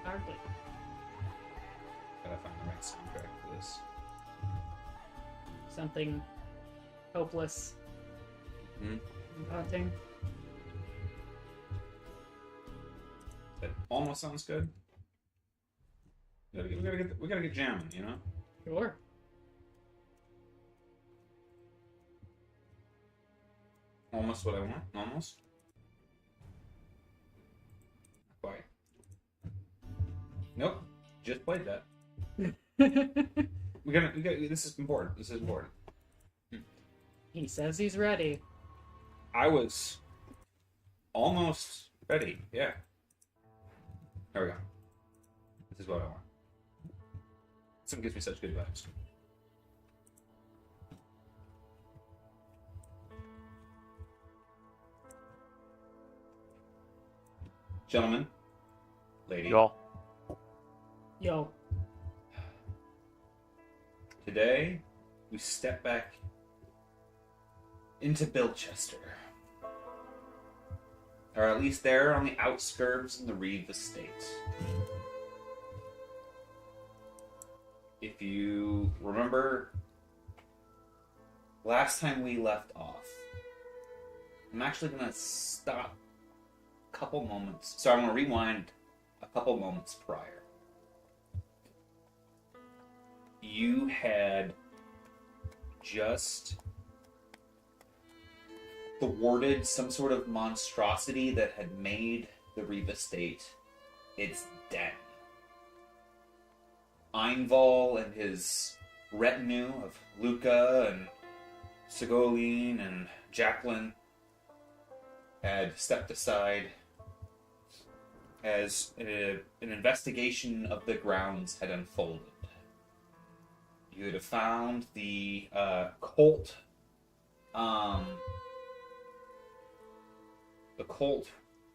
Hardly. Gotta find the right soundtrack for this. Something hopeless Hmm? and haunting. That almost sounds good. We gotta get jamming, you know? Sure. Almost what I want. Almost. Not quite. Nope. Just played that. We gotta. This is important. This is important. He says he's ready. I was almost ready. Yeah. There we go. This is what I want. Something gives me such good vibes. Gentlemen, lady, Y'all. Yo. today we step back into Bilchester. Or at least there on the outskirts of the Reeve estate. If you remember last time we left off, I'm actually going to stop a couple moments. So I'm going to rewind a couple moments prior. You had just thwarted some sort of monstrosity that had made the Reeve estate its den. Einval and his retinue of Luca and Sigolene and Jacqueline had stepped aside as an investigation of the grounds had unfolded. You had found the cult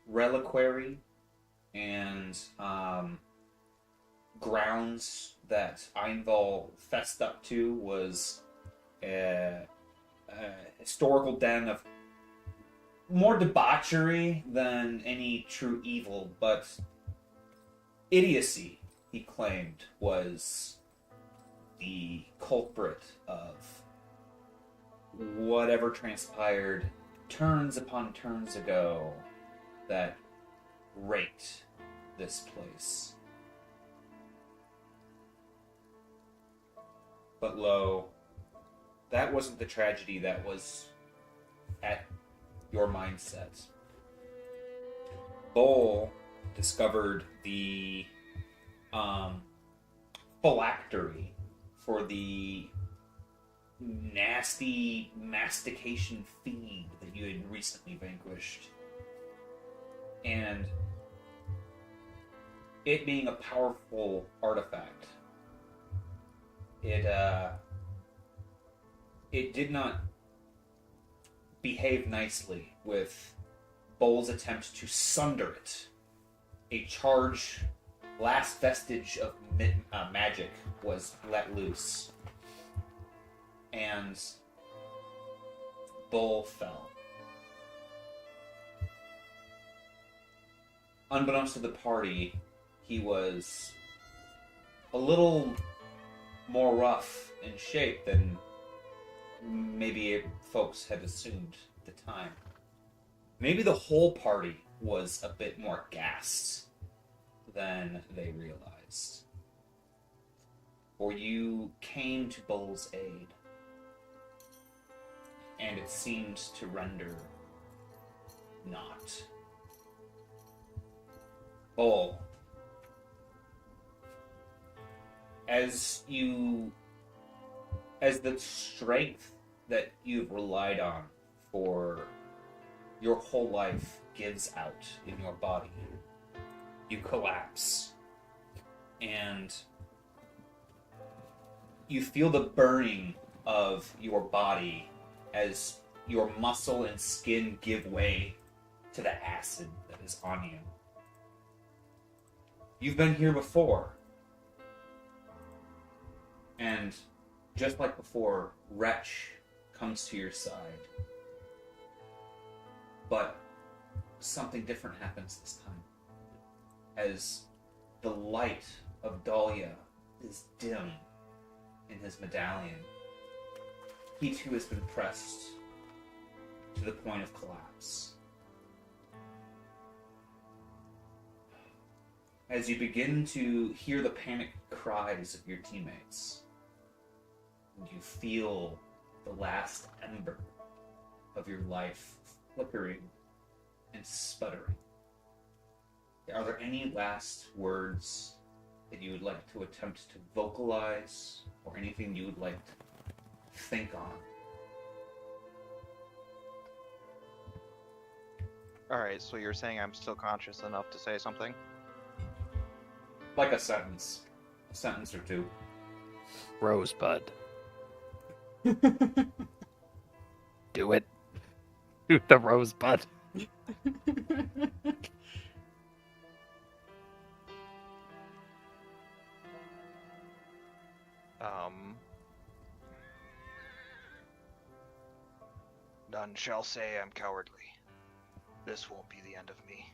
reliquary and grounds that Einval fessed up to was a historical den of more debauchery than any true evil, but idiocy, he claimed, was the culprit of whatever transpired turns upon turns ago that raked this place. But lo, that wasn't the tragedy that was at your mindset. Bull discovered the phylactery for the nasty mastication fiend that you had recently vanquished. And it being a powerful artifact, it did not behave nicely with Bull's attempt to sunder it. A charge, last vestige of magic was let loose. And Bull fell. Unbeknownst to the party, he was a little more rough in shape than maybe folks had assumed at the time. Maybe the whole party was a bit more gassed than they realized. For you came to Bull's aid, and it seemed to render naught. Bull, as the strength that you've relied on for your whole life gives out in your body, you collapse, and you feel the burning of your body as your muscle and skin give way to the acid that is on you. You've been here before, and just like before, Wretch comes to your side. But something different happens this time. As the light of Dahlia is dim in his medallion. He too has been pressed to the point of collapse. As you begin to hear the panicked cries of your teammates, and you feel the last ember of your life flickering and sputtering, are there any last words that you would like to attempt to vocalize, or anything you would like to think on? Alright, so you're saying I'm still conscious enough to say something? Like a sentence or two. Rosebud. Do it. Do the rosebud. None shall say I'm cowardly. This won't be the end of me.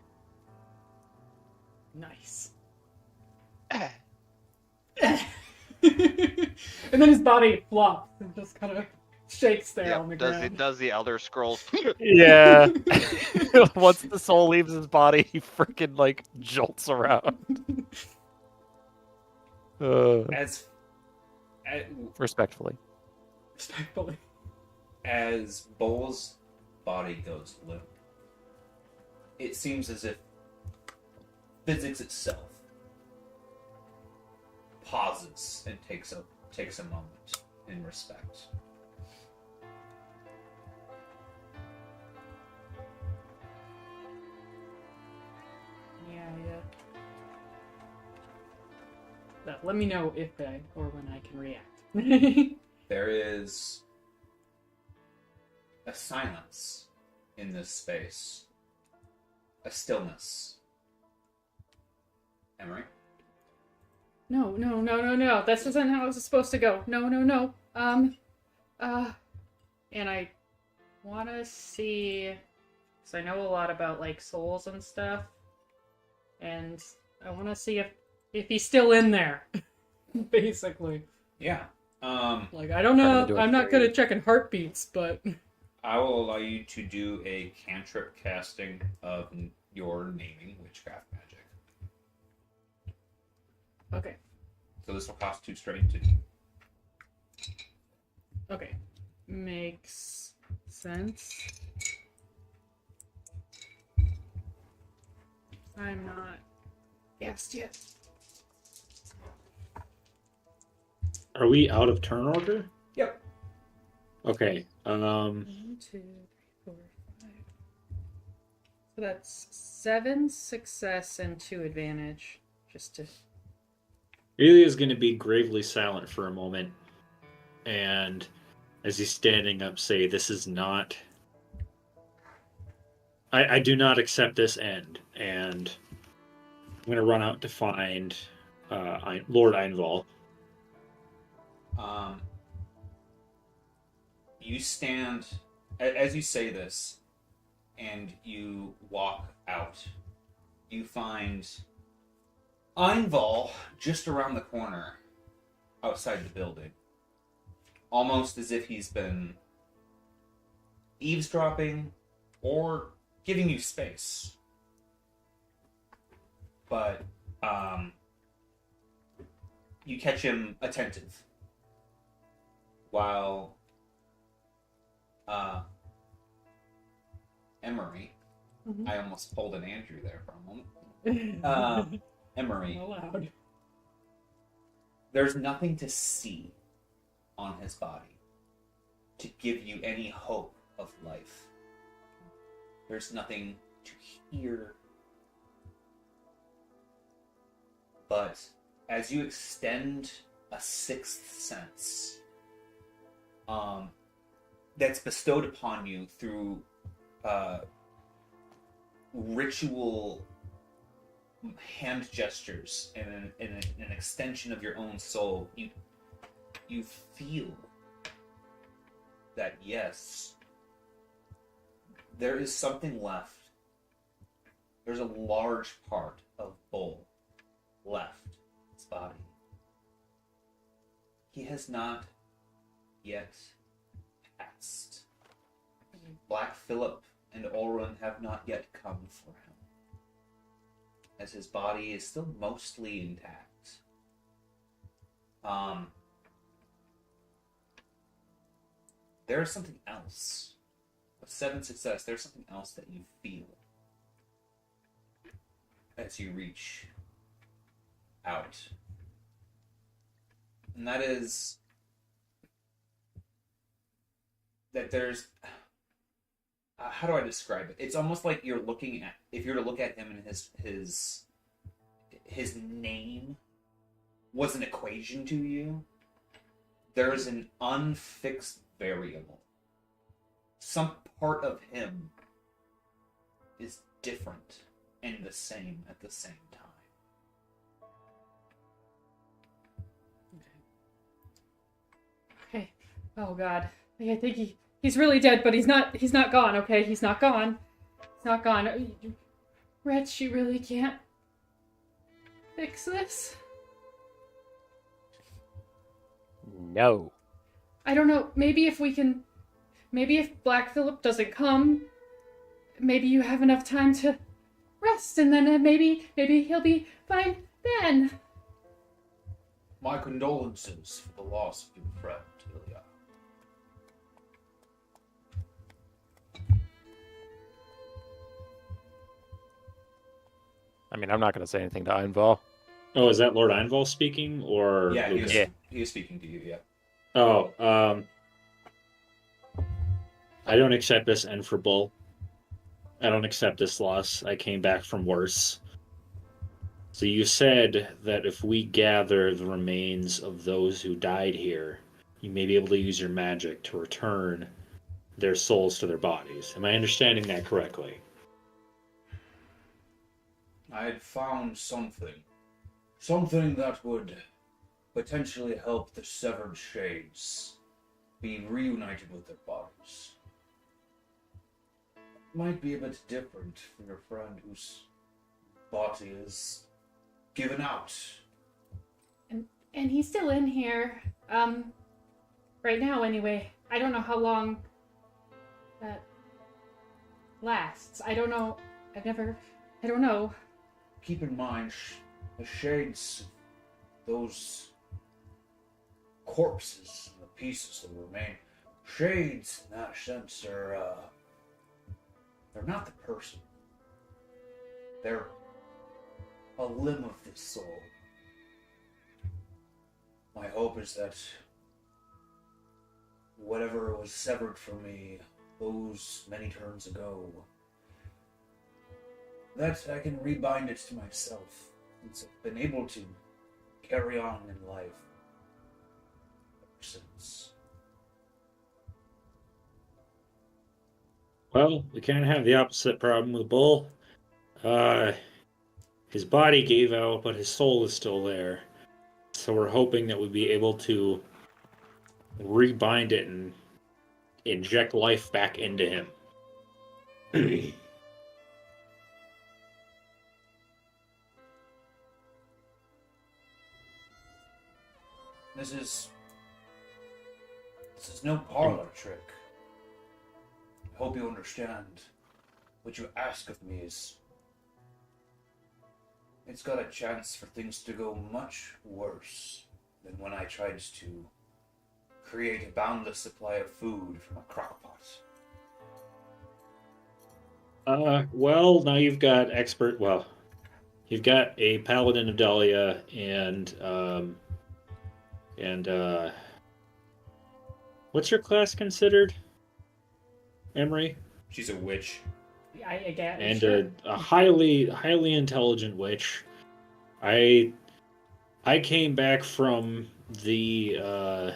Nice. And then his body flops and just kind of shakes there on the ground. Does the Elder Scrolls... Yeah. Once the soul leaves his body, he freaking, like, jolts around. Respectfully. Respectfully. As Bull's body goes limp, it seems as if physics itself pauses and takes a moment in respect. Yeah. Let me know if or when I can react. There is a silence in this space. A stillness. Emery? No. This isn't how it's supposed to go. No. And I want to see... Because I know a lot about, like, souls and stuff. And I want to see if he's still in there. Basically. Yeah. Like, I don't know. I'm not good at checking heartbeats, but... I will allow you to do a cantrip casting of your naming witchcraft magic. Okay. So this will cost 2 straight to do. Okay. Makes sense. I'm not guessed yet. Are we out of turn order? Yep. Okay. 1, 2, 3, 4, 5. So that's 7 success and 2 advantage. Just to... Ilya is going to be gravely silent for a moment, and as he's standing up, say, "This is not... I do not accept this end," and I'm going to run out to find Lord Einval. You stand, as you say this, and you walk out, you find Einval just around the corner outside the building. Almost as if he's been eavesdropping or giving you space. But you catch him attentive. While Emery, I almost pulled an Andrew there for a moment. Emery, allowed. There's nothing to see on his body to give you any hope of life. There's nothing to hear. But as you extend a sixth sense, that's bestowed upon you through ritual hand gestures and an extension of your own soul, you feel that yes, there is something left. There's a large part of Bull left his body. He has not yet passed. Black Phillip and Orun have not yet come for him, as his body is still mostly intact. There is something else. With 7 success, there's something else that you feel as you reach out. And that is that there's... how do I describe it? It's almost like you're looking at... If you're to look at him and his name was an equation to you, there is an unfixed variable. Some part of him is different and the same at the same time. Okay. Oh God. I think he's really dead, but he's not gone, okay? He's not gone. He's not gone. Wretch, you really can't fix this? No. I don't know. Maybe if Black Phillip doesn't come, maybe you have enough time to rest, and then maybe he'll be fine then. My condolences for the loss of your friend, Ilya. I mean, I'm not going to say anything to Einval. Oh, is that Lord Einval speaking, or Yeah, Lucas? he was speaking to you, yeah. Oh, I don't accept this end for Bull. I don't accept this loss. I came back from worse. So you said that if we gather the remains of those who died here, you may be able to use your magic to return their souls to their bodies. Am I understanding that correctly? I had found something that would potentially help the severed shades be reunited with their bodies. Might be a bit different for your friend whose body is given out. And he's still in here. Right now anyway. I don't know how long that lasts. I don't know. I don't know. Keep in mind, the shades, those corpses, and the pieces that remain, shades in that sense are, they're not the person. They're a limb of the soul. My hope is that whatever was severed from me those many turns ago, that I can rebind it to myself, since I've been able to carry on in life ever since. Well, we can't have the opposite problem with Bull. His body gave out, but his soul is still there. So we're hoping that we'll be able to rebind it and inject life back into him. This is no parlor trick. I hope you understand. What you ask of me is... It's got a chance for things to go much worse than when I tried to create a boundless supply of food from a crockpot. Well, now you've got you've got a Paladin of Dahlia and what's your class considered, Emery? She's a witch. I get And sure. a highly intelligent witch. I came back from the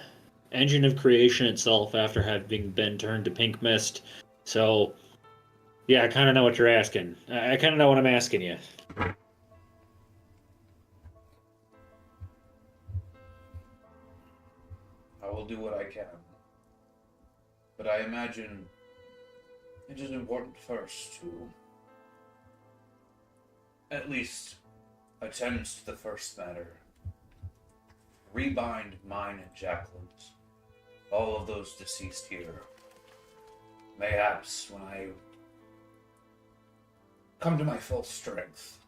engine of creation itself after having been turned to pink mist. So, yeah, I kind of know what you're asking. I kind of know what I'm asking you. I will do what I can. But I imagine it is important first to at least attend to the first matter. Rebind mine and Jacqueline's. All of those deceased here. Mayhaps when I come to my full strength,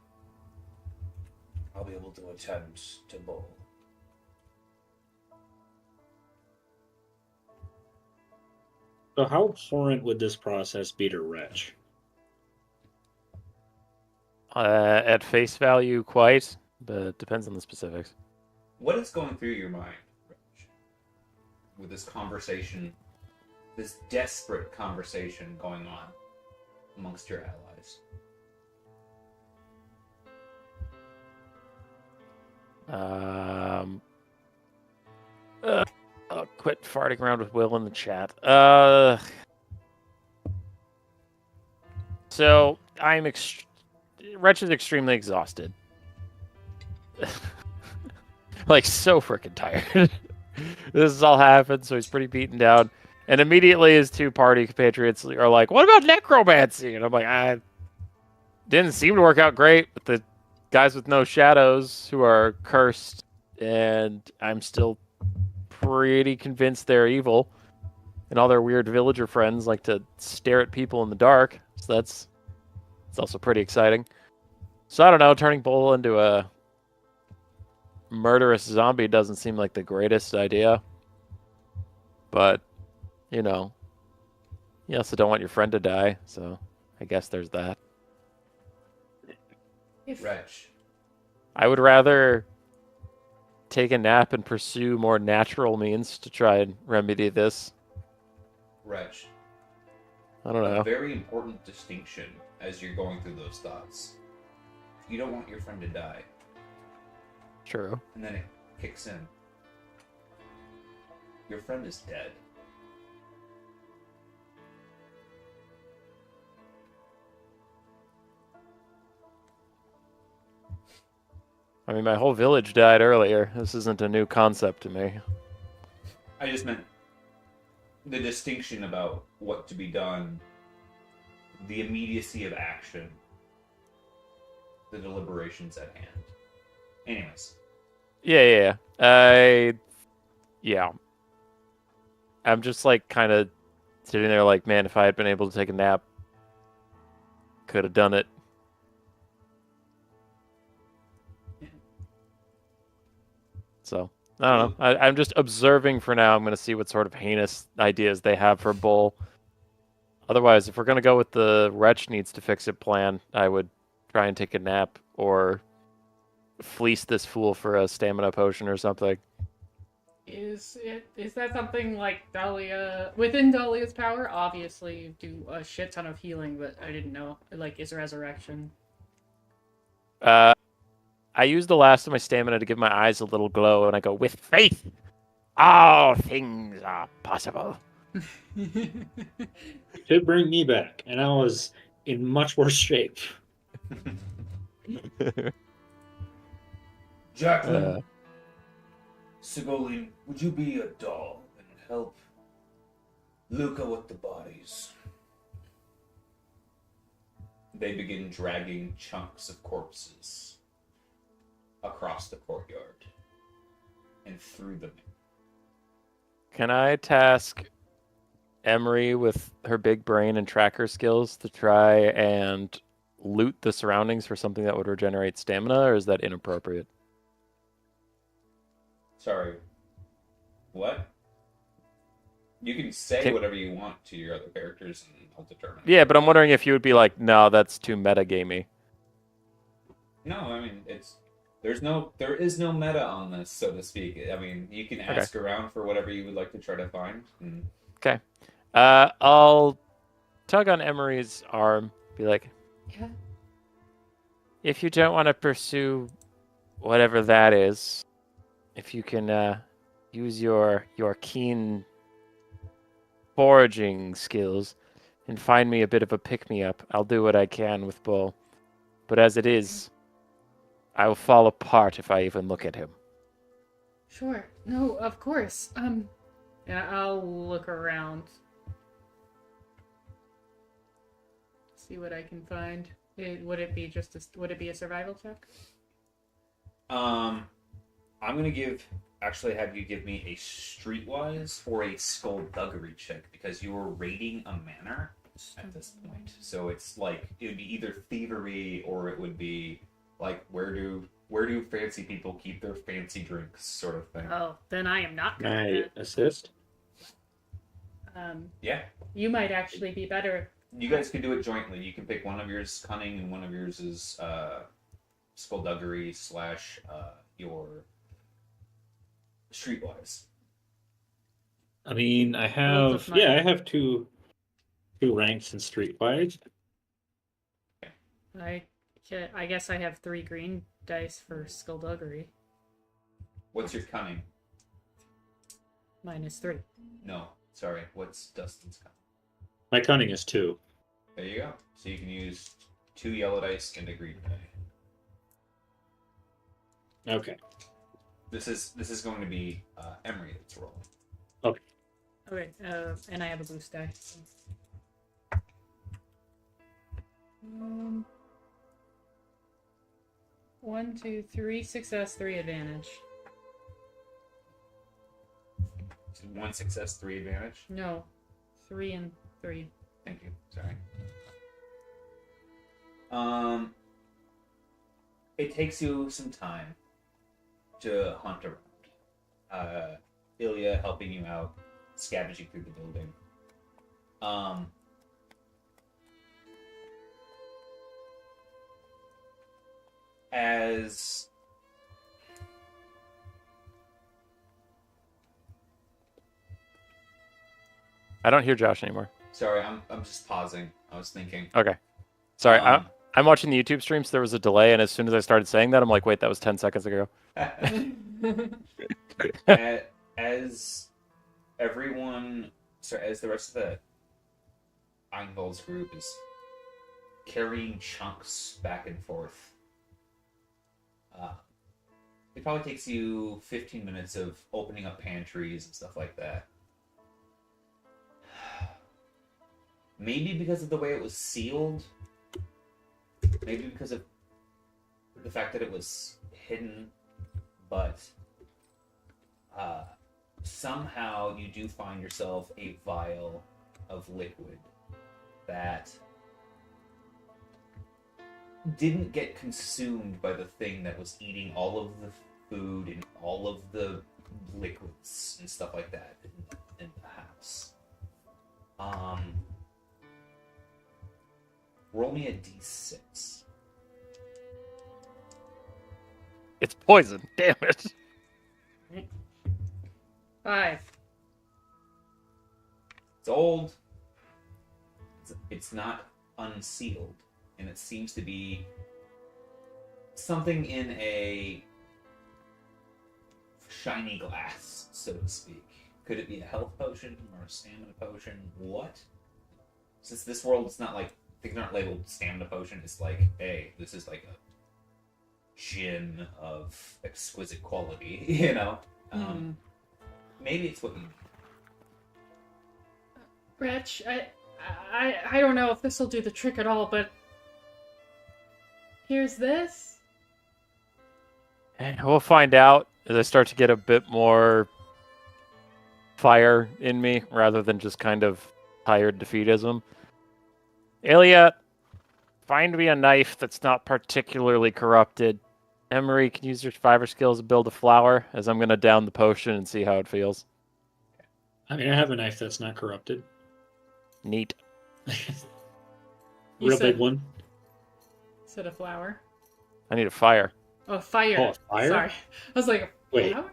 I'll be able to attend to Bull. So how abhorrent would this process be to Wretch? At face value, quite, but depends on the specifics. What is going through your mind, Rich, with this conversation, this desperate conversation going on amongst your allies? I'll quit farting around with Will in the chat. So Wretch is extremely exhausted. Like, so freaking tired. This has all happened, so he's pretty beaten down. And immediately his two party compatriots are like, what about necromancy? And I'm like, didn't seem to work out great with the guys with no shadows who are cursed. And I'm still pretty convinced they're evil. And all their weird villager friends like to stare at people in the dark. So it's also pretty exciting. So I don't know, turning Bull into a murderous zombie doesn't seem like the greatest idea. But, you know, you also don't want your friend to die, so I guess there's that. Wretch, I would rather take a nap and pursue more natural means to try and remedy this. Wretch, I don't a know. very important distinction as you're going through those thoughts. You don't want your friend to die. True. And then it kicks in. Your friend is dead. I mean, my whole village died earlier. This isn't a new concept to me. I just meant the distinction about what to be done, the immediacy of action, the deliberations at hand. Anyways. Yeah. Yeah. I'm just like kind of sitting there like, man, if I had been able to take a nap, could have done it. So, I don't know. I'm just observing for now. I'm going to see what sort of heinous ideas they have for Bull. Otherwise, if we're going to go with the Wretch needs to fix it plan, I would try and take a nap or fleece this fool for a stamina potion or something. Is that something like Dahlia within Dahlia's power? Obviously, you do a shit ton of healing, but I didn't know. Like, is resurrection? I used the last of my stamina to give my eyes a little glow, and I go, with faith, all things are possible. It did bring me back, and I was in much worse shape. Jacqueline, Sigolene, would you be a doll and help Luca with the bodies? They begin dragging chunks of corpses across the courtyard and through them. Can I task Emery with her big brain and tracker skills to try and loot the surroundings for something that would regenerate stamina, or is that inappropriate? Sorry. What? You can say whatever you want to your other characters and I'll determine. Yeah, but I'm wondering if you would be like, no, that's too metagamey. No, I mean, there is no meta on this, so to speak. I mean, you can ask around for whatever you would like to try to find. Okay. I'll tug on Emery's arm, be like, Yeah. if you don't want to pursue whatever that is, if you can use your keen foraging skills and find me a bit of a pick-me-up, I'll do what I can with Bull. But as it is, I will fall apart if I even look at him. Sure. No, of course. And I'll look around. See what I can find. Would it be a survival check? I'm gonna have you give me a streetwise or a skullduggery check because you were raiding a manor at this point. So it's like it would be either thievery or it would be like where do fancy people keep their fancy drinks sort of thing. Oh, then I am not Can good I at assist? that. Yeah, You might actually be better. you guys can do it jointly. You can pick one of yours cunning and one of yours is skullduggery / your streetwise. I mean, I Both have of mine. I have two ranks in streetwise. I guess I have 3 green dice for skullduggery. What's your cunning? Mine is 3. No, sorry. What's Dustin's cunning? My cunning is 2. There you go. So you can use 2 yellow dice and a green die. Okay. This is going to be Emery that's rolling. Okay, and I have a boost die. So. 1, 2, 3 success, 3 advantage. So 1 success, 3 advantage. No, 3 and 3. Thank you. Sorry. It takes you some time to hunt around. Ilya helping you out, scavenging through the building. As I don't hear Josh anymore. sorry, I'm just pausing. I was thinking. Okay. Sorry, Um, I'm watching the YouTube stream, so there was a delay, and as soon as I started saying that, I'm like, wait, that was 10 seconds ago. As everyone, sorry, as the rest of the Einvold's group is carrying chunks back and forth, it probably takes you 15 minutes of opening up pantries and stuff like that. Maybe because of the way it was sealed, maybe because of the fact that it was hidden, but somehow you do find yourself a vial of liquid that didn't get consumed by the thing that was eating all of the food and all of the liquids and stuff like that in the house. Roll me a d6. It's poison. Damn it. 5. It's old. It's not unsealed, and it seems to be something in a shiny glass, so to speak. Could it be a health potion or a stamina potion? What? Since this world is not like things aren't labeled stamina potion, it's like, hey, this is like a gin of exquisite quality, you know? Maybe it's what you need. Wretch, I don't know if this will do the trick at all, but here's this. And we'll find out as I start to get a bit more fire in me rather than just kind of tired defeatism. Ilya, find me a knife that's not particularly corrupted. Emery, can you use your survivor skills to build a flower as I'm going to down the potion and see how it feels. I mean, I have a knife that's not corrupted. Neat. Real said- big one. Said a flower. I need a fire. Oh, fire. Oh, fire? Sorry. I was like, Wait. flower?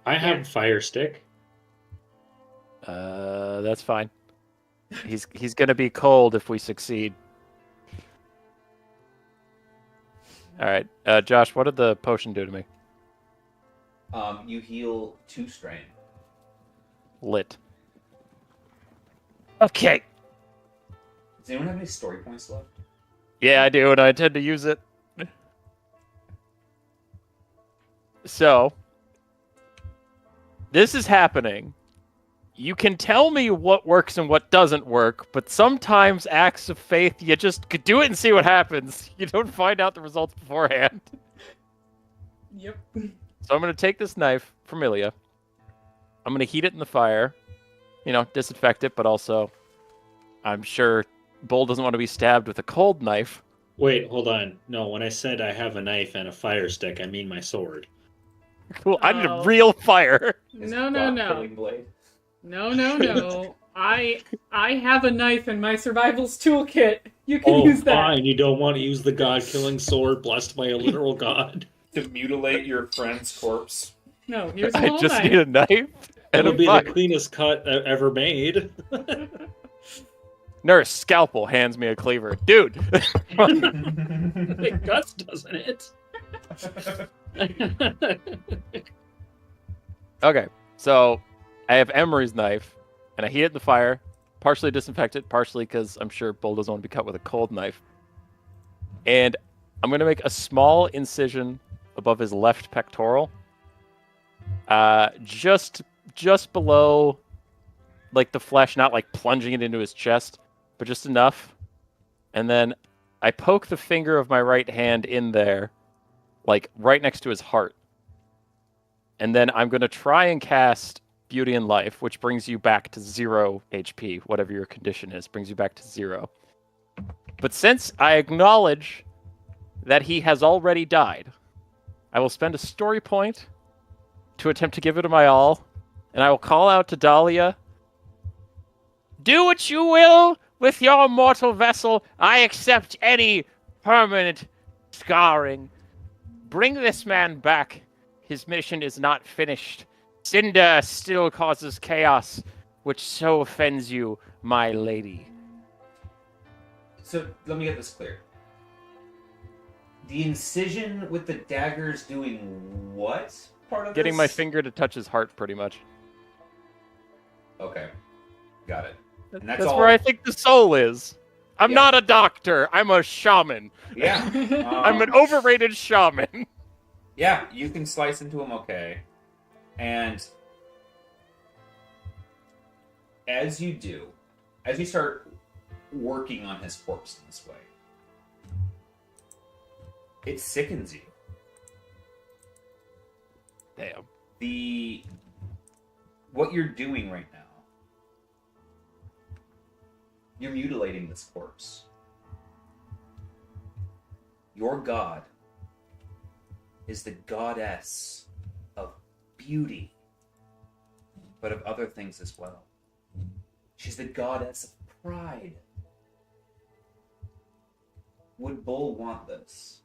I have Yeah. fire stick. That's fine. He's going to be cold if we succeed. All right. Josh, what did the potion do to me? You heal 2 strain. Lit. Okay. Does anyone have any story points left? Yeah, I do, and I intend to use it. So, this is happening. You can tell me what works and what doesn't work, but sometimes acts of faith, you just could do it and see what happens. You don't find out the results beforehand. Yep. So I'm going to take this knife from Ilya. I'm going to heat it in the fire. Disinfect it, but also I'm sure Bull doesn't want to be stabbed with a cold knife. Wait, hold on. No, when I said I have a knife and a fire stick, I mean my sword. Cool. I need a Oh. real fire. His No. killing blade. No. I have a knife in my survival's toolkit. You can Oh, use that. fine. You don't want to use the god-killing sword blessed by a literal god. To mutilate your friend's corpse. No, here's a I little just knife. need a knife and It'll a be fire. the cleanest cut ever made. Nurse Scalpel hands me a cleaver. Dude. It guts, doesn't it? Okay, so I have Emery's knife, and I heat it in the fire, partially disinfect it, partially because I'm sure Bull doesn't want to be cut with a cold knife. And I'm going to make a small incision above his left pectoral, just below, like, the flesh, not like plunging it into his chest, but just enough. And then I poke the finger of my right hand in there, like right next to his heart. And then I'm going to try and cast Beauty and Life, which brings you back to 0 HP, whatever your condition is, brings you back to 0. But since I acknowledge that he has already died, I will spend a story point to attempt to give it my all, and I will call out to Dahlia, "Do what you will with your mortal vessel. I accept any permanent scarring. Bring this man back. His mission is not finished. Cinder still causes chaos, which so offends you, my lady." So let me get this clear. The incision with the daggers doing what part of Getting this? my finger to touch his heart, pretty much. Okay, got it. And That's all. where I think the soul is. I'm Yeah. not a doctor. I'm a shaman. Yeah. I'm an overrated shaman. Yeah, you can slice into him okay. And as you start working on his corpse in this way, it sickens you. Damn. What you're doing right now, you're mutilating this corpse. Your god is the goddess of beauty, but of other things as well. She's the goddess of pride. Would Bull want this?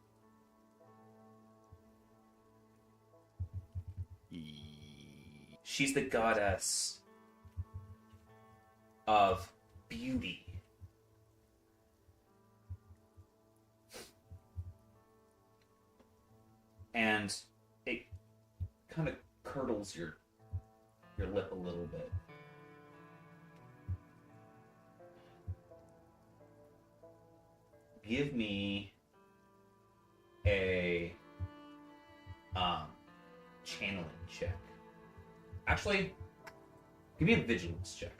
She's the goddess of beauty. And it kind of curdles your lip a little bit. Give me a channeling check. Actually, give me a vigilance check.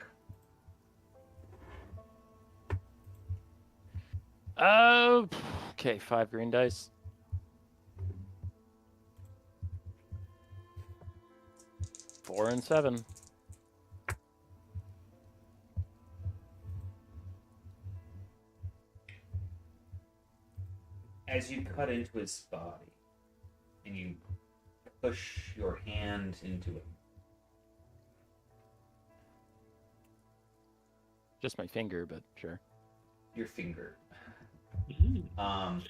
Okay, 5 green dice. Four and 7. As you cut into his body and you push your hand into him, Just my finger, but sure. your finger, I'm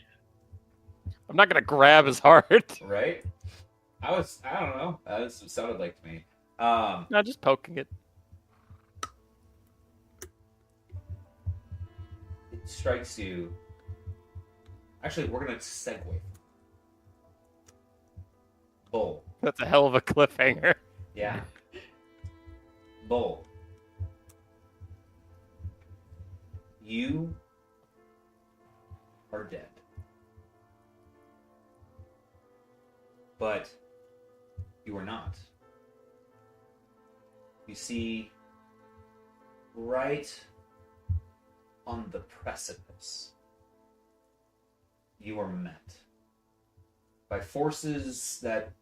not gonna grab his heart. right? I don't know. That's what it sounded like to me. No, just poking it. It strikes you. Actually, we're gonna segue. Bull. That's a hell of a cliffhanger. Yeah. Bull. You are dead. But you are not. You see, right on the precipice, you are met by forces that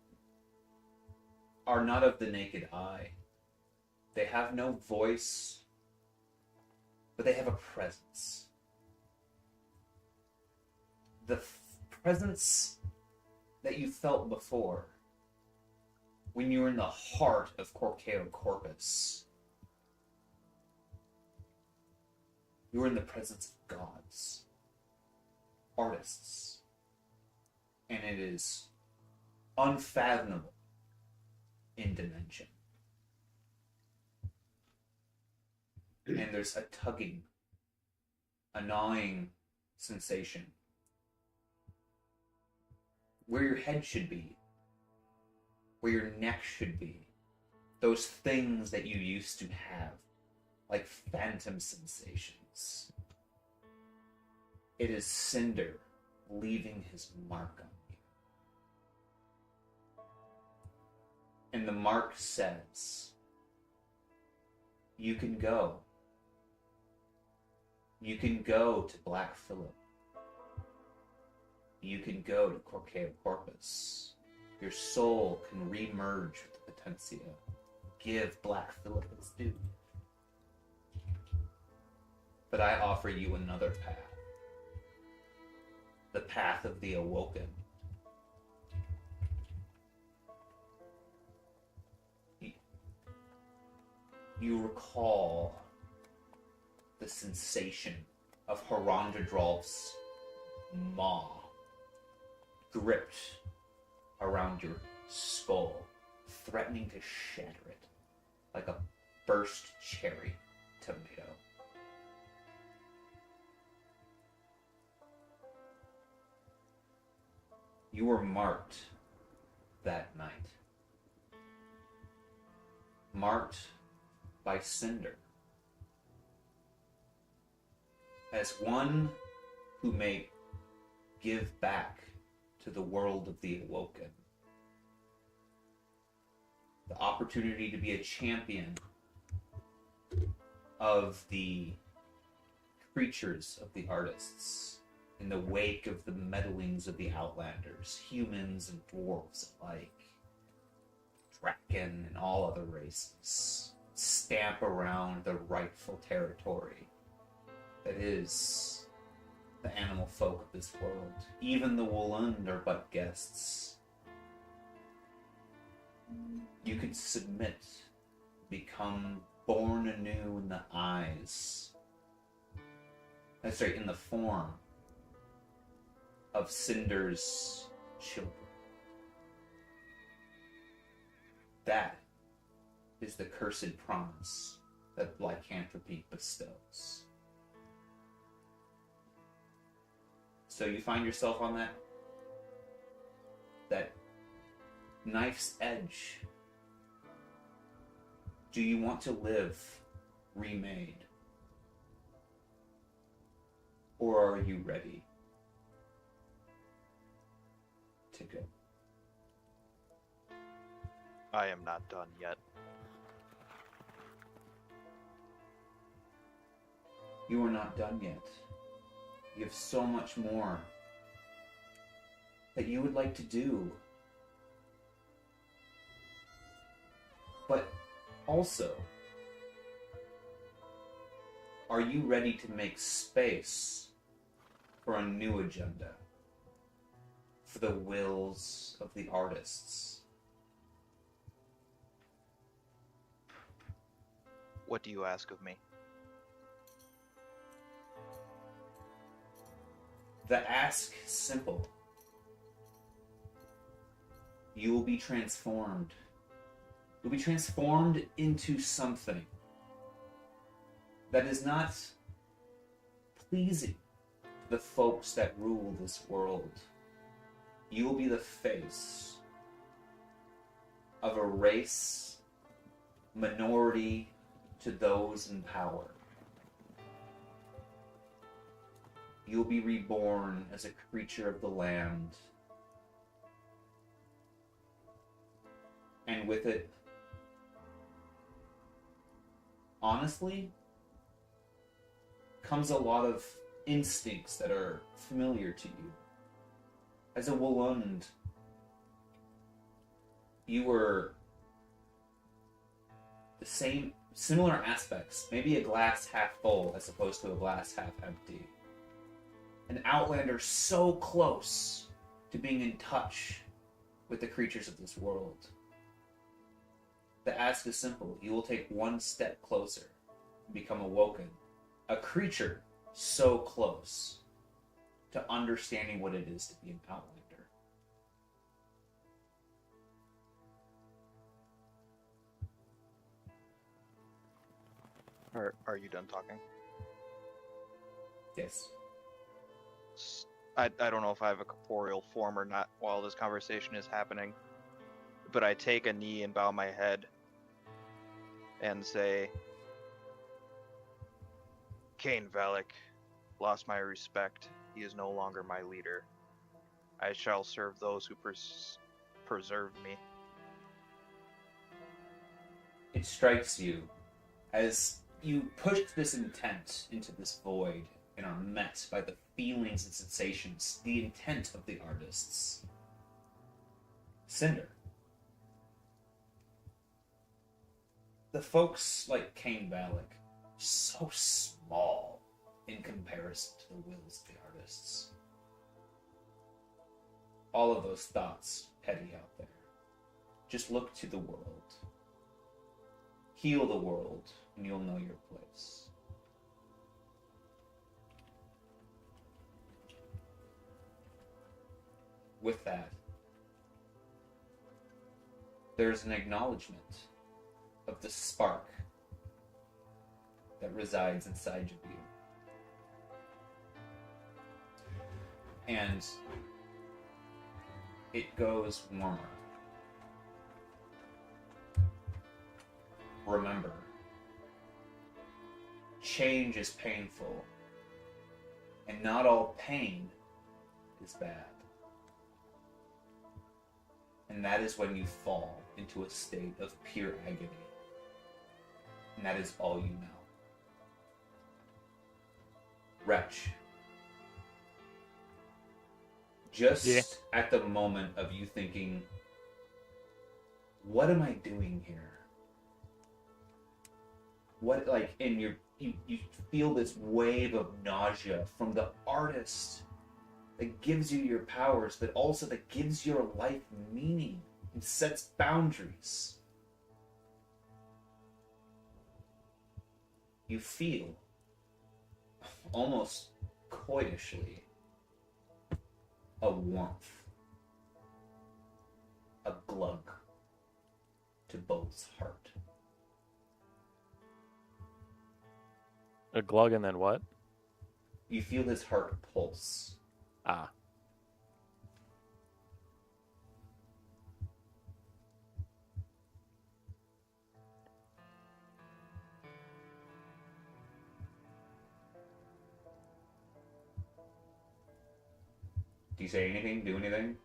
are not of the naked eye. They have no voice, but they have a presence. The presence that you felt before when you were in the heart of Corkeo Corpus. You were in the presence of gods, artists, and it is unfathomable in dimension. And there's a tugging, a gnawing sensation where your head should be, where your neck should be, those things that you used to have, like phantom sensations. It is Cinder leaving his mark on you. And the mark says, you can go. You can go to Black Phillip. You can go to Corkeo Corpus. Your soul can re-merge with the Potentia. Give Black Phillip its due. But I offer you another path. The path of the Awoken. You recall the sensation of Harandradralf's maw gripped around your skull, threatening to shatter it like a burst cherry tomato. You were marked that night. Marked by Cinder as one who may give back to the world of the Awoken the opportunity to be a champion of the creatures of the artists in the wake of the meddlings of the Outlanders, humans and dwarves alike, Draken and all other races, stamp around the rightful territory that is the animal folk of this world. Even the Woolund are but guests. You can submit, become born anew in the eyes. That's right, in the form of Cinder's children. That is the cursed promise that lycanthropy bestows. So you find yourself on that knife's edge. Do you want to live remade? Or are you ready to go? I am not done yet. You are not done yet. You have so much more that you would like to do. But also, are you ready to make space for a new agenda? For the wills of the artists? What do you ask of me? The ask is simple. You will be transformed. You'll be transformed into something that is not pleasing to the folks that rule this world. You will be the face of a race minority to those in power. You'll be reborn as a creature of the land. And with it, honestly, comes a lot of instincts that are familiar to you. As a Woolund, you were the same, similar aspects, maybe a glass half full as opposed to a glass half empty. An outlander so close to being in touch with the creatures of this world. The ask is simple. You will take one step closer and become awoken. A creature so close to understanding what it is to be an outlander. Are you done talking? Yes. I don't know if I have a corporeal form or not while this conversation is happening, but I take a knee and bow my head and say, Cain Valak lost my respect. He is no longer my leader. I shall serve those who preserve me. It strikes you as you push this intent into this void and are met by the feelings and sensations, the intent of the artists. Cinder. The folks like Cain Valak, so small in comparison to the wills of the artists. All of those thoughts petty out there. Just look to the world. Heal the world, and you'll know your place. With that, there's an acknowledgement of the spark that resides inside of you. And it goes warmer. Remember, change is painful, and not all pain is bad. And that is when you fall into a state of pure agony. And that is all you know. Wretch. Just at the moment of you thinking, what am I doing here? What, like, and you feel this wave of nausea from the artist that gives you your powers, but also that gives your life meaning and sets boundaries. You feel, almost coyishly, a warmth, a glug to Bo's heart. A glug and then what? You feel his heart pulse. Ah. Do you say anything? Do anything?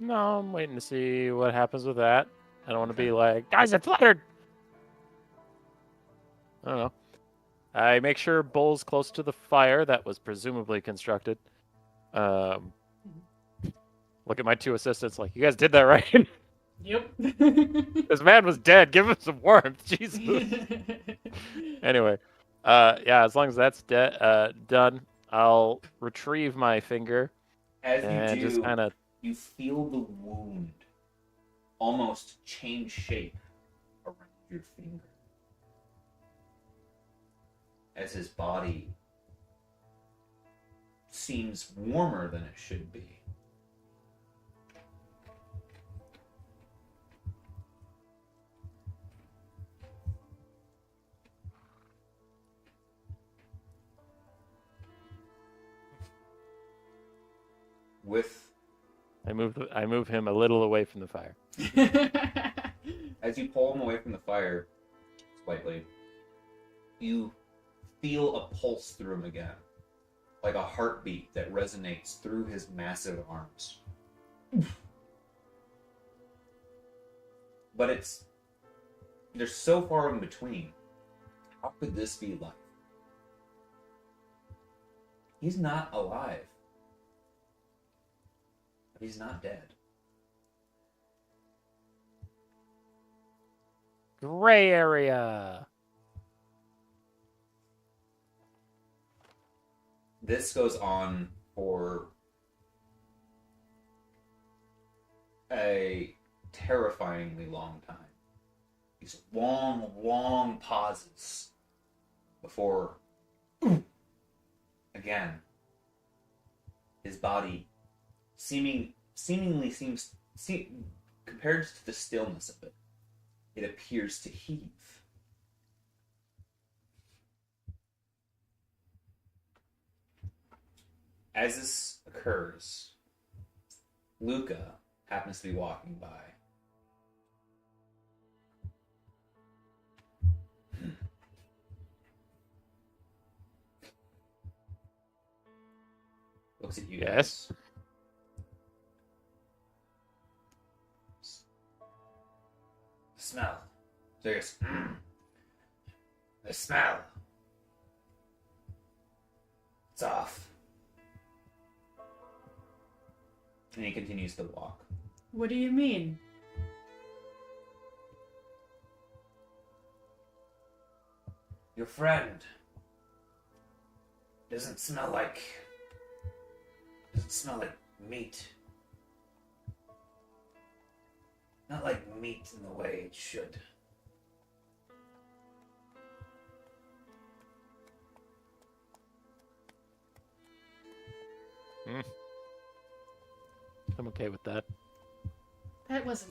No, I'm waiting to see what happens with that. I don't want to Okay. be like, guys, it fluttered! I don't know. I make sure Bull's close to the fire that was presumably constructed. Look at my two assistants like, you guys did that right? Yep. This man was dead. Give him some warmth. Jesus. Anyway, yeah, as long as that's done, I'll retrieve my finger As and you just do, kind of... you feel the wound almost change shape around your finger. As his body seems warmer than it should be. With I move him a little away from the fire. as you pull him away from the fire slightly, you feel a pulse through him again, like a heartbeat that resonates through his massive arms. But they're so far in between. How could this be life? He's not alive. But he's not dead. Gray area. This goes on for a terrifyingly long time. These long, long pauses before, again, his body seemingly seems, compared to the stillness of it, it appears to heave. As this occurs, Luca happens to be walking by. Looks at you Yes. guys. The smell. So he goes, the smell. It's off. And he continues to walk. What do you mean? Your friend doesn't smell like meat. Not like meat in the way it should. I'm okay with that. That was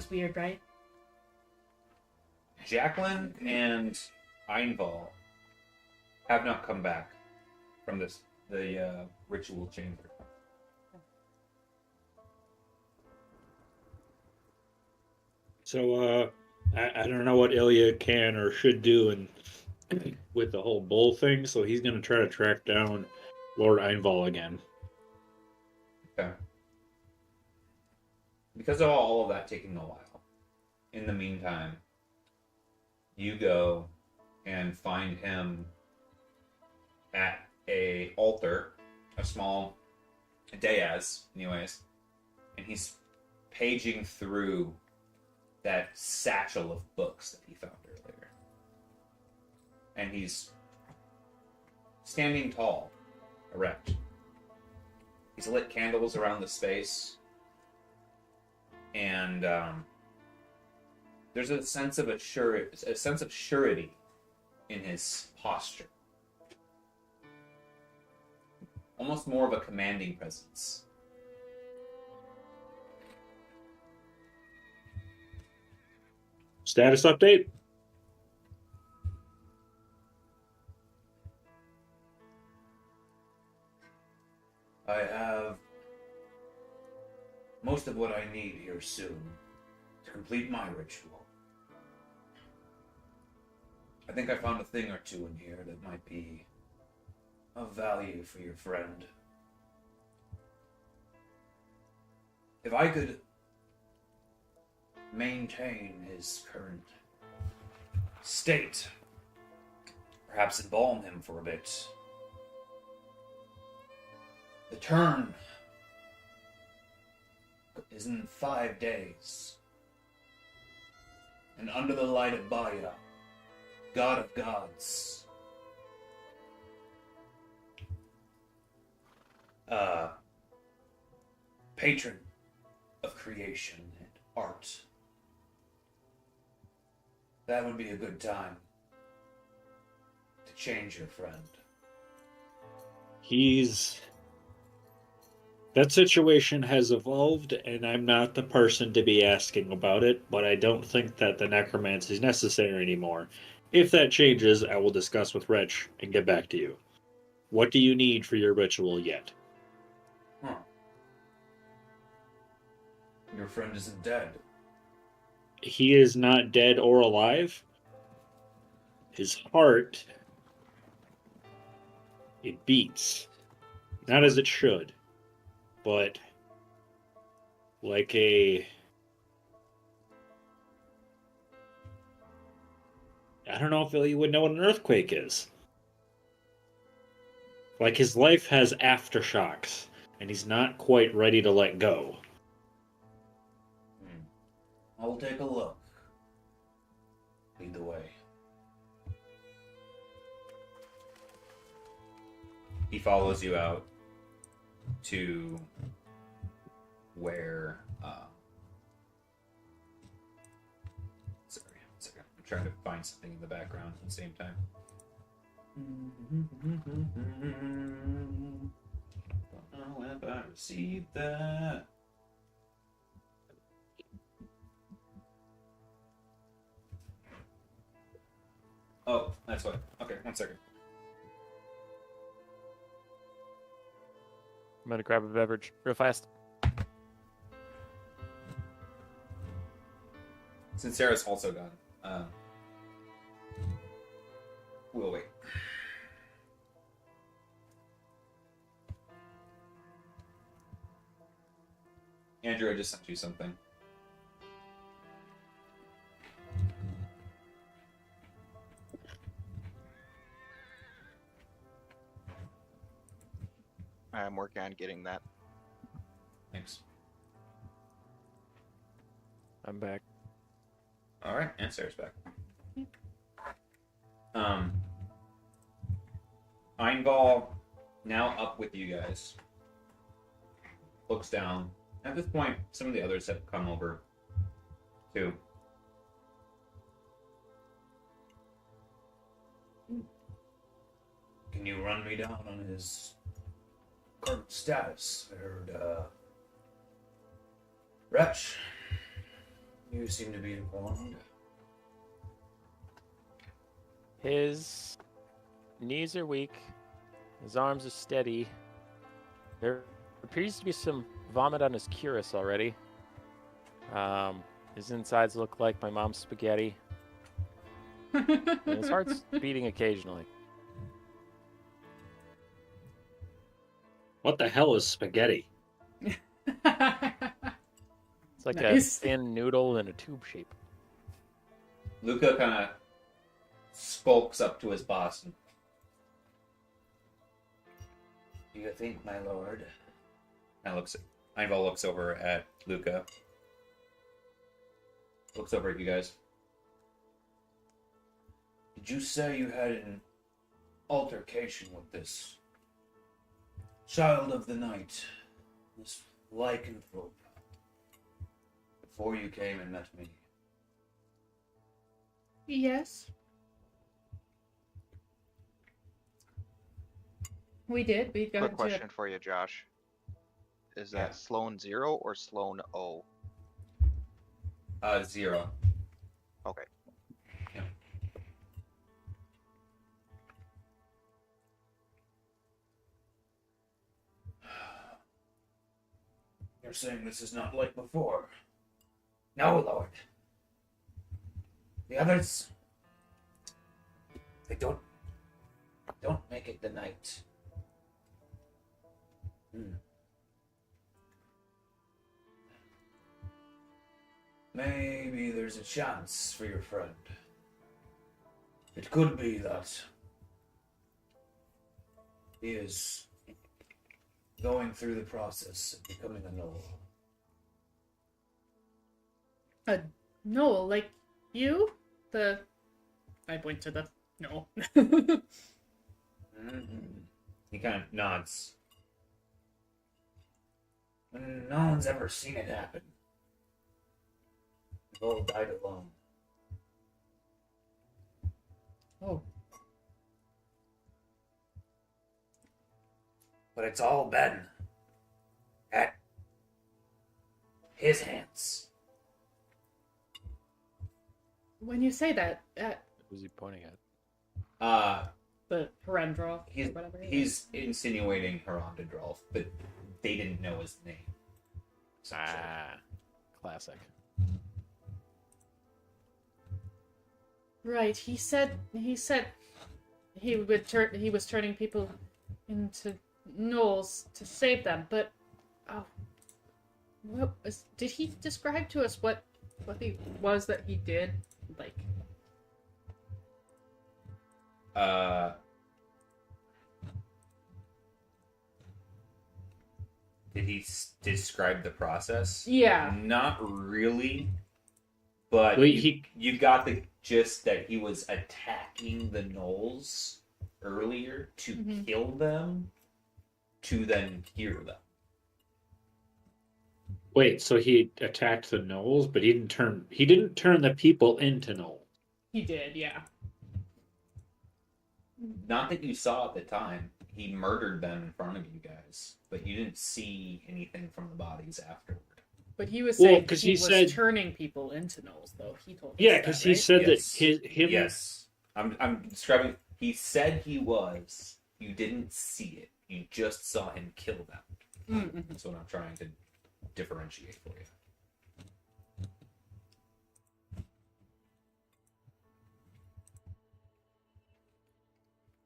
weird, right? Jacqueline and Einval have not come back from the ritual chamber. So, I don't know what Ilya can or should do with the whole bull thing, so he's going to try to track down Lord Einval again. Okay. Because of all of that taking a while, in the meantime, you go and find him at a altar, a small dais, anyways, and he's paging through that satchel of books that he found earlier. And he's standing tall, erect. He's lit candles around the space, and there's a sense of surety in his posture, almost more of a commanding presence. Status update? I have most of what I need here soon to complete my ritual. I think I found a thing or two in here that might be of value for your friend. If I could maintain his current state, perhaps embalm him for a bit. The turn is in 5 days. And under the light of Baya, God of gods, patron of creation and art, that would be a good time to change your friend. That situation has evolved, and I'm not the person to be asking about it, but I don't think that the necromancy is necessary anymore. If that changes, I will discuss with Rich and get back to you. What do you need for your ritual yet? Huh. Your friend isn't dead. He is not dead or alive. His heart, it beats. Not as it should, but like I don't know if you would know what an earthquake is. Like his life has aftershocks, and he's not quite ready to let go. I'll take a look. he follows you out to where. Sorry, one second. I'm trying to find something in the background at the same time. Don't know if I received that. Oh, that's what. Okay, one second. I'm gonna grab a beverage real fast. Since Sarah's also gone, we'll wait. Andrew, I just sent you something. I'm working on getting that. Thanks. I'm back. All right, and Sarah's back. Einball, now up with you guys, looks down. At this point, some of the others have come over, too. Can you run me down on his current status? I heard, Wretch, you seem to be informed. His knees are weak. His arms are steady. There appears to be some vomit on his cuirass already. His insides look like my mom's spaghetti. And his heart's beating occasionally. What the hell is spaghetti? It's like Nice. a thin noodle in a tube shape. Luca kind of skulks up to his boss. And, Do you think, my lord? Einball looks over at Luca. Looks over at you guys. Did you say you had an altercation with this child of the night, this lycanthrope, before you came and met me? Yes. We did. We got Quick into question for you, Josh. Is that Yeah. Sloan 0 or Sloan O? 0. Okay. Yeah. You're saying this is not like before? No, lord. The others, they don't make it the night. Maybe there's a chance for your friend. It could be that he is going through the process of becoming a Knoll. a Noel, like you? I point to the no. He kind of nods. No one's ever seen it happen. We've all died alone. Oh. But it's all been at his hands. When you say that, Who's he pointing at? the Perendral, or He's whatever. it is. he's insinuating Herondadrolf, but they didn't know his name. Ah, classic. Right. He said he was turning people into gnolls to save them, but did he describe to us what he was that he did? Like, Did he describe the process? yeah. Not really, but Well, you got the gist that he was attacking the gnolls earlier to Mhm. kill them, to then hear them. Wait, so he attacked the gnolls, but he didn't turn the people into gnolls. He did, yeah. Not that you saw at the time. He murdered them in front of you guys, but you didn't see anything from the bodies afterward. But he was Well, saying 'cause he he was said- turning people into gnolls, though. He told us Yeah, that, because he right? said Yes. that him. Yes. I'm describing. He said he was. You didn't see it. You just saw him kill them. Mm-hmm. That's what I'm trying to differentiate for you.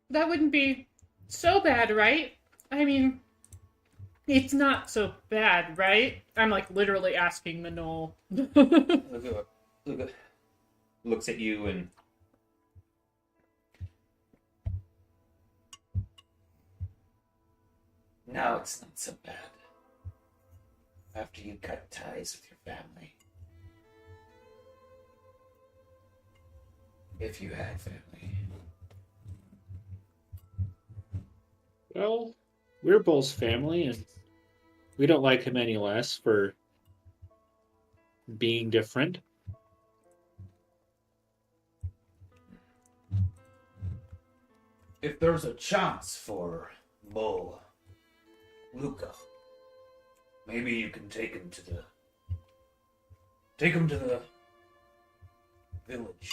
That wouldn't be so bad, right? I mean, it's not so bad, right? I'm like literally asking the gnoll. Looks at you and No, it's not so bad. After you cut ties with your family. If you had family. Well, we're Bull's family, and we don't like him any less for being different. If there's a chance for Bull, Luca, maybe you can take him to the village.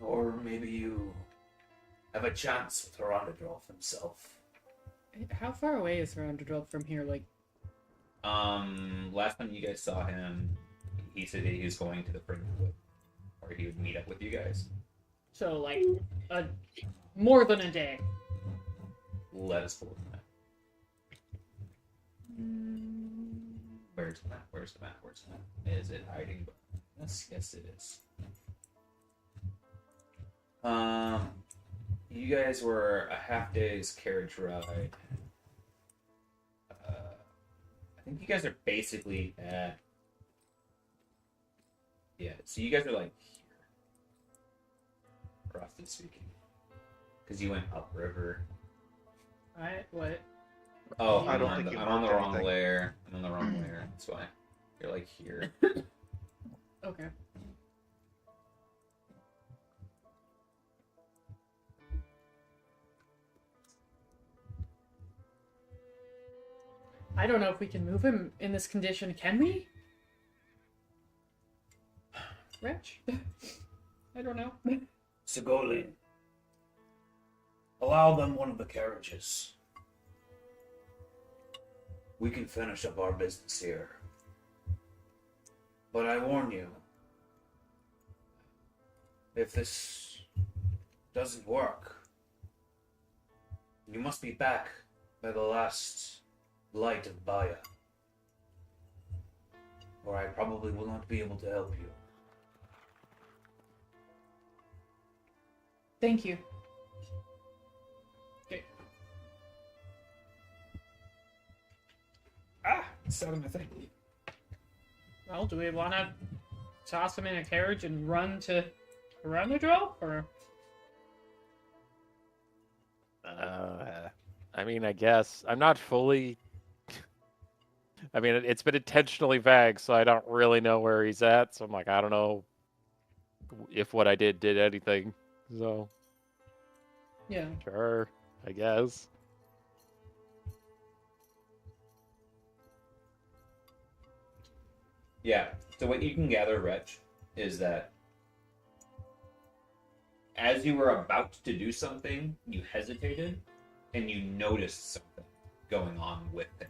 Or maybe you have a chance with Herondadrolf himself. How far away is Herondadrolf from here? Like, last time you guys saw him, he said that he was going to the Fringewood, or he would meet up with you guys. so like more than a day. Let us pull the map. Where's the map? Where's the map? Where's the map? Is it hiding? Yes, it is. You guys were a half day's carriage ride. I think you guys are basically at. Yeah, so you guys are like here, roughly speaking, because you went upriver. What? Oh, I don't I'm think on you the, I'm on the marked wrong anything. layer. I'm on the wrong layer. That's why you're like here. Okay. I don't know if we can move him in this condition. Can we? Rich? I don't know. Sigolin, allow them one of the carriages. We can finish up our business here. But I warn you, if this doesn't work, you must be back by the last light of Baya. Or I probably will not be able to help you. Thank you. Okay. It's not my thing. Well, do we want to toss him in a carriage and run to Herondadrolf, or? I mean, I guess I'm not fully. I mean, it's been intentionally vague, so I don't really know where he's at. So I'm like, I don't know if what I did anything. So Yeah. sure, I guess. Yeah. So what you can gather, Wretch, is that as you were about to do something, you hesitated, and you noticed something going on with him.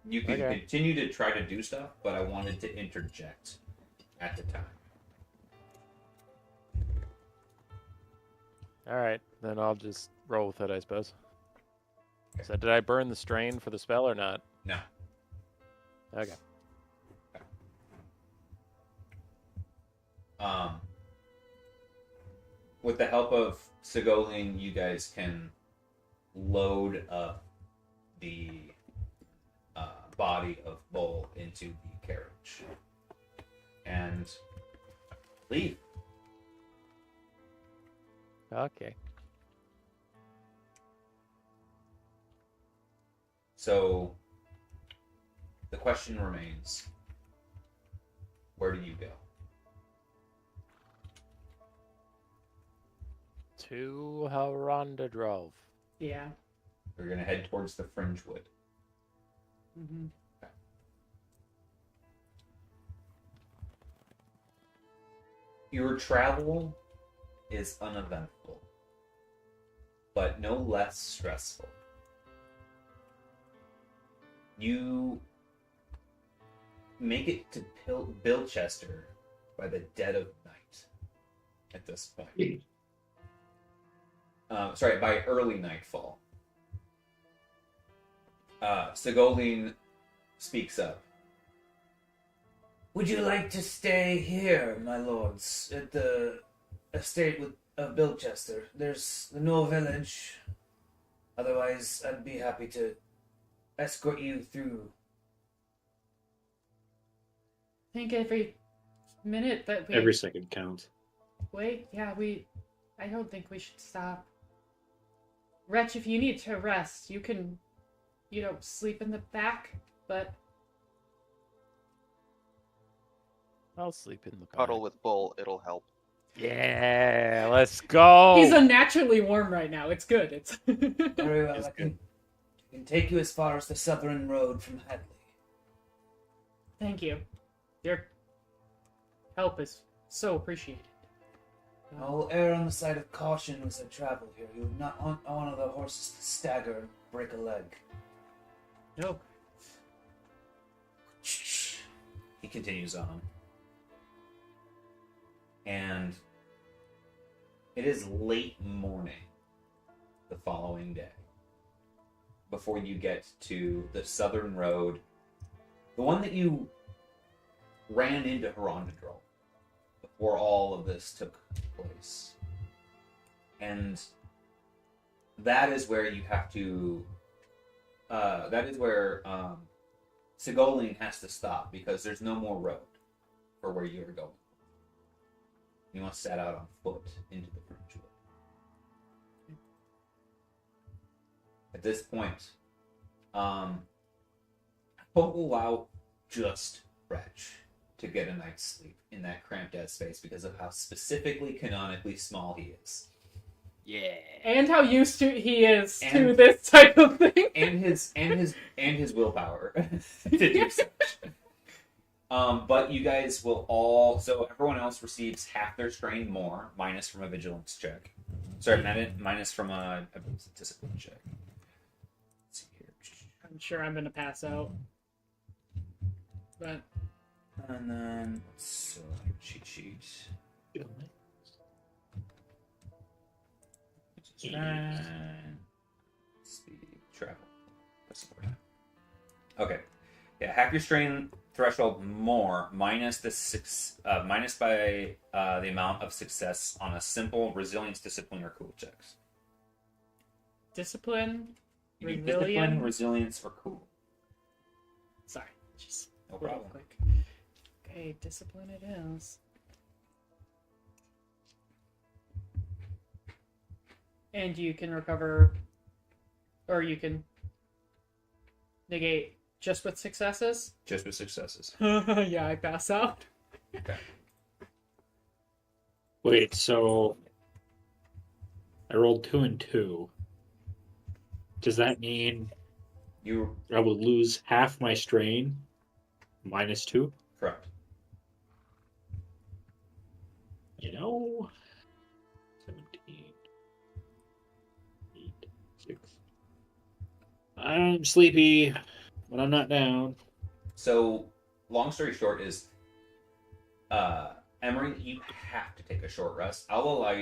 You can Okay. continue to try to do stuff, but I wanted to interject at the time. All right, then I'll just roll with it, I suppose. So did I burn the strain for the spell or not? No. Okay. With the help of Sigolin, you guys can load up the body of Bull into the carriage and leave. Okay. So the question remains, where do you go? To Haronda Drove. Yeah. We're going to head towards the Fringewood. Mm-hmm. Your travel is uneventful, but no less stressful. You make it to Bilchester by the dead of night at this point. By early nightfall. Sigolene speaks up. Would you like to stay here, my lords, at the estate of Bilchester? There's the Knoll Village. Otherwise, I'd be happy to escort you through. I think every minute that we Every second counts. wait, I don't think we should stop. Wretch, if you need to rest, you can, sleep in the back, but I'll sleep in the Puddle back. with Bull, it'll help. Yeah, let's go. he's unnaturally warm right now. It's good. It's Very well. It's I can take you as far as the southern road from Hadley. Thank you. Your help is so appreciated. I'll err on the side of caution as I travel here. You would not want one of the horses to stagger and break a leg. No. He continues on. And it is late morning the following day before you get to the southern road, the one that you ran into Herondadrol before all of this took place. And that is where you have to Sigolene has to stop because there's no more road for where you're going. You must set out on foot into the Fringewood. At this point, won't allow just Wretch to get a night's sleep in that cramped ass space because of how specifically canonically small he is. Yeah. And how used to he is to And- this type of thing. And his willpower to do such. But you guys will all... So everyone else receives half their strain more, minus from a vigilance check. Sorry, minus from a discipline check. Let's see here. I'm sure I'm gonna pass out. But And then... So, cheat sheet. Speed, travel. Okay. Yeah, half your strain threshold more, minus minus by the amount of success on a simple resilience, discipline, or cool checks. discipline, You need Resilience? discipline, resilience, or cool. sorry, just No real problem. quick. Okay, discipline it is. And you can recover, or you can negate just with successes. Just with successes. Yeah, I pass out. Okay. Wait, so I rolled 2 and 2. Does that mean You I would lose half my strain minus 2? correct. You know, 17, 8, 6. I'm sleepy, but I'm not down. So, long story short is, Emery, you have to take a short rest. I'll allow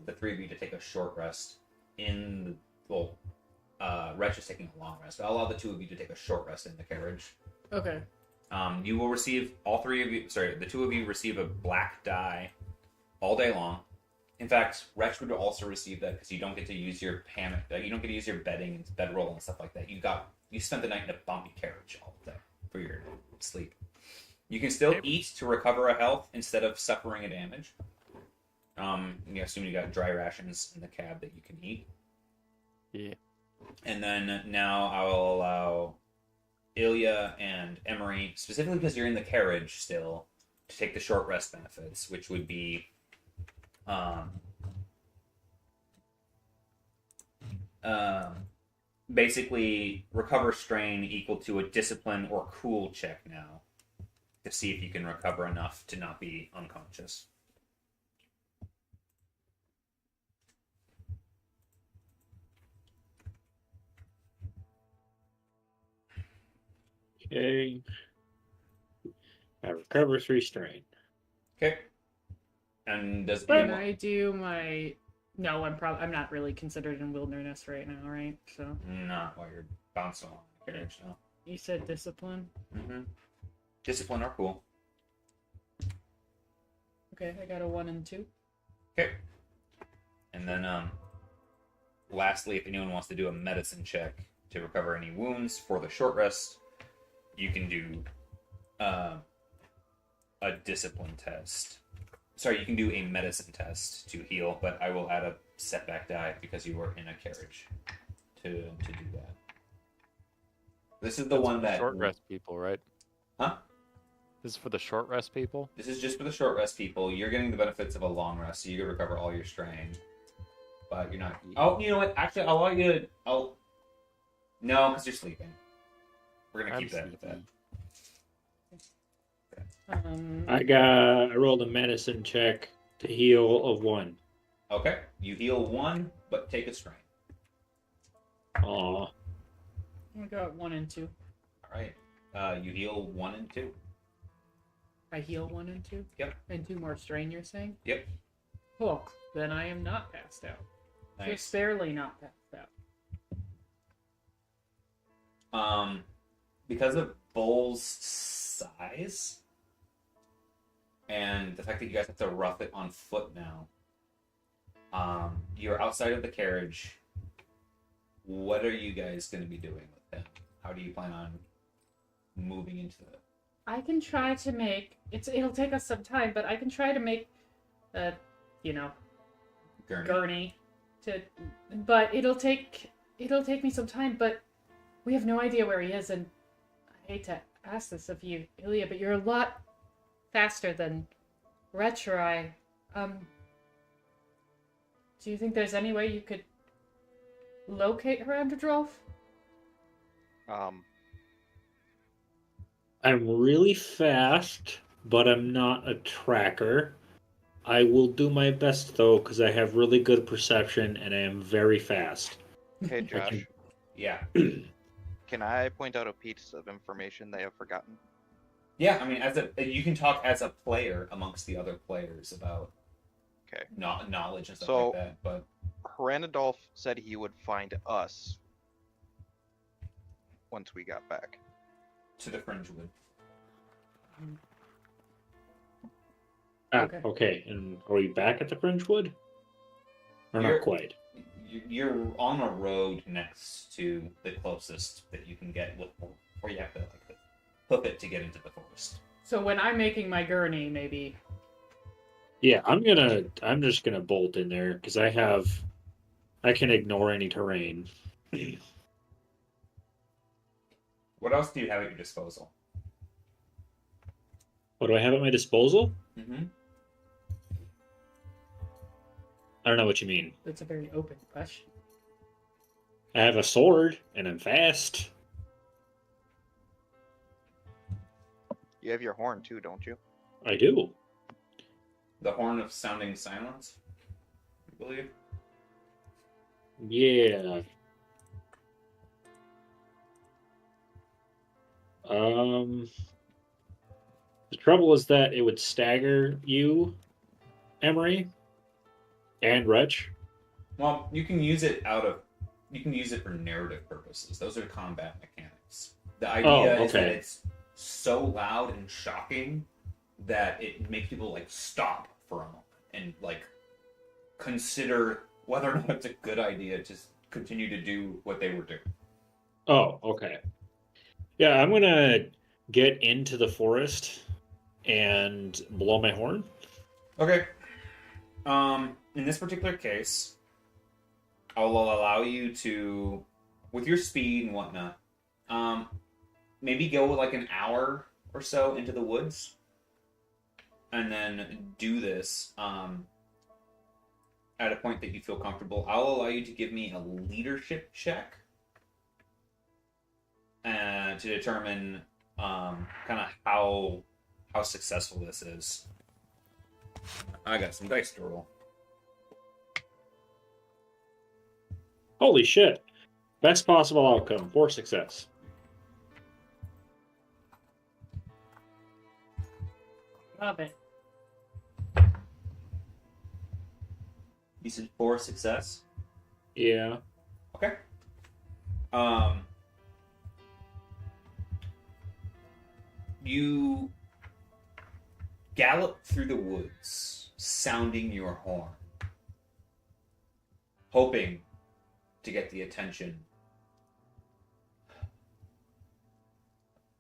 the three of you to take a short rest Wretch is taking a long rest. I'll allow the two of you to take a short rest in the carriage. Okay. You will receive, the two of you receive a black die all day long. In fact, Wretch would also receive that because you don't get to use your you don't get to use your bedding and bedroll and stuff like that. You spent the night in a bumpy carriage all day for your sleep. You can still eat to recover a health instead of suffering a damage. You assume you got dry rations in the cab that you can eat. Yeah. And then now I will allow Ilya and Emery, specifically because you're in the carriage still, to take the short rest benefits, which would be basically recover strain equal to a discipline or cool check now to see if you can recover enough to not be unconscious. Okay. I recover 3 strain. Okay. And does Can anyone... I do my? No, I'm not really considered in wilderness right now, right? So Not while you're bouncing along the carriage, no. you said discipline. Mm-hmm. Discipline are cool. Okay, I got a 1 and 2. Okay. And then, lastly, if anyone wants to do a medicine check to recover any wounds for the short rest, you can do a discipline test. Sorry, you can do a medicine test to heal, but I will add a setback die because you were in a carriage to do that. This is the one that... Short rest people, right? Huh? This is for the short rest people? This is just for the short rest people. You're getting the benefits of a long rest, so you can recover all your strain. But you're not... Oh, you know what? Actually, I'll allow you to... No, because you're sleeping. We're going to keep that with that. I rolled a medicine check to heal of 1. Okay. You heal 1, but take a strain. Aw. I got 1 and 2. All right. You heal 1 and 2. I heal 1 and 2. Yep. And 2 more strain. You're saying? Yep. Cool. Then I am not passed out. Nice. Just barely not passed out. Because of Bull's size and the fact that you guys have to rough it on foot now, you're outside of the carriage. What are you guys going to be doing with him? How do you plan on moving into the... I can try to make it'll take us some time, but I can try to make gurney but it'll take me some time, but we have no idea where he is, and I hate to ask this of you, Ilya, but you're a lot faster than Retrai. Do you think there's any way you could locate her under Drolf? I'm really fast, but I'm not a tracker. I will do my best, though, because I have really good perception and I am very fast. Hey, Josh. Yeah. Can I point out a piece of information they have forgotten? Yeah, I mean, you can talk as a player amongst the other players about knowledge and stuff like that, but... Hranadolf said he would find us once we got back. To the Fringewood. Okay. And are we back at the Fringewood? Or not quite? You're on a road next to the closest that you can get, or you have to hoof it to get into the forest. So when I'm making my gurney, maybe... Yeah, I'm just gonna bolt in there, because I can ignore any terrain. What else do you have at your disposal? What do I have at my disposal? Mm-hmm. I don't know what you mean. That's a very open question. I have a sword, and I'm fast. You have your horn too, don't you? I do. The Horn of Sounding Silence, I believe. Yeah. The trouble is that it would stagger you, Emery, and Wretch. Well, you can use it for narrative purposes. Those are combat mechanics. The idea is that it's so loud and shocking that it makes people stop for a moment and consider whether or not it's a good idea to continue to do what they were doing. Oh, okay. Yeah, I'm gonna get into the forest and blow my horn. Okay. In this particular case, I'll allow you to, with your speed and whatnot, maybe go like an hour or so into the woods, and then do this at a point that you feel comfortable. I'll allow you to give me a leadership check to determine kind of how successful this is. I got some dice to roll. Holy shit. Best possible outcome for success. Love it. You said 4 success? Yeah. Okay. You gallop through the woods, sounding your horn, hoping to get the attention of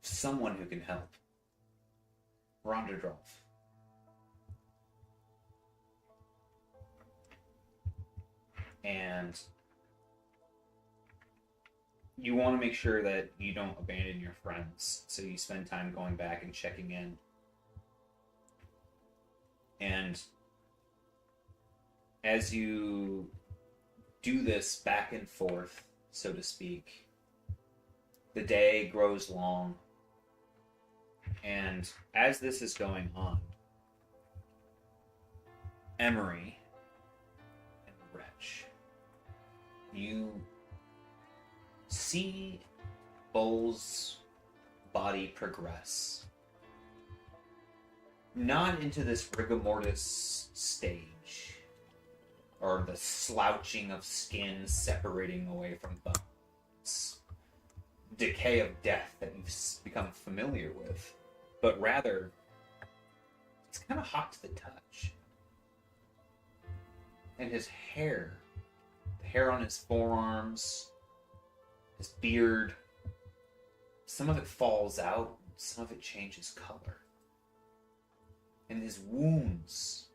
someone who can help. Ronderdolf. And you want to make sure that you don't abandon your friends, so you spend time going back and checking in. And as you do this back and forth, so to speak, the day grows long. And as this is going on, Emery and Wretch, you see Bull's body progress. Not into this rigor mortis stage, or the slouching of skin separating away from bones, decay of death that you've become familiar with, but rather, it's kind of hot to the touch. And his hair, the hair on his forearms, his beard, some of it falls out, some of it changes color. And his wounds,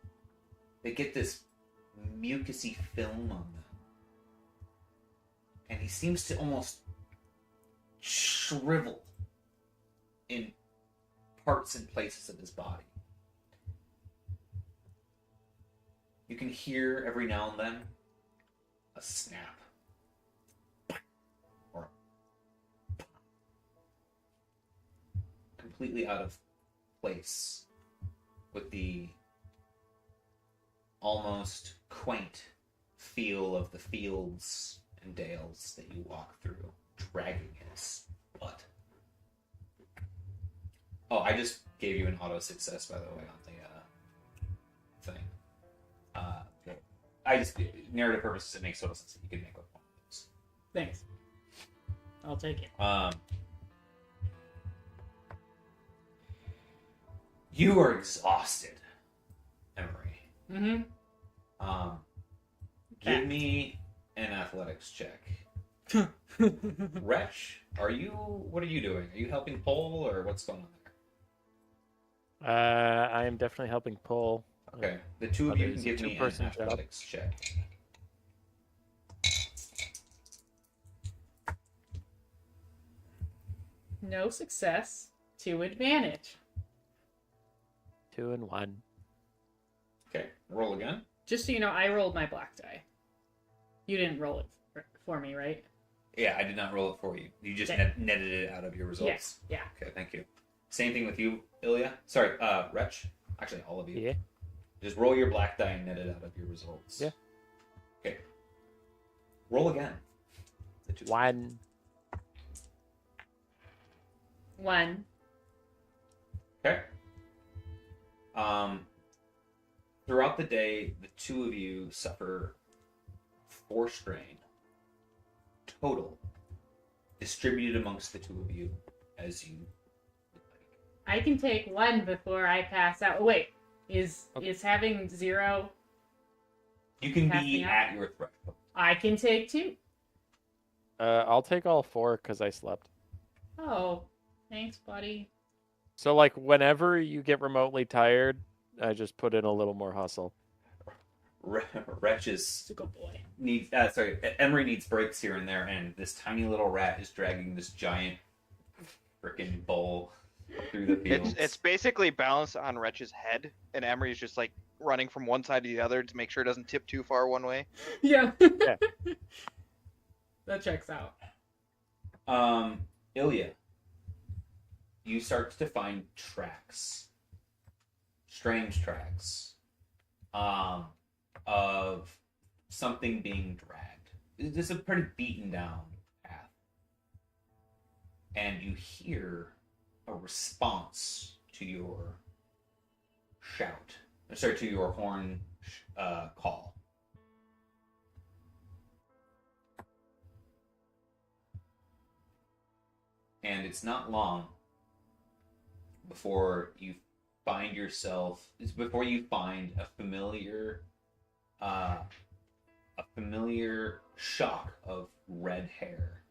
they get this mucousy film on them. And he seems to almost shrivel in parts and places of his body. You can hear every now and then a snap. Or completely out of place with the almost quaint feel of the fields and dales that you walk through, dragging his butt. Oh, I just gave you an auto success, by the way, on the thing. I just, narrative purposes, it makes total sense that you can make one of those. Thanks. I'll take it. You are exhausted, Emery. Mm-hmm. Give me an athletics check. Wretch, what are you doing? Are you helping Pole, or what's going on there? I am definitely helping pull. Okay, the two of you can give me an athletics check. No success. 2 advantage. 2 and 1. Okay, roll again. Just so you know, I rolled my black die. You didn't roll it for me, right? Yeah, I did not roll it for you. You just Okay. netted it out of your results. Yes. Yeah. Okay, thank you. Same thing with you, Ilya. Sorry, Wretch. Actually, all of you. Yeah. Just roll your black die and net it out of your results. Yeah. Okay. Roll again. The two. 1. 1. Okay. Throughout the day, the two of you suffer 4 strain total, distributed amongst the two of you as you would like. I can take 1 before I pass out. Oh, wait. Is having 0? You can Pass be me out? at your threshold. I can take 2. I'll take all 4 because I slept. Oh, thanks, buddy. So, like, whenever you get remotely tired, I just put in a little more hustle. Wretches It's a good boy. Emery needs breaks here and there, and this tiny little rat is dragging this giant freaking bowl through the fields. It's basically balanced on Wretch's head, and Emery's just like running from one side to the other to make sure it doesn't tip too far one way. Yeah. Yeah. That checks out. Ilya, you start to find tracks, strange tracks, of something being dragged. This is a pretty beaten down path, and you hear a response to your shout. Sorry, to your horn call. And it's not long before you find a familiar shock of red hair.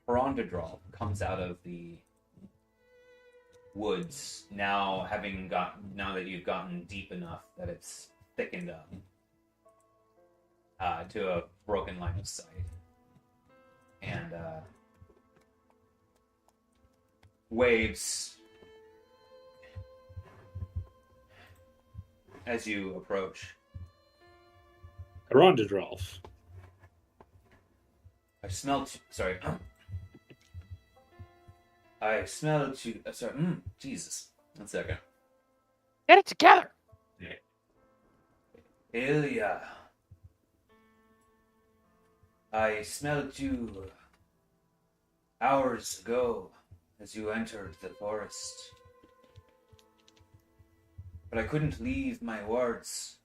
Perondadrol comes out of the woods now that you've gotten deep enough that it's thickened up to a broken line of sight, and waves as you approach. Arondadrolf. I smell. Sorry. I smell to. Sorry. Jesus. 1 second. Get it together. Ilya. I smelled you hours ago as you entered the forest. But I couldn't leave my words.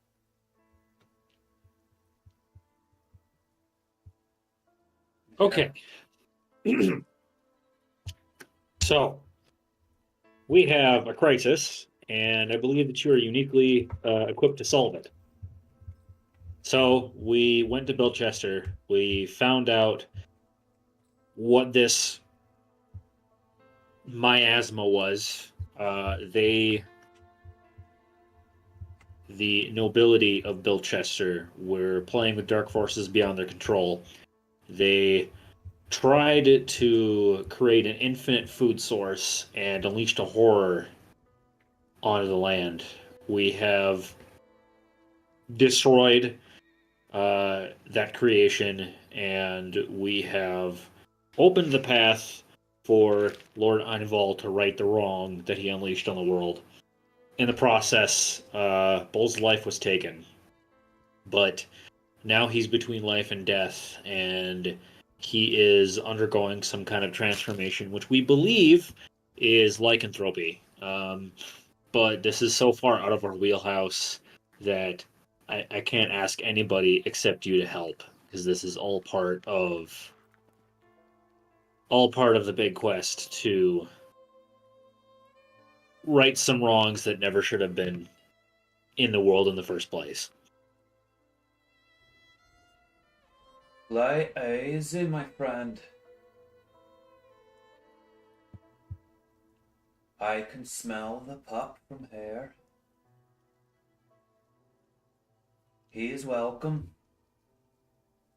Okay. So, we have a crisis, and I believe that you are uniquely equipped to solve it. So, we went to Bilchester. We found out what this miasma was. The nobility of Bilchester were playing with dark forces beyond their control. They tried to create an infinite food source and unleashed a horror onto the land. We have destroyed that creation, and we have opened the path for Lord Einval to right the wrong that he unleashed on the world. In the process, Bull's life was taken, but now he's between life and death, and he is undergoing some kind of transformation, which we believe is lycanthropy. But this is so far out of our wheelhouse that I can't ask anybody except you to help, because this is all part of the big quest to right some wrongs that never should have been in the world in the first place. Lie easy, my friend. I can smell the pup from here. He is welcome,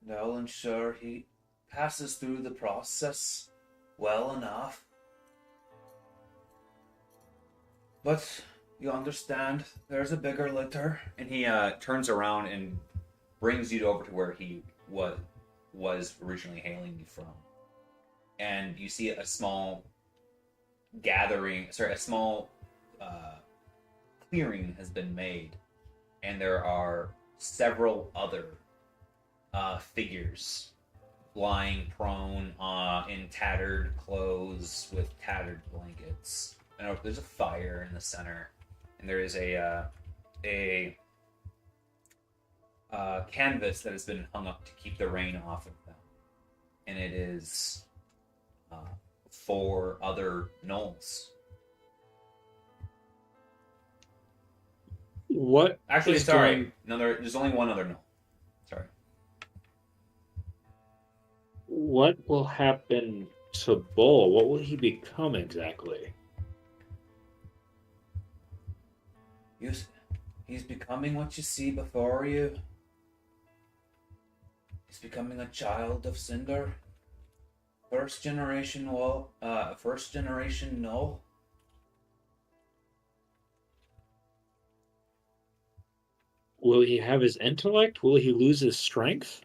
and I'll ensure he passes through the process well enough. But you understand, there's a bigger litter. And he turns around and brings you over to where he was originally hailing you from. And you see a small clearing has been made. And there are several other figures lying prone in tattered clothes with tattered blankets. And there's a fire in the center, and there is a canvas that has been hung up to keep the rain off of them, and it is 4 other gnolls. What? Actually, is sorry, going- no, there's only one other gnoll. Sorry. What will happen So, Bull, what will he become exactly? He's becoming what you see before you. He's becoming a child of Cinder. First generation null. Will he have his intellect? Will he lose his strength?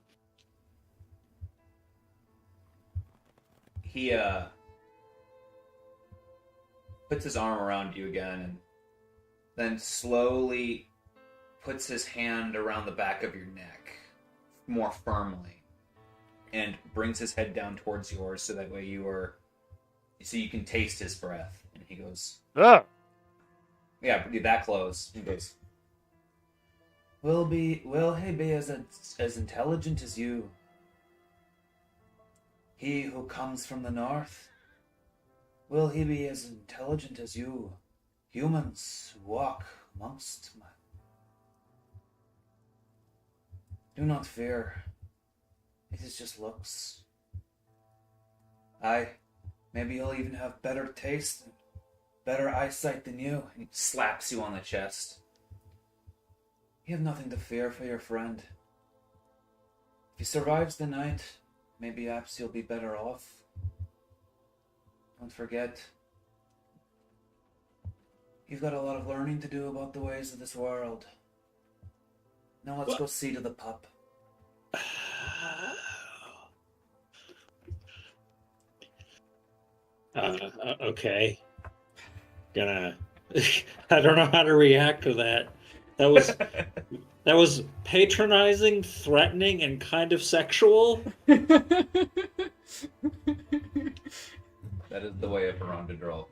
He puts his arm around you again and then slowly puts his hand around the back of your neck more firmly and brings his head down towards yours so that way so you can taste his breath. And he goes, Ugh. yeah, that close. He goes, Will he be as intelligent as you? He who comes from the north? Will he be as intelligent as you? Humans who walk amongst my... Do not fear. It is just looks. Maybe he'll even have better taste and better eyesight than you. and he slaps you on the chest. You have nothing to fear for your friend. If he survives the night, maybe perhaps you'll be better off. Don't forget, you've got a lot of learning to do about the ways of this world. Now let's go see to the pup. Okay. Gonna. I don't know how to react to that. That was patronizing, threatening, and kind of sexual. That is the way of Verondadrol.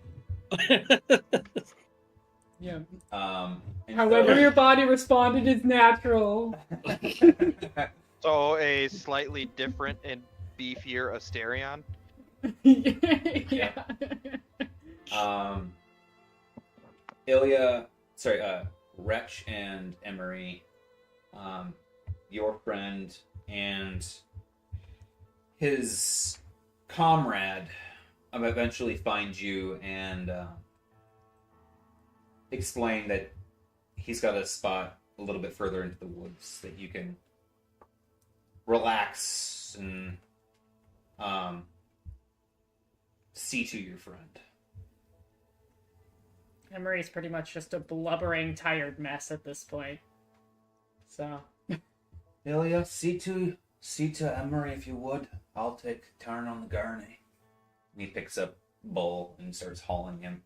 Yeah. And However so- your body responded is natural. So a slightly different and beefier Asterion. Yeah. Wretch and Emery, your friend and his comrade eventually find you and explain that he's got a spot a little bit further into the woods that you can relax and see to your friend. Emery's pretty much just a blubbering, tired mess at this point. So. Ilya, see to Emery if you would. I'll take a turn on the gurney. And he picks up Bull and starts hauling him.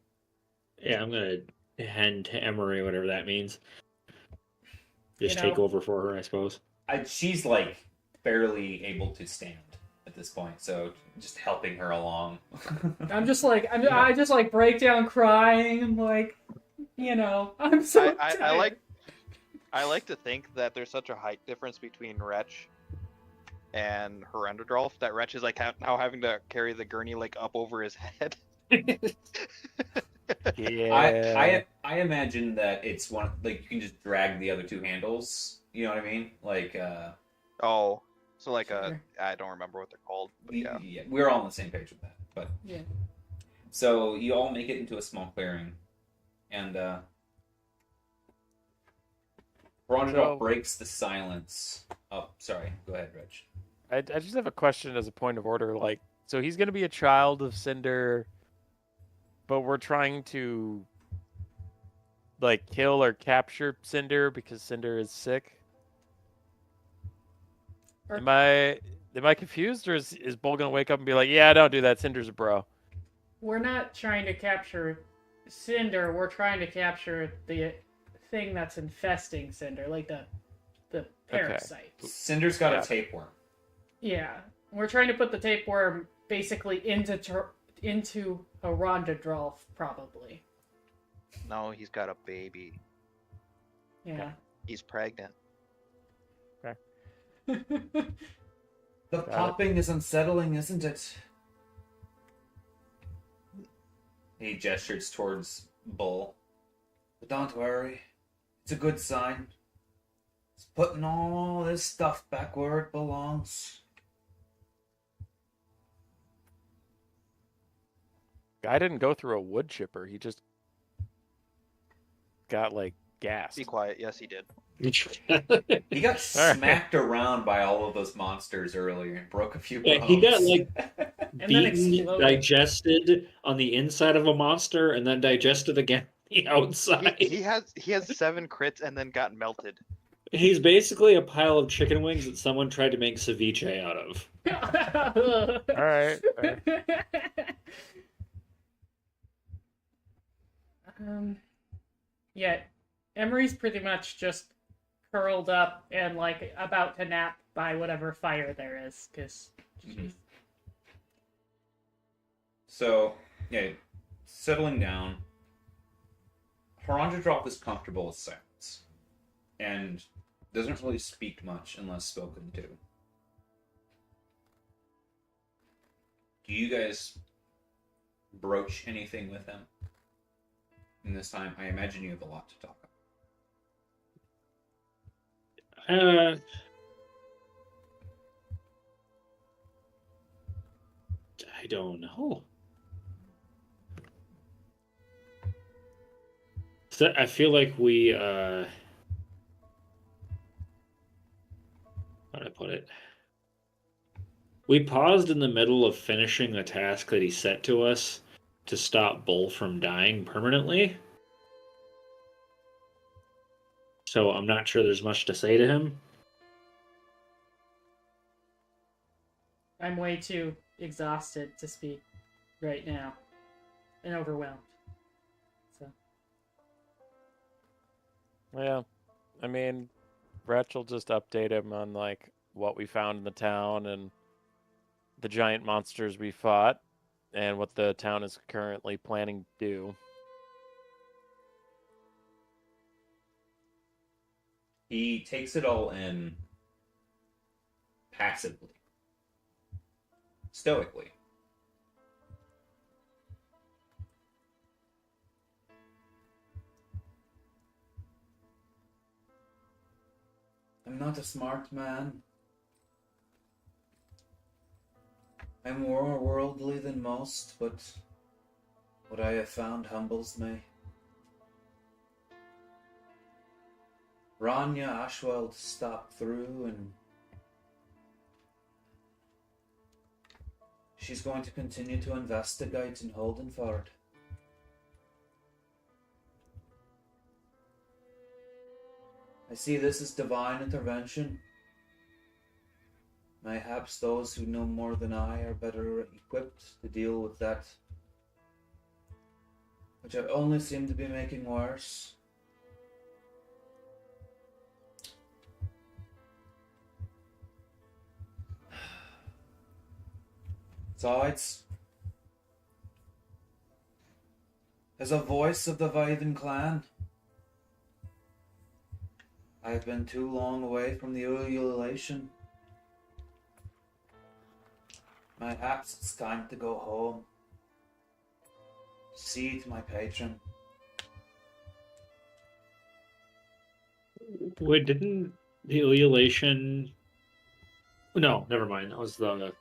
Yeah, I'm gonna hand to Emery, whatever that means. Just You know- take over for her, I suppose. She's like barely able to stand at this point, so just helping her along. I just like break down crying. I'm like, I'm so tired. I like to think that there's such a height difference between Wretch and Herenderdolf that Wretch is like now having to carry the gurney like up over his head. Yeah. I imagine that it's one like you can just drag the other two handles. You know what I mean? Like Oh, so like Sure. I don't remember what they're called, but yeah. we're all on the same page with that. But Yeah. so you all make it into a small clearing, and Verondadrol So- breaks the silence. Oh, sorry. Go ahead, Rich. I just have a question as a point of order. Like, so he's going to be a child of Cinder, but we're trying to, like, kill or capture Cinder because Cinder is sick. Or- Am I confused, or is Bull going to wake up and be like, yeah, don't do that, Cinder's a bro? We're not trying to capture Cinder. We're trying to capture the thing that's infesting Cinder, like the parasite. Cinder's got Yeah. a tapeworm. Yeah, we're trying to put the tapeworm basically into a Rondadrolf, probably. No, he's got a baby. Yeah. He's pregnant. The popping is unsettling, isn't it? He gestures towards Bull. But don't worry. It's a good sign. It's putting all this stuff back where it belongs. Guy didn't go through a wood chipper. He just got like gassed. Be quiet. Yes, he did. He got smacked around by all of those monsters earlier and broke a few bones. Yeah, he got like And then beaten, exploded. digested on the inside of a monster, and then digested again on the outside. He has 7 crits and then got melted. He's basically a pile of chicken wings that someone tried to make ceviche out of. All right. Yeah, Emery's pretty much just curled up and like about to nap by whatever fire there is, because. Mhm. So, yeah, settling down, Haranja is comfortable with silence and doesn't really speak much unless spoken to. Do you guys broach anything with him? And this time, I imagine you have a lot to talk about. I don't know. So I feel like we how do I put it? We paused in the middle of finishing the task that he set to us to stop Bull from dying permanently. So I'm not sure there's much to say to him. I'm way too exhausted to speak right now and overwhelmed. So Yeah, I mean, Wretch will just update him on like what we found in the town and the giant monsters we fought and what the town is currently planning to do. He takes it all in passively, stoically. I'm not a smart man. I'm more worldly than most, but what I have found humbles me. Rania Ashwell stopped through, and she's going to continue to investigate in Holdenford. I see this as divine intervention. Mayhaps those who know more than I are better equipped to deal with that, which I only seem to be making worse. Besides, as a voice of the Viven clan, I have been too long away from the ululation. Perhaps it's time to go home. See to my patron. Wait, didn't the ululation? No, never mind. That was the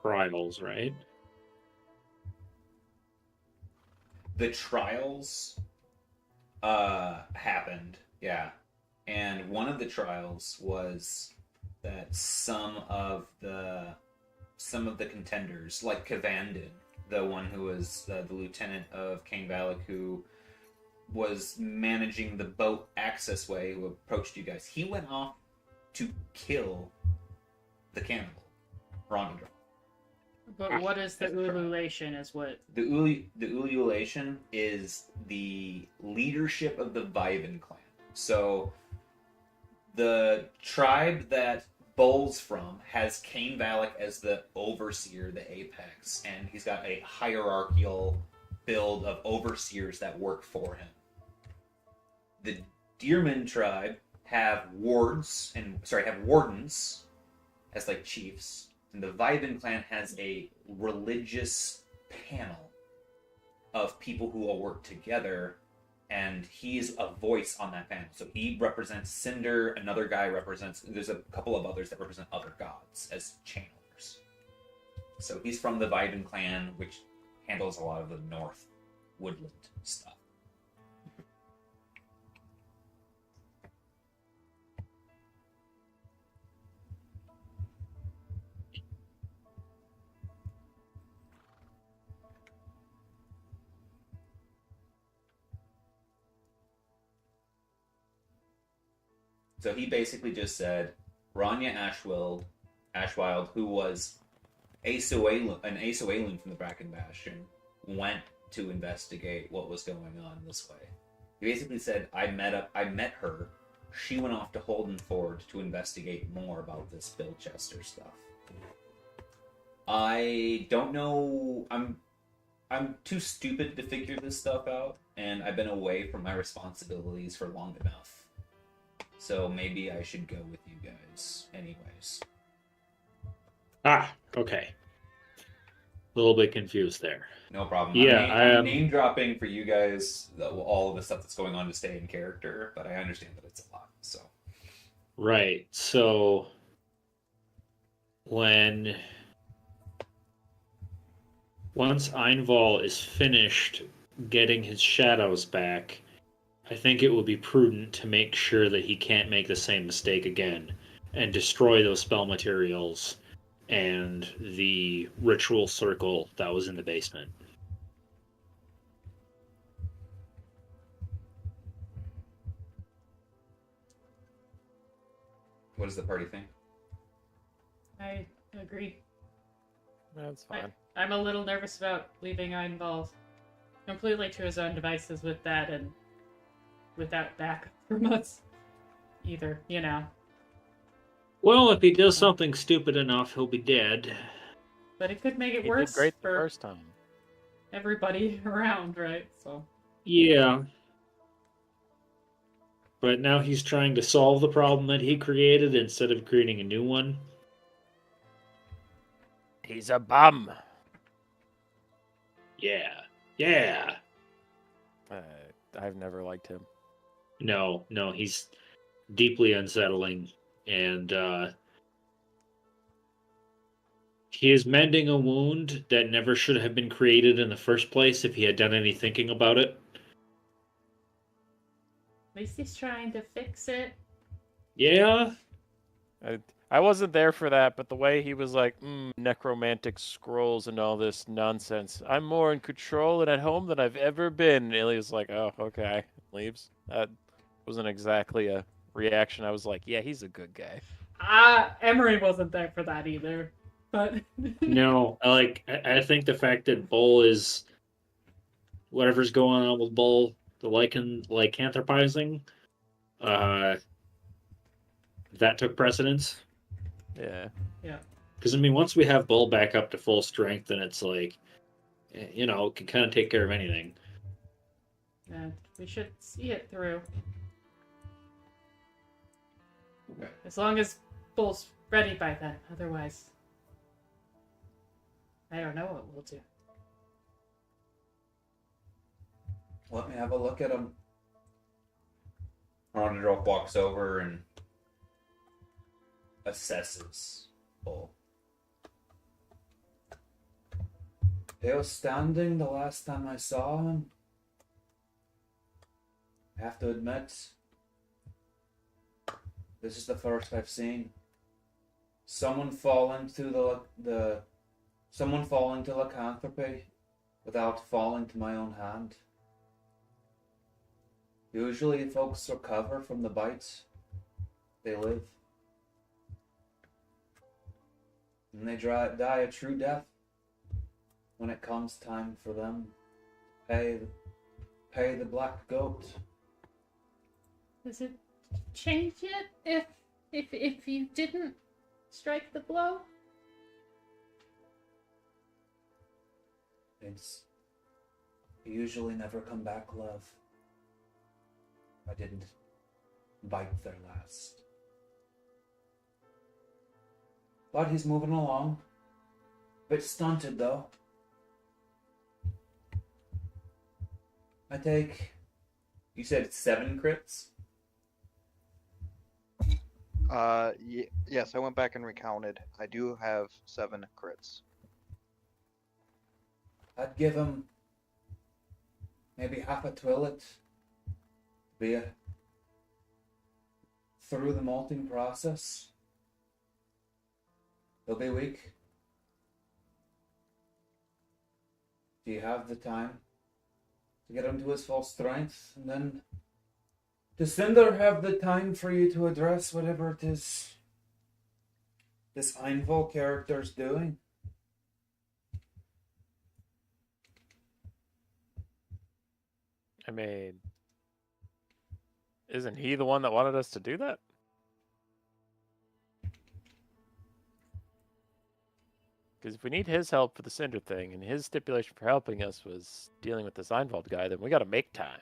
trials, right? The trials happened, yeah. And one of the trials was that some of the contenders, like Kavandin, the one who was the lieutenant of King Valak, who was managing the boat access way, who approached you guys, he went off to kill the cannibal, Rondadron. But what is the ululation is what... The ululation is the leadership of the Viven clan. So, the tribe that Bull's from has Cain Valak as the overseer, the apex, and he's got a hierarchical build of overseers that work for him. The Deerman tribe have wardens as like chiefs. And the Viven clan has a religious panel of people who all work together, and he's a voice on that panel. So he represents Cinder, another guy represents... There's a couple of others that represent other gods as channelers. So he's from the Viden clan, which handles a lot of the North woodland stuff. So he basically just said, Ranya Ashwild, who was an Asoalun from the Bracken Bastion, went to investigate what was going on this way. He basically said, I met her. She went off to Holdenford to investigate more about this Bill Chester stuff. I don't know. I'm too stupid to figure this stuff out, and I've been away from my responsibilities for long enough. So maybe I should go with you guys anyways. Ah, okay. A little bit confused there. No problem. Yeah, I'm name dropping for you guys all of the stuff that's going on to stay in character, but I understand that it's a lot. So Right. So once Einval is finished getting his shadows back, I think it would be prudent to make sure that he can't make the same mistake again and destroy those spell materials and the ritual circle that was in the basement. what does the party think? I agree. That's fine. I'm a little nervous about leaving Einball completely to his own devices with that and without backup from us either, you know. Well, if he does something stupid enough, he'll be dead. But it could make it He worse did great the for first time. everybody around, right? So Yeah. But now he's trying to solve the problem that he created instead of creating a new one. He's a bum. Yeah. Yeah. I've never liked him. No, he's deeply unsettling. And he is mending a wound that never should have been created in the first place if he had done any thinking about it. at least he's trying to fix it. Yeah. I wasn't there for that, but the way he was like, necromantic scrolls and all this nonsense. I'm more in control and at home than I've ever been. And Ilya's like, oh, okay. Leaves. That wasn't exactly a reaction. I was like, yeah, he's a good guy. Emery wasn't there for that either. But No, I think the fact that Bull is whatever's going on with Bull, the lycanthropizing, that took precedence. Yeah. Because, I mean, once we have Bull back up to full strength, then it's like, can kind of take care of anything. yeah, we should see it through. Okay. As long as Bull's ready by then. Otherwise, I don't know what we'll do. Let me have a look at him. Ronadrop walks over and assesses Bull. He was standing the last time I saw him. I have to admit, this is the first I've seen. Someone fall into someone fall into lycanthropy without falling to my own hand. Usually folks recover from the bites. They live. And they die a true death when it comes time for them to pay the black goat. Does it change it if you didn't strike the blow? It's usually never come back, love. I didn't bite their last. But he's moving along. Bit stunted though. I take. You said 7 crits? Yes, I went back and recounted. I do have 7 crits. I'd give him maybe half a twillet to be through the malting process. He'll be weak. Do you have the time to get him to his full strength? And then does Cinder have the time for you to address whatever it is this Einvol character's doing? I mean, isn't he the one that wanted us to do that? Because if we need his help for the Cinder thing, and his stipulation for helping us was dealing with this Einwald guy, then we got to make time.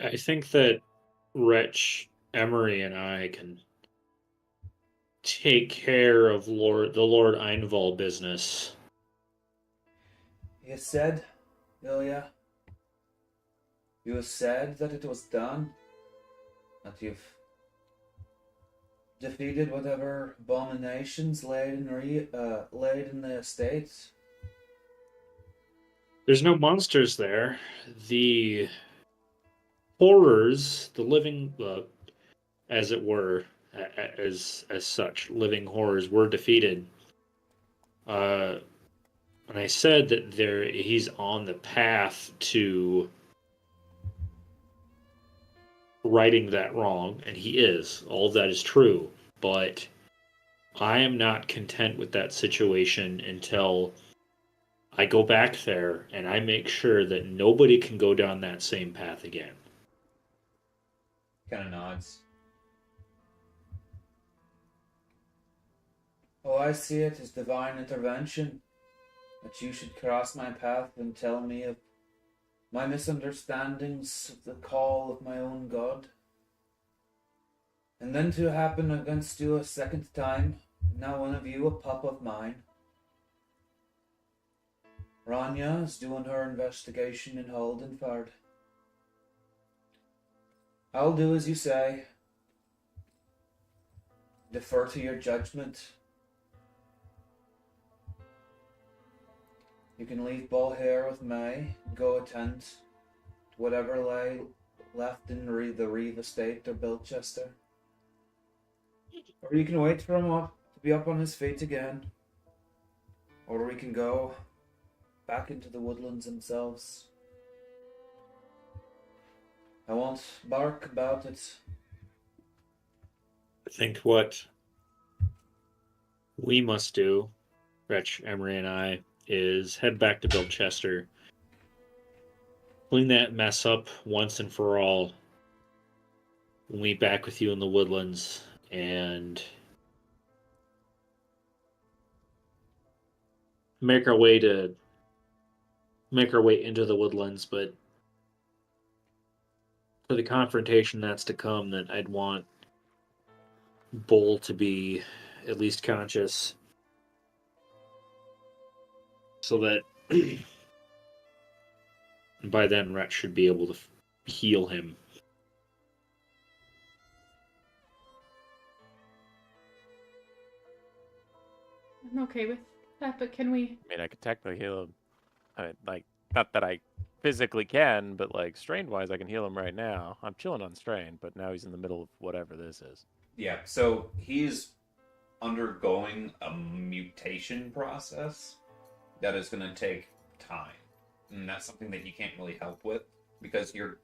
I think that Wretch, Emery, and I can take care of the Lord Einval business. You said, Ilya, you said that it was done, that you've defeated whatever abominations laid in the estates. There's no monsters there. The horrors, the living, as it were, as such, living horrors were defeated. And I said that he's on the path to righting that wrong, and he is. All of that is true, but I am not content with that situation until I go back there and I make sure that nobody can go down that same path again. Kind of nods. Oh, I see it as divine intervention, that you should cross my path and tell me of my misunderstandings of the call of my own god. And then to happen against you a second time, now one of you a pup of mine. Rania is doing her investigation in Holdenford. I'll do as you say. Defer to your judgment. You can leave Ball here with me and go attend to whatever lay left in the Reeve estate or Bilchester. Or you can wait for him to be up on his feet again. Or we can go back into the woodlands themselves. I won't bark about it. I think what we must do, Wretch, Emery, and I, is head back to Bilchester, clean that mess up once and for all, meet back with you in the woodlands, and make our way into the woodlands. But for the confrontation that's to come, that I'd want Bull to be at least conscious, so that by then Rhett should be able to heal him. I'm okay with that, but can we? I mean, I could technically heal him. Not that I physically can, but strain-wise, I can heal him right now. I'm chilling on strain, but now he's in the middle of whatever this is. Yeah, so he's undergoing a mutation process that is going to take time. And that's something that you can't really help with, because your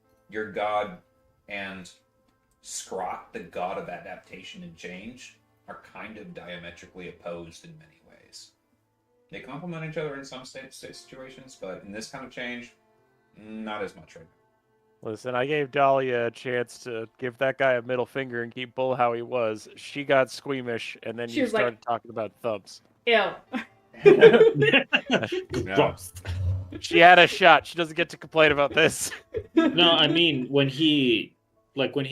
god and Scrot, the god of adaptation and change, are kind of diametrically opposed in many ways. They complement each other in some situations, but in this kind of change, not as much right now. Listen, I gave Dahlia a chance to give that guy a middle finger and keep Bull how he was. She got squeamish, and then She you was like- started talking about thumbs. Ew. No. She had a shot. She doesn't get to complain about this. No, I mean, when he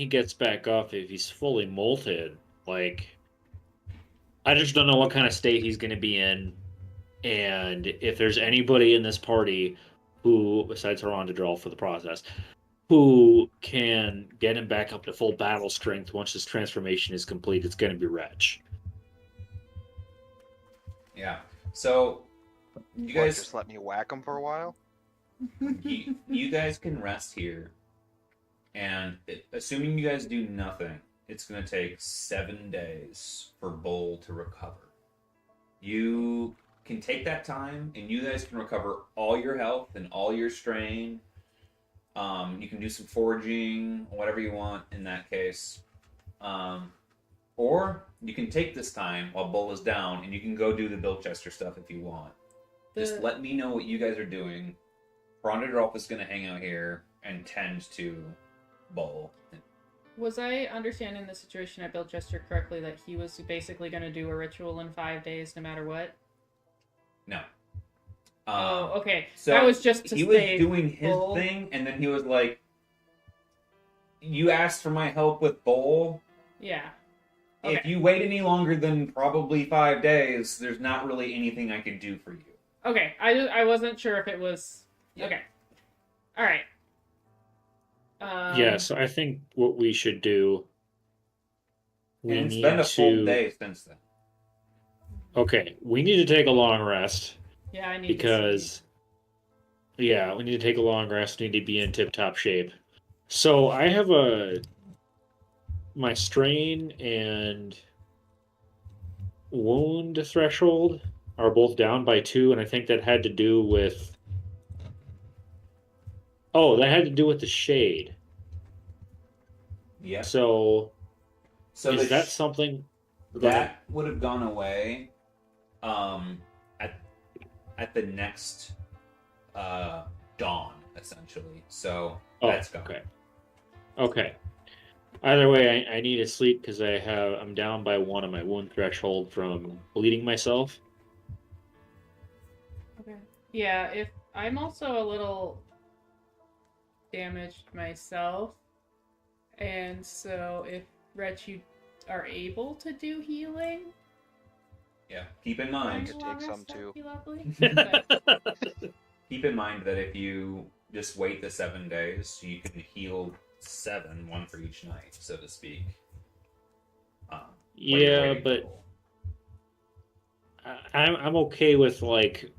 gets back up, if he's fully molted, I just don't know what kind of state he's going to be in, and if there's anybody in this party who, besides Harandadral for the process, who can get him back up to full battle strength once his transformation is complete, it's going to be Wretch. Yeah. So, you What, guys, just let me whack him for a while? you guys can rest here, and assuming you guys do nothing, it's going to take 7 days for Bull to recover. You can take that time, and you guys can recover all your health and all your strain. You can do some foraging, whatever you want in that case. Or you can take this time while Bull is down, and you can go do the Bilchester stuff if you want. Just let me know what you guys are doing. Rondadolph is going to hang out here and tend to Bull. Was I understanding the situation at Bilchester correctly that he was basically going to do a ritual in 5 days no matter what? No. Okay. So that was just to he was stay doing his full. thing, and then he was like, "You asked for my help with Bull. Yeah. If Okay. you wait any longer than probably 5 days, there's not really anything I can do for you." Okay. I wasn't sure if it was... Yeah. Okay. All right. Yeah, so I think what we should do. We And it's need been a full to. day since then. Okay, we need to take a long rest Yeah, I need because. Yeah, we need to take a long rest. We need to be in tip-top shape. So I have my strain and wound threshold are both down by 2, and I think that had to do with. Oh, that had to do with the shade. Yeah. So So is that something that would have gone away at the next dawn, essentially. So that's gone. Okay. Okay. Either way, I need to sleep because I'm down by 1 on my wound threshold from bleeding myself. Okay. Yeah, if I'm also a little damaged myself, and so if Rich, you are able to do healing, Yeah. Keep in I mind. could take some that'd too. be lovely. But, Keep in mind that if you just wait the 7 days, you can heal 7, 1 for each night, so to speak. When you're Yeah, waiting but for Bull. I'm okay with like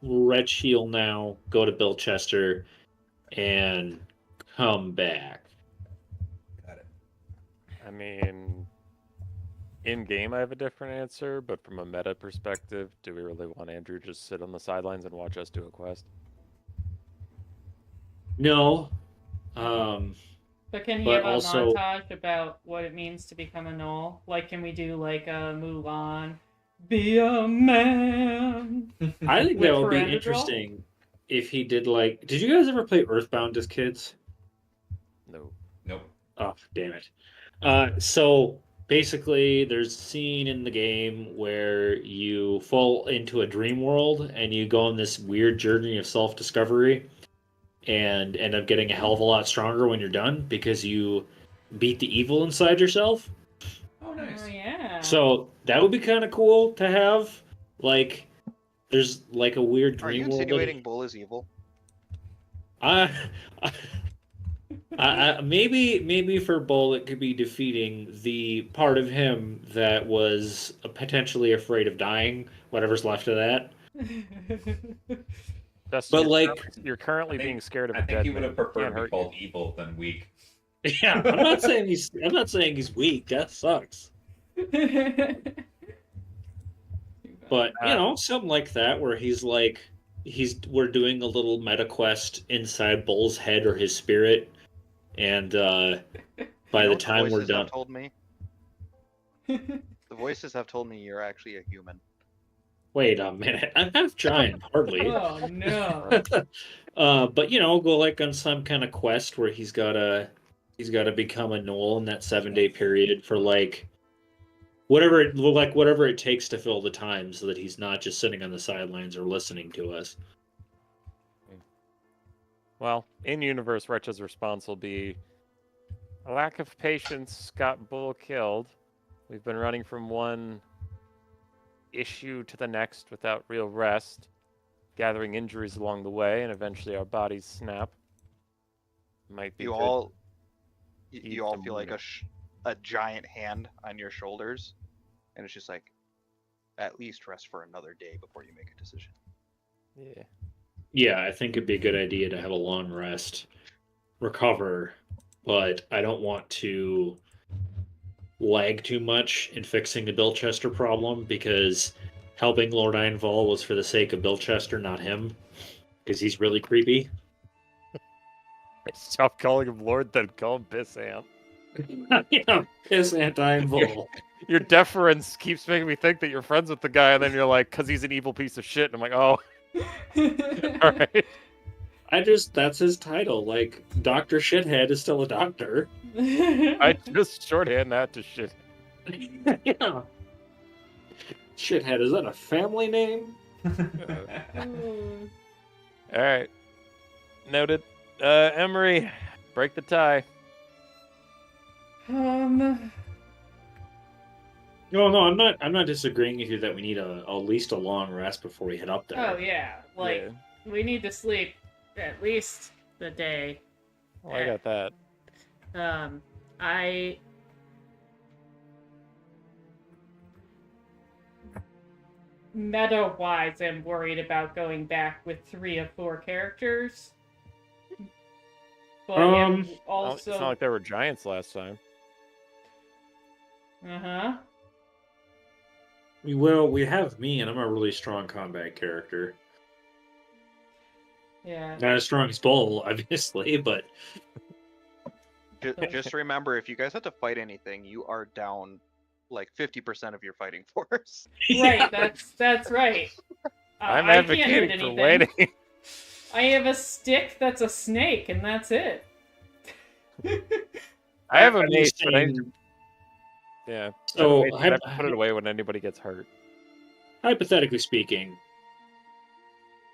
red heal now, go to Bilchester, and come back. Got it. I mean, in game, I have a different answer, but from a meta perspective, do we really want Andrew to just sit on the sidelines and watch us do a quest? No. but can he But have a also- montage about what it means to become a gnoll? Like, can we do like a Mulan? Be a man. I think With that would be Ferendra? interesting if he did like. Did you guys ever play Earthbound as kids? No. Nope. Oh, damn it. So basically, there's a scene in the game where you fall into a dream world and you go on this weird journey of self discovery and end up getting a hell of a lot stronger when you're done because you beat the evil inside yourself. Oh, nice. Oh yeah. So that would be kind of cool to have. Like, there's like a weird Are dream you world. insinuating Bull is evil? Maybe for Bull it could be defeating the part of him that was potentially afraid of dying, whatever's left of that. Justin, But, you're like- you're currently I think- being scared of a I think dead he would man. have preferred Can't to be hurt called you. evil than weak. Yeah, I'm not saying he's weak. That sucks. But something like that where we're doing a little meta quest inside Bull's head or his spirit, and by You the know what time we're voices done, have told me? The voices have told me you're actually a human. wait a minute, I'm half giant, hardly. Oh no. But go like on some kind of quest where he's gotta become a gnoll in that 7-day period for like whatever it takes to fill the time so that he's not just sitting on the sidelines or listening to us. Well, in universe, Wretch's response will be a lack of patience got Bull killed. We've been running from one issue to the next without real rest, gathering injuries along the way, and eventually our bodies snap. Might be You good. all, Eat you all some feel like meat. a giant hand on your shoulders, and it's just like, at least rest for another day before you make a decision. Yeah. Yeah, I think it'd be a good idea to have a long rest, recover, but I don't want to lag too much in fixing the Bilchester problem because helping Lord Einval was for the sake of Bilchester, not him, because he's really creepy. Stop calling him Lord, then call him Bissant. Yeah, piss Einval. Your deference keeps making me think that you're friends with the guy, and then you're like, because he's an evil piece of shit. And I'm like, oh, all right. That's his title. Like, Dr. Shithead is still a doctor. I just shorthand that to shit. Yeah. Shithead, is that a family name? All right. Noted. Emery, break the tie. No, I'm not disagreeing with you that we need at least a long rest before we head up there. Oh yeah, like we need to sleep at least the day. Well, I got that. I meta-wise am worried about going back with 3 of 4 characters. But am also It's not like there were giants last time. Uh-huh. We have me, and I'm a really strong combat character. Yeah. Not as strong as Bull, obviously, but Just remember, if you guys have to fight anything, you are down like 50% of your fighting force. Right, that's right. I'm I can't hit advocating for anything. waiting. I have a stick that's a snake, and that's it. I have a I'm mace, just but I saying- yeah. So, I have to put it away when anybody gets hurt. hypothetically speaking,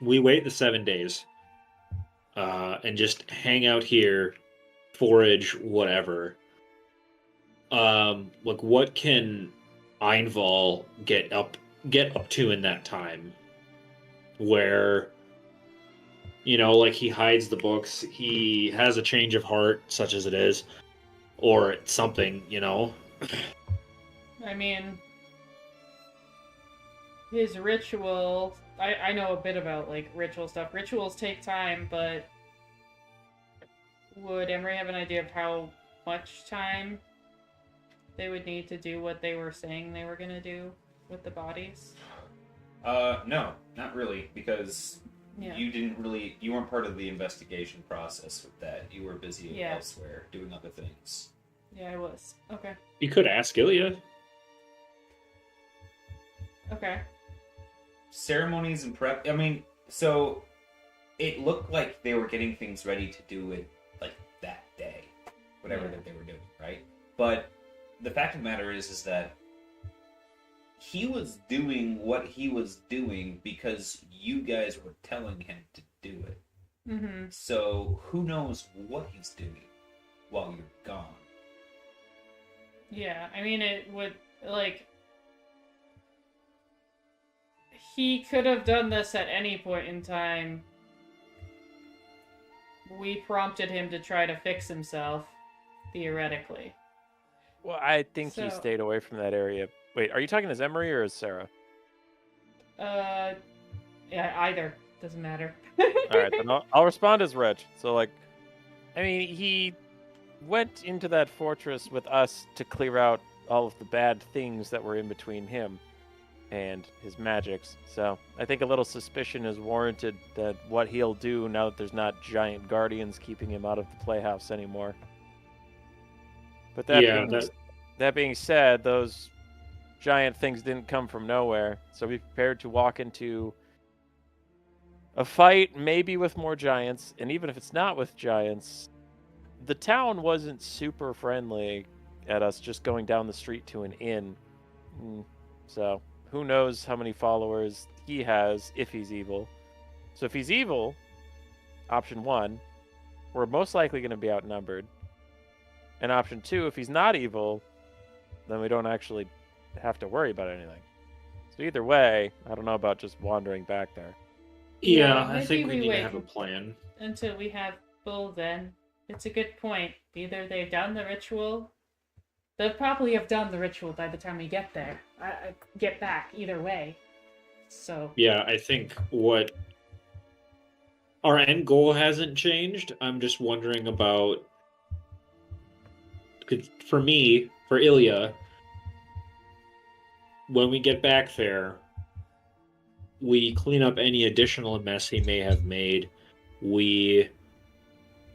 we wait the 7 days and just hang out here, forage, whatever. Like, what can Einval get up to in that time? Where, like, he hides the books, he has a change of heart, such as it is, or something, I mean, his ritual. I know a bit about like ritual stuff. Rituals take time, but would Emery have an idea of how much time they would need to do what they were saying they were gonna do with the bodies? No, not really, because Yeah. you weren't part of the investigation process with that. You were busy Yeah. elsewhere doing other things. Yeah, I was. Okay. You could ask Ilya. Okay. Ceremonies and prep. I mean, so it looked like they were getting things ready to do it like that day, whatever Yeah. that they were doing, right? But the fact of the matter is that he was doing what he was doing because you guys were telling him to do it. Mm-hmm. So who knows what he's doing while you're gone? Yeah, I mean, it would, like... He could have done this at any point in time. We prompted him to try to fix himself, theoretically. Well, I think he So- stayed away from that area. Wait, are you talking as Emery or as Sarah? Yeah, either. Doesn't matter. All right, then I'll respond as Reg. So, like, I mean, he went into that fortress with us to clear out all of the bad things that were in between him and his magics. So I think a little suspicion is warranted that what he'll do now that there's not giant guardians keeping him out of the playhouse anymore. But that being said, those giant things didn't come from nowhere. So be prepared to walk into a fight, maybe with more giants, and even if it's not with giants, the town wasn't super friendly at us just going down the street to an inn. So who knows how many followers he has if he's evil. So if he's evil, option 1, we're most likely going to be outnumbered. And option 2, if he's not evil, then we don't actually have to worry about anything. So either way, I don't know about just wandering back there. Yeah, I maybe think we need to wait have a plan. until we have Bull then. It's a good point. Either they've done the ritual They'll probably have done the ritual by the time we get there. I get back either way. So Yeah, I think what our end goal hasn't changed. I'm just wondering about, 'cause for me, for Ilya, when we get back there, we clean up any additional mess he may have made. We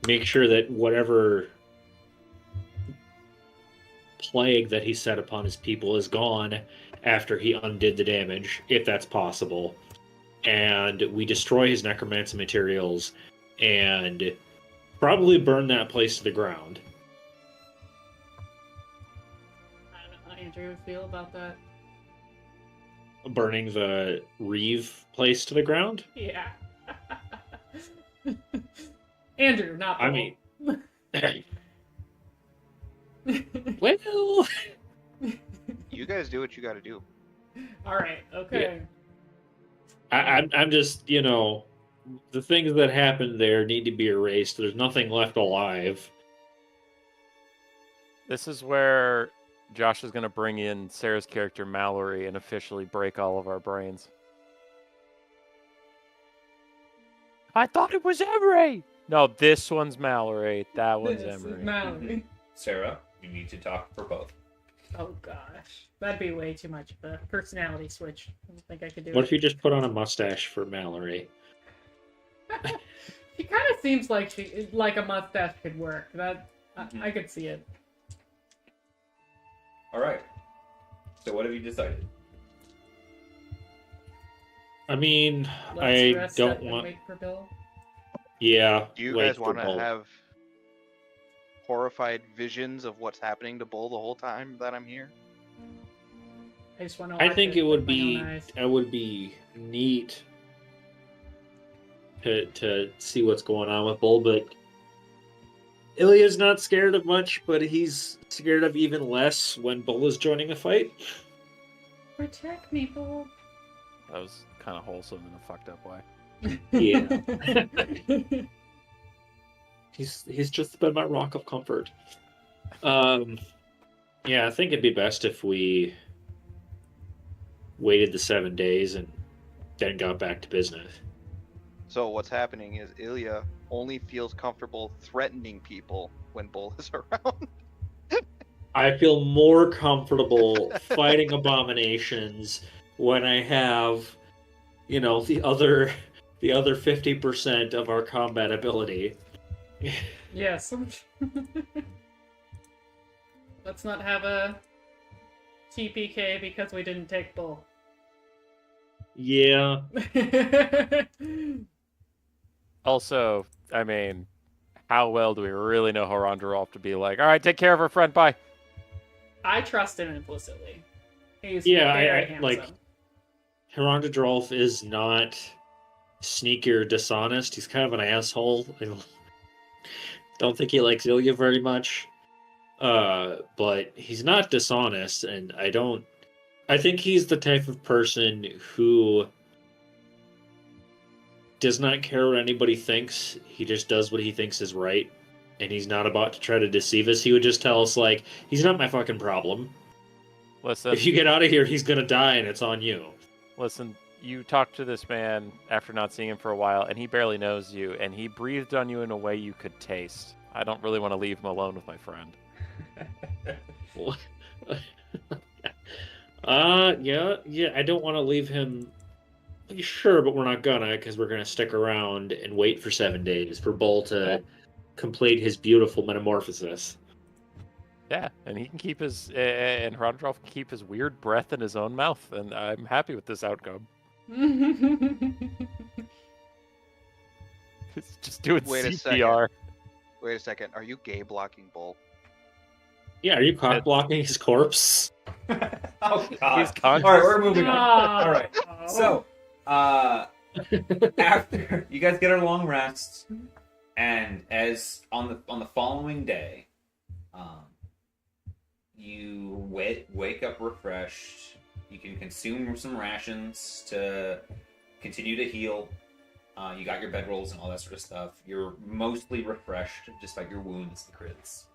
make sure that whatever plague that he set upon his people is gone after he undid the damage, if that's possible. And we destroy his necromancy materials and probably burn that place to the ground. I don't know how Andrew would feel about that. Burning the Reeve place to the ground? Yeah. Andrew, not I Paul. mean, well, You guys do what you got to do. All right. Okay. I'm just, the things that happened there need to be erased. There's nothing left alive. This is where Josh is going to bring in Sarah's character Mallory and officially break all of our brains. I thought it was Emery. No, this one's Mallory. That one's This is Emery. Mallory. Sarah, you need to talk for both. Oh gosh, that'd be way too much of a personality switch. I don't think I could do What it. if you just put on a mustache for Mallory? She kind of seems like a mustache could work. That I could see it. All right. So what have you decided? I mean, Let's I rest don't up and want. wait for Bill. Yeah. Do you wait guys for want to Bull. have horrified visions of what's happening to Bull the whole time that I'm here? I just want to. I think it would be neat to see what's going on with Bull, but Ilya's not scared of much, but he's scared of even less when Bull is joining a fight. Protect me, Bill. That was kind of wholesome in a fucked up way. Yeah. He's just been my rock of comfort. Yeah, I think it'd be best if we waited the 7 days and then got back to business. So what's happening is Ilya only feels comfortable threatening people when Bull is around. I feel more comfortable fighting abominations when I have, the other 50% of our combat ability. Yes. Let's not have a TPK because we didn't take Bull. Yeah. Also, I mean, how well do we really know Horandarov to be like, all right, take care of our friend, bye. I trust him implicitly. He's Yeah, very I handsome. like Hirondadrolf is not sneaky or dishonest. He's kind of an asshole. I don't think he likes Ilya very much. But he's not dishonest, and I think he's the type of person who does not care what anybody thinks. He just does what he thinks is right, and he's not about to try to deceive us. He would just tell us, like, he's not my fucking problem. Listen, If you get out of here, he's gonna die, and it's on you. listen, you talked to this man after not seeing him for a while, and he barely knows you, and he breathed on you in a way you could taste. I don't really want to leave him alone with my friend. Yeah, I don't want to leave him. Sure, but we're not gonna, because we're gonna stick around and wait for 7 days for Bull to complete his beautiful metamorphosis. Yeah, and he can keep his, and Horandarov can keep his weird breath in his own mouth, and I'm happy with this outcome. It's just doing Wait a CPR. Wait a second. Are you gay blocking Bull? Yeah, are you cock blocking his corpse? Oh God! He's conscious. All right, we're moving on. Ah. All right. So, after you guys get a long rest, and as on the following day, you wake up refreshed. You can consume some rations to continue to heal. You got your bedrolls and all that sort of stuff. You're mostly refreshed, despite your wounds, the crits.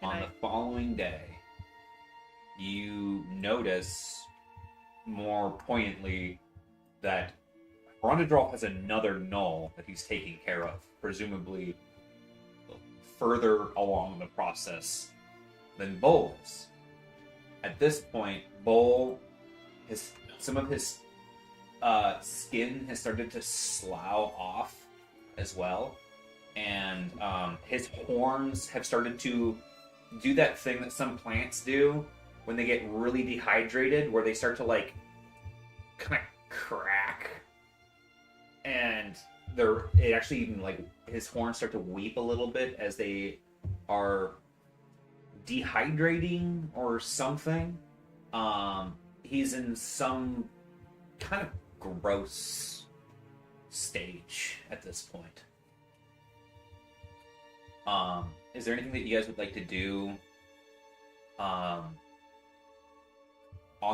On the following day, you notice more poignantly that Rondadrol has another null that he's taking care of, presumably further along the process than Bull is. At this point, Bull, some of his skin has started to slough off as well, and his horns have started to do that thing that some plants do when they get really dehydrated, where they start to like kind of crack, and it actually even like his horns start to weep a little bit as they are dehydrating or something. He's in some kind of gross stage at this point. Is there anything that you guys would like to do on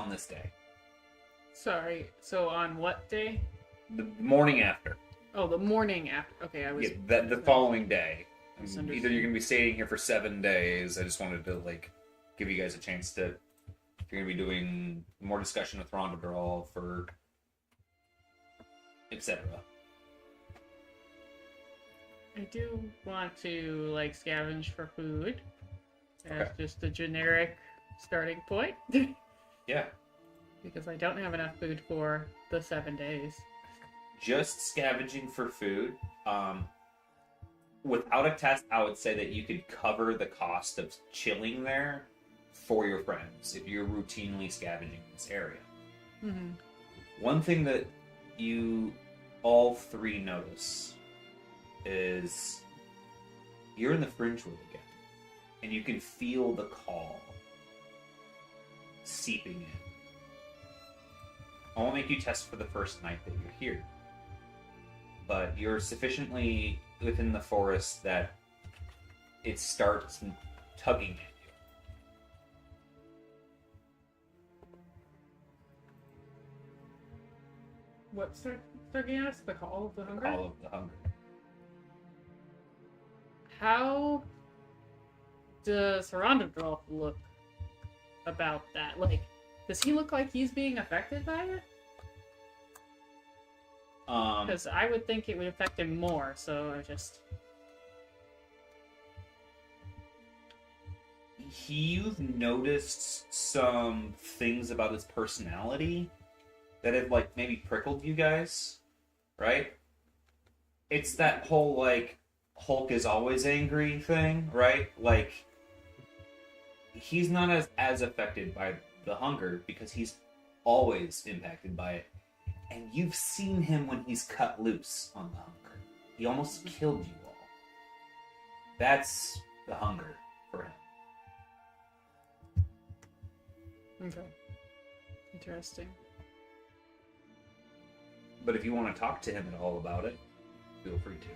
this day? Sorry, so on what day? The morning after. Oh, the morning after. Okay, I was... Yeah, the following day. Misunderstood. Either you're going to be staying here for 7 days. I just wanted to like give you guys a chance to... If you're going to be doing more discussion with Rondadrol for... etc. I do want to, like, scavenge for food. As Okay. just a generic starting point. Yeah. Because I don't have enough food for the 7 days. Just scavenging for food. Without a test, I would say that you could cover the cost of chilling there for your friends if you're routinely scavenging in this area. Mm-hmm. One thing that you all three notice is you're in the Fringewood again, and you can feel the call seeping in. I won't make you test for the first night that you're here, but you're sufficiently within the forest that it starts tugging at you. What's starting us? The Call of the Hunger? Call of the Hunger. How does Rondadrol look about that? Like, does he look like he's being affected by it? Because I would think it would affect him more, so I just... You've noticed some things about his personality that have, like, maybe prickled you guys, right? It's that whole, like, Hulk is always angry thing, right? Like, he's not as affected by the hunger because he's always impacted by it. And you've seen him when he's cut loose on the hunger. He almost killed you all. That's the hunger for him. Okay. Interesting. But if you want to talk to him at all about it, feel free to.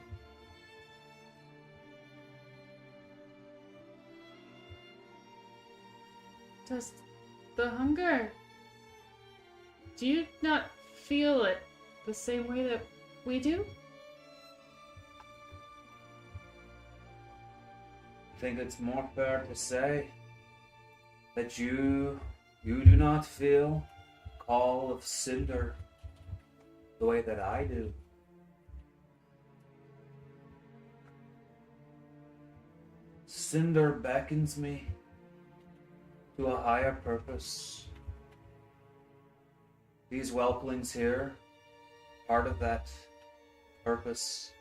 Does the hunger... Do you not feel it the same way that we do? I think it's more fair to say that you do not feel call of cinder the way that I do. Cinder beckons me to a higher purpose. These whelplings here, part of that purpose.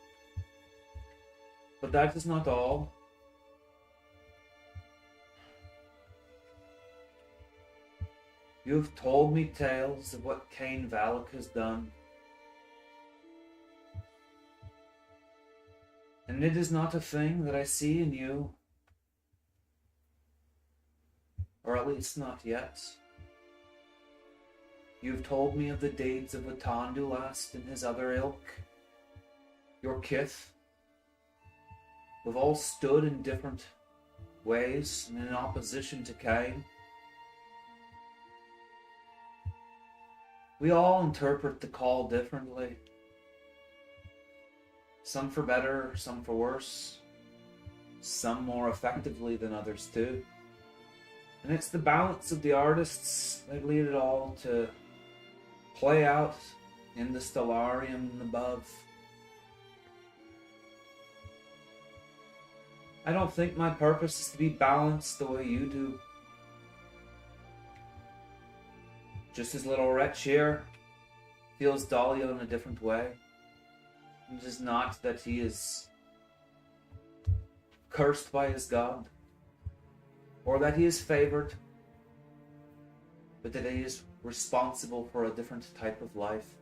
But that is not all. You've told me tales of what Cain Valak has done. And it is not a thing that I see in you. Or at least not yet. You've told me of the deeds of Watandulast and his other ilk. Your kith. We've all stood in different ways and in opposition to Cain. We all interpret the call differently. Some for better, some for worse. some more effectively than others too. And it's the balance of the artists that lead it all to play out in the stellarium above. I don't think my purpose is to be balanced the way you do. Just as little wretch here feels Dahlia in a different way. It is not that he is cursed by his god, or that he is favored, but that he is responsible for a different type of life.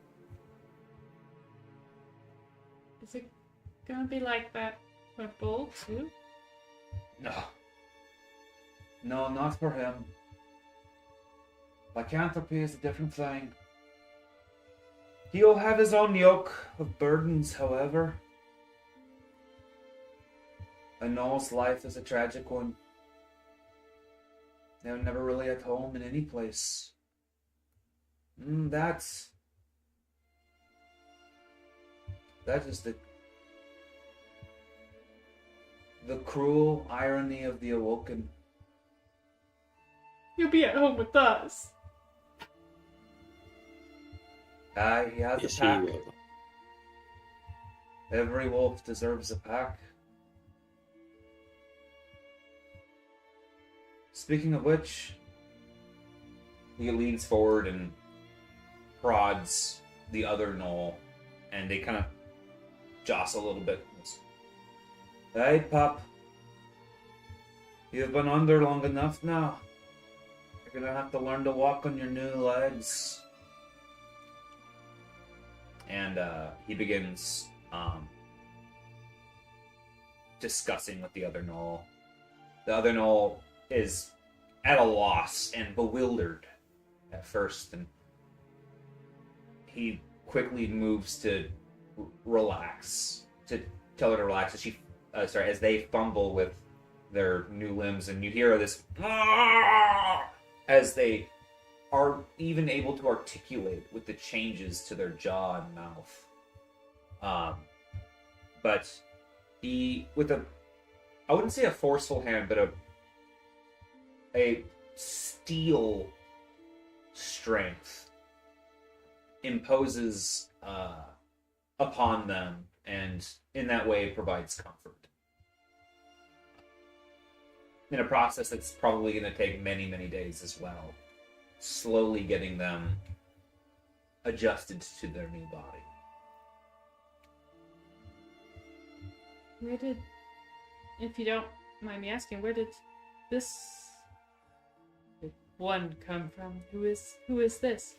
Is it gonna be like that for Bull too? No. No, not for him. Lycanthropy is a different thing. He'll have his own yoke of burdens, however. A Null's life is a tragic one. They're never really at home in any place. That is the cruel irony of the Awoken. You'll be at home with us. Aye, he has Yes, a pack. he will. Every wolf deserves a pack. Speaking of which, He leans forward and prods the other knoll, and they kind of jostle a little bit. hey, pup. You've been under long enough now. You're gonna have to learn to walk on your new legs. And he begins discussing with the other knoll. The other knoll is at a loss and bewildered at first, and he quickly moves to relax, to tell her to relax as as they fumble with their new limbs, and you hear this as they are even able to articulate with the changes to their jaw and mouth. But he, with I wouldn't say a forceful hand, but a steel strength imposes upon them, and in that way provides comfort. In a process that's probably going to take many, many days as well. Slowly getting them adjusted to their new body. Where did, if you don't mind me asking, where did this one come from? Who is this?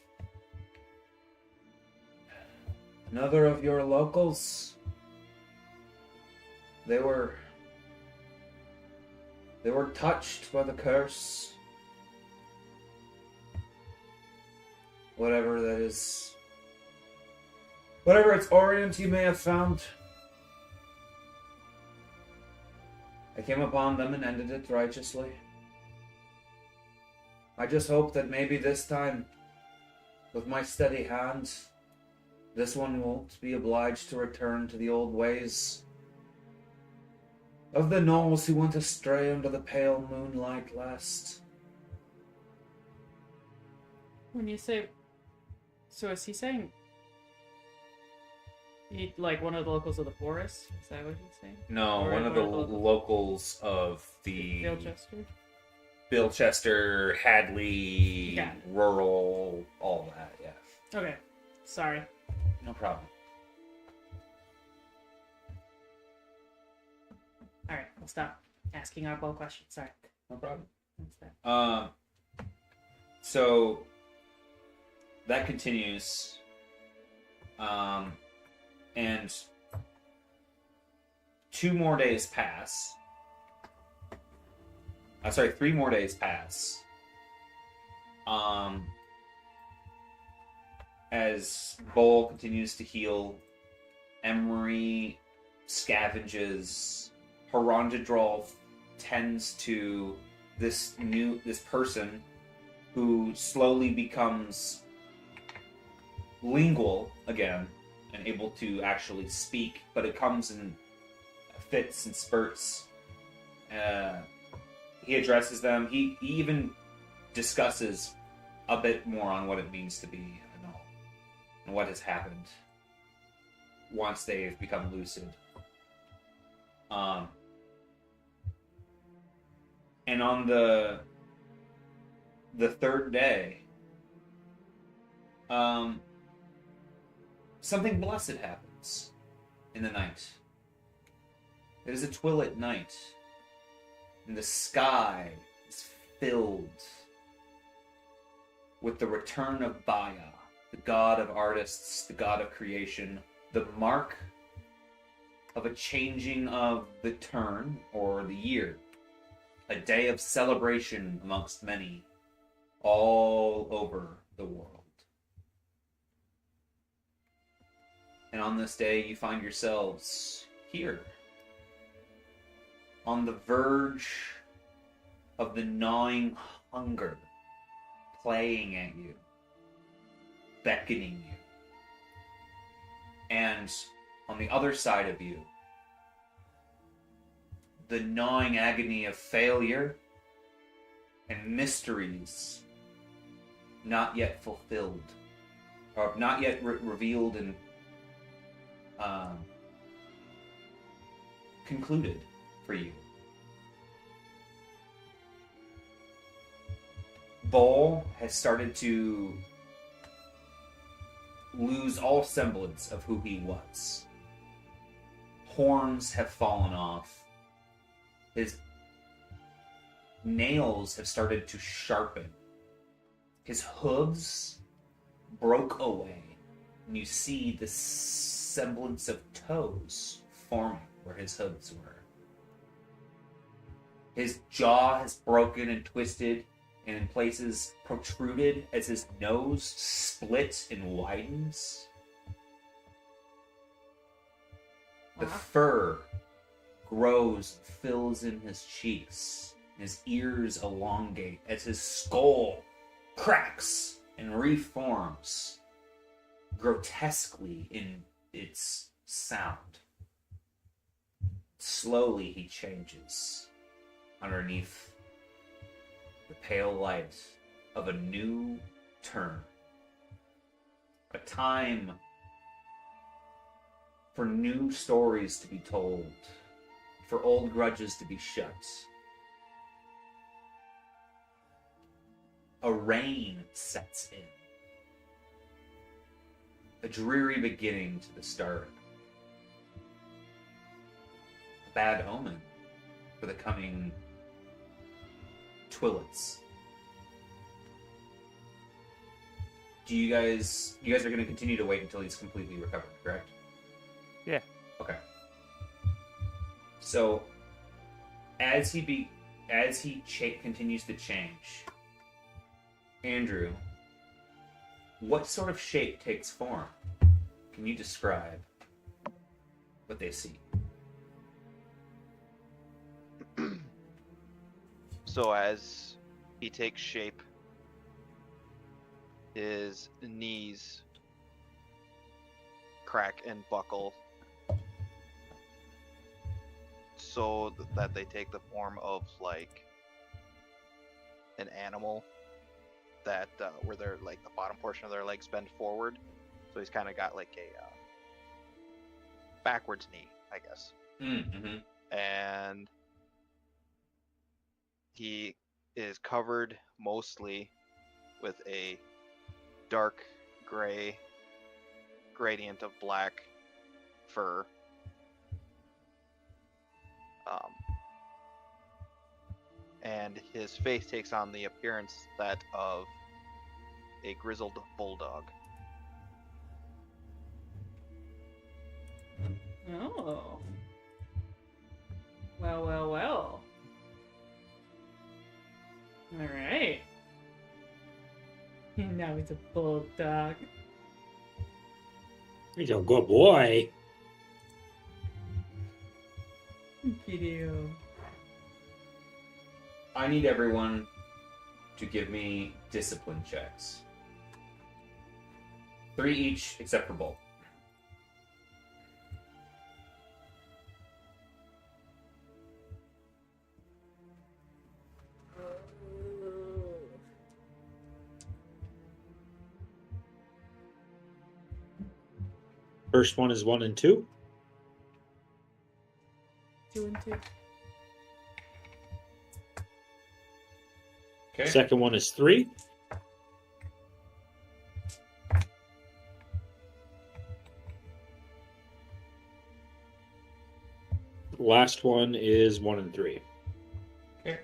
Another of your locals. They were touched by the curse. Whatever that is. Whatever its orient you may have found. I came upon them and ended it righteously. I just hope that maybe this time, with my steady hand, this one won't be obliged to return to the old ways of the gnolls who went astray under the pale moonlight last. When you say, so is he saying he, like one of the locals of the forest? Is that what he's saying? No, Or one of the locals of the Bilchester? Bilchester, Hadley, Got it. rural, all that, yeah. Okay, sorry. No problem. All right, I'll stop asking oddball questions. Sorry. No problem. That's that. So that continues, and 2 more days pass. 3 more days pass. As Bull continues to heal, Emery scavenges. Harondadrol tends to this person who slowly becomes lingual again and able to actually speak, but it comes in fits and spurts. He addresses them. He even discusses a bit more on what it means to be a gnome and what has happened once they've become lucid. And on the third day, something blessed happens in the night. It is a twilight night, and the sky is filled with the return of Baya, the god of artists, the god of creation, the mark of a changing of the turn, or the year. A day of celebration amongst many, all over the world. And on this day, you find yourselves here, on the verge of the gnawing hunger, playing at you, beckoning you. And on the other side of you, the gnawing agony of failure and mysteries not yet fulfilled, or not yet revealed and concluded for you. Bull has started to lose all semblance of who he was. Horns have fallen off. His nails have started to sharpen. His hooves broke away, and you see the semblance of toes forming where his hooves were. His jaw has broken and twisted, and in places protruded as his nose splits and widens. The fur grows, fills in his cheeks. His ears elongate as his skull cracks and reforms grotesquely in its sound. Slowly he changes underneath the pale light of a new turn. A time for new stories to be told, for old grudges to be shut. A rain sets in. A dreary beginning to the start. A bad omen for the coming twillets. You guys are going to continue to wait until he's completely recovered, correct? Yeah. Okay. So, as he continues to change, Andrew, what sort of shape takes form? Can you describe what they see? So as he takes shape, his knees crack and buckle so that they take the form of like an animal that where they're like the bottom portion of their legs bend forward. So he's kind of got like a backwards knee, I guess. Mm-hmm. And he is covered mostly with a dark gray gradient of black fur. And his face takes on the appearance that of a grizzled bulldog. Oh. Well. Alright. Now he's a bulldog. He's a good boy. Video. I need everyone to give me discipline checks. 3 each, except for Bull. first one is 1 and 2. 2 and 2. Okay. Second one is 3. Last one is 1 and 3. Okay.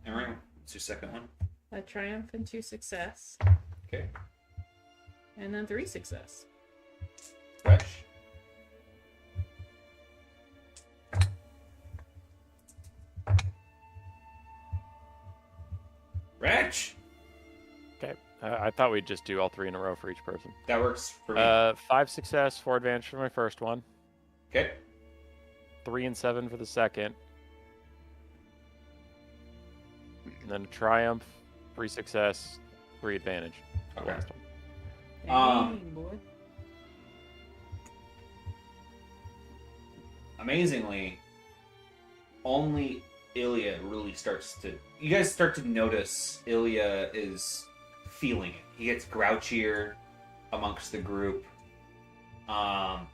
Emery, what's your second one? A triumph and 2 success. Okay. And then 3 success. Fresh. Wretch! Okay. I thought we'd just do all 3 in a row for each person. That works for me. 5 success, 4 advantage for my first one. Okay. 3 and 7 for the second. And then a triumph, 3 success, 3 advantage for the Okay. last one. Dang, boy. Amazingly, only Ilya really starts to... You guys start to notice Ilya is feeling it. He gets grouchier amongst the group. And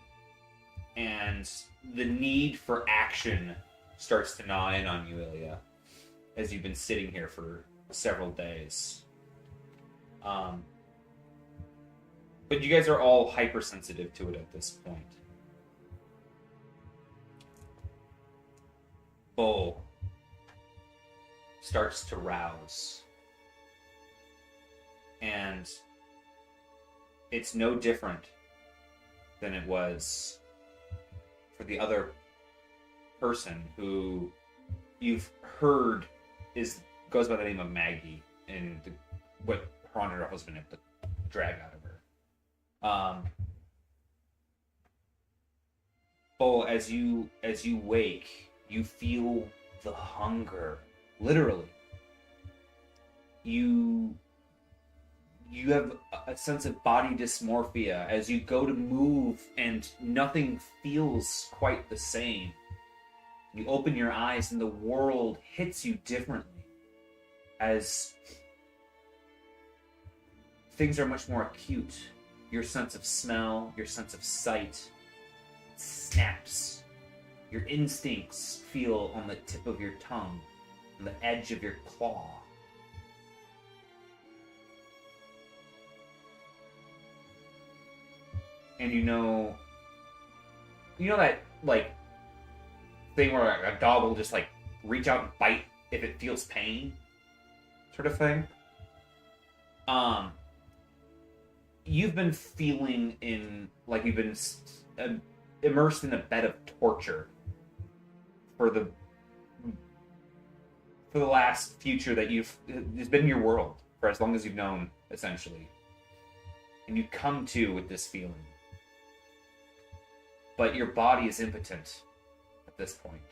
the need for action starts to gnaw in on you, Ilya, as you've been sitting here for several days. But you guys are all hypersensitive to it at this point. Bull starts to rouse. And it's no different than it was for the other person who you've heard goes by the name of Maggie, and what her and her husband have to drag out of her. Bull, as you wake, you feel the hunger, literally. You have a sense of body dysmorphia as you go to move and nothing feels quite the same. You open your eyes and the world hits you differently as things are much more acute. Your sense of smell, your sense of sight snaps. Your instincts feel on the tip of your tongue, on the edge of your claw. And you know that, like, thing where a dog will just, like, reach out and bite if it feels pain? Sort of thing? You've been feeling like you've been immersed in a bed of torture for the last future that it's been your world for as long as you've known, essentially. And you come to with this feeling. But your body is impotent at this point.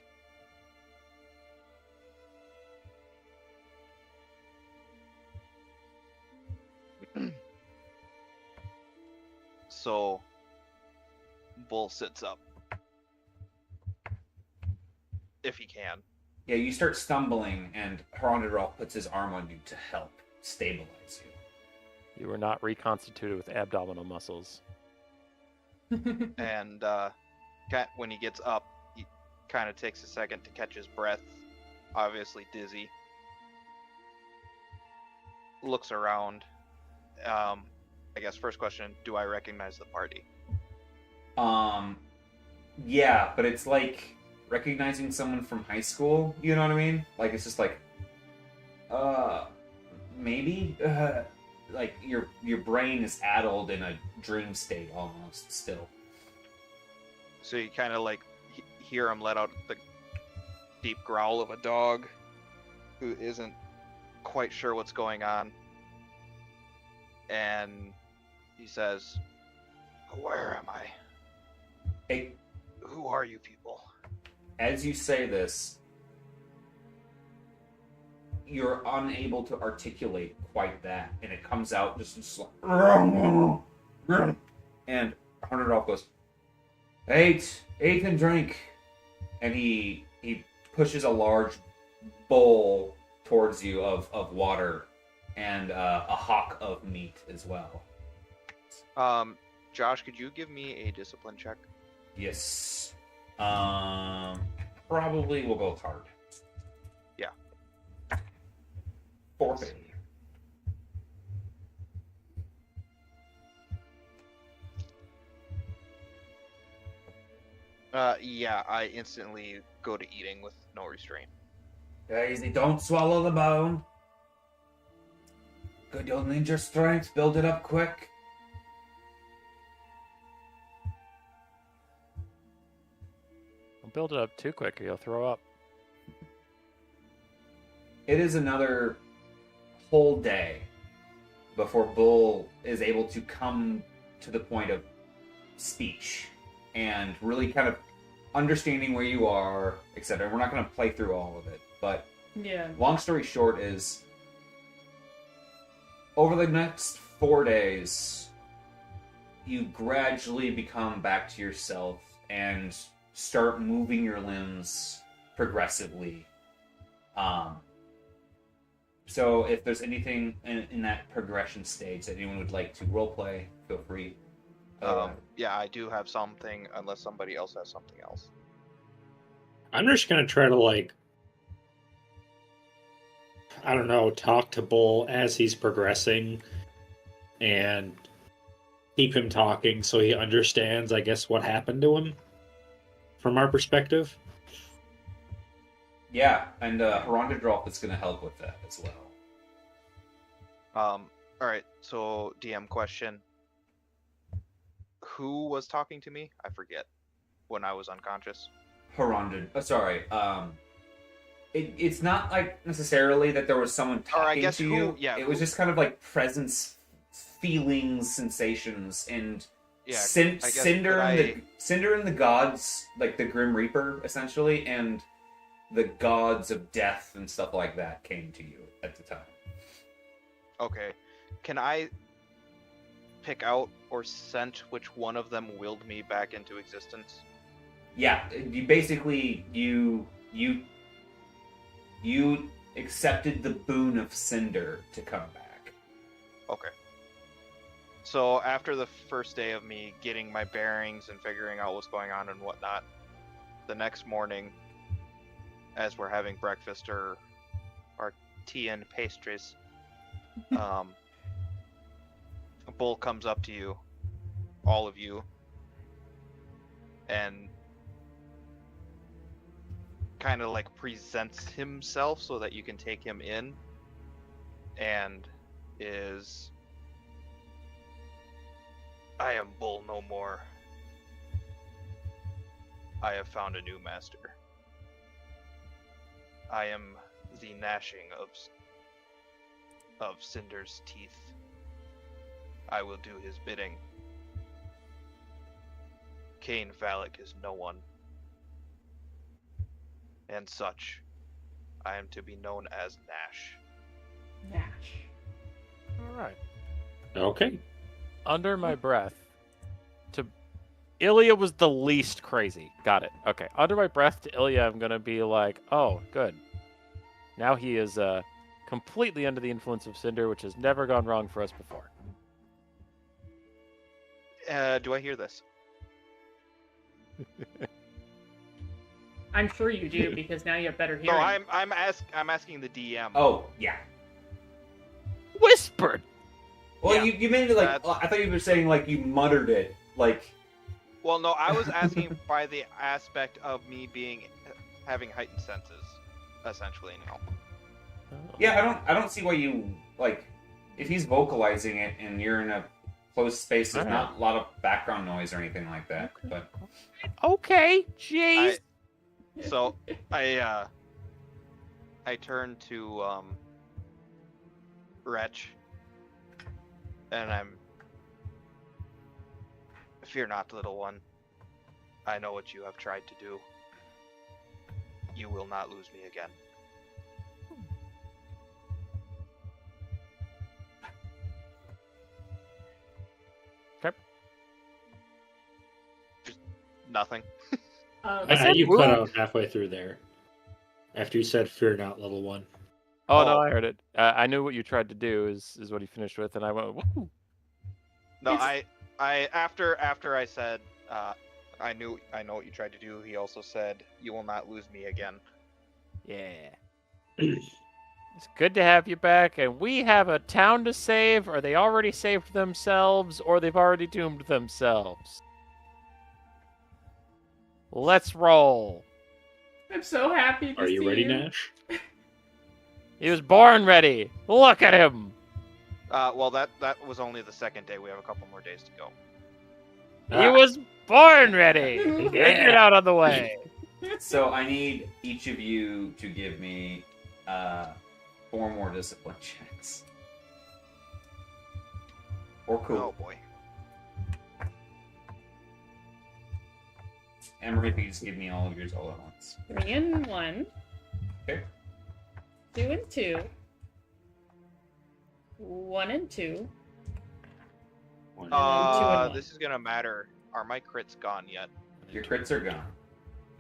So, Bull sits up. If he can. Yeah, you start stumbling, and Harandarov puts his arm on you to help stabilize you. You were not reconstituted with abdominal muscles. And when he gets up, he kind of takes a second to catch his breath, obviously dizzy. Looks around. I guess first question, do I recognize the party? Yeah, but it's like recognizing someone from high school, you know what I mean? Like, it's just like, maybe? Like, your brain is addled in a dream state almost, still. So you kind of like hear him let out the deep growl of a dog who isn't quite sure what's going on. And he says, "Where am I? Hey, Who are you people?" as you say this, you're unable to articulate quite that, and it comes out just like, and Harandarov goes, "Eat and drink," and he pushes a large bowl towards you of water and a hock of meat as well. Josh, could you give me a discipline check? Yes. Probably we'll go with hard. Yeah. 450. Yeah, I instantly go to eating with no restraint. Easy, don't swallow the bone. Good, you'll need your strength. Build it up quick. Don't build it up too quick or you'll throw up. It is another whole day before Bull is able to come to the point of speech and really kind of understanding where you are, etc. We're not going to play through all of it, but Yeah. long story short is over the next 4 days, you gradually become back to yourself and start moving your limbs progressively. So if there's anything in that progression stage that anyone would like to roleplay, feel free. Yeah, I do have something, unless somebody else has something else. I'm just gonna try to like, I don't know, talk to Bull as he's progressing, and keep him talking so he understands, I guess, what happened to him from our perspective. Yeah, and Drop is going to help with that as well. All right. So DM question: who was talking to me? I forget. When I was unconscious. Sorry. It's not like necessarily that there was someone Or I talking guess to who- you. yeah, it was who- just kind of like presence, feelings, sensations, and Yeah. Cinder I guess, and Cinder and the gods, like the Grim Reaper, essentially, and the gods of death and stuff like that came to you at the time. Okay. Can I pick out or sense which one of them willed me back into existence? Yeah, you basically you accepted the boon of Cinder to come back. Okay. So after the first day of me getting my bearings and figuring out what's going on and whatnot, the next morning, as we're having breakfast or tea and pastries, a bull comes up to you, all of you, and kind of like presents himself so that you can take him in, and is, I am Bull no more. I have found a new master. I am the gnashing of Cinder's teeth. I will do his bidding. Cain Valak is no one. And such, I am to be known as Nash. Nash. All right. Okay. Under my breath, Ilya was the least crazy. Got it. Okay. Under my breath to Ilya, I'm going to be like, oh, good. Now he is completely under the influence of Cinder, which has never gone wrong for us before. Do I hear this? I'm sure you do because now you have better No, hearing. I'm asking the DM. Oh, yeah. Whispered. Well, Yeah, you made it like that's- I thought you were saying like you muttered it like. Well, no, I was asking by the aspect of me having heightened senses, essentially. No. Yeah, I don't see why you like if he's vocalizing it and you're in a closed space. There's not a lot of background noise or anything like that. But Okay, jeez. So I turn to Wretch, and fear not, little one. I know what you have tried to do. You will not lose me again. Okay. Just nothing. I said You move. cut out halfway through there. After you said, "Fear not, little one." Oh no, Oh. I heard it. I knew what you tried to do is what he finished with, and I went, woo. No, It's- After I said I know what you tried to do. He also said you will not lose me again. Yeah. It's good to have you back, and we have a town to save, or they already saved themselves, or they've already doomed themselves. Let's roll. I'm so happy to Are see you ready, Nash? He was born ready. Look at him. Well, that was only the second day. We have a couple more days to go. He was born ready. Figure it out on the way. So I need each of you to give me 4 more discipline checks. Or cool. Oh boy. Emery, if you just give me all of yours all at once. 3 and 1. Okay. 2 and 2. 1 and 2. And then 2 and 1. This is gonna matter. Are my crits gone yet? Your crits are gone.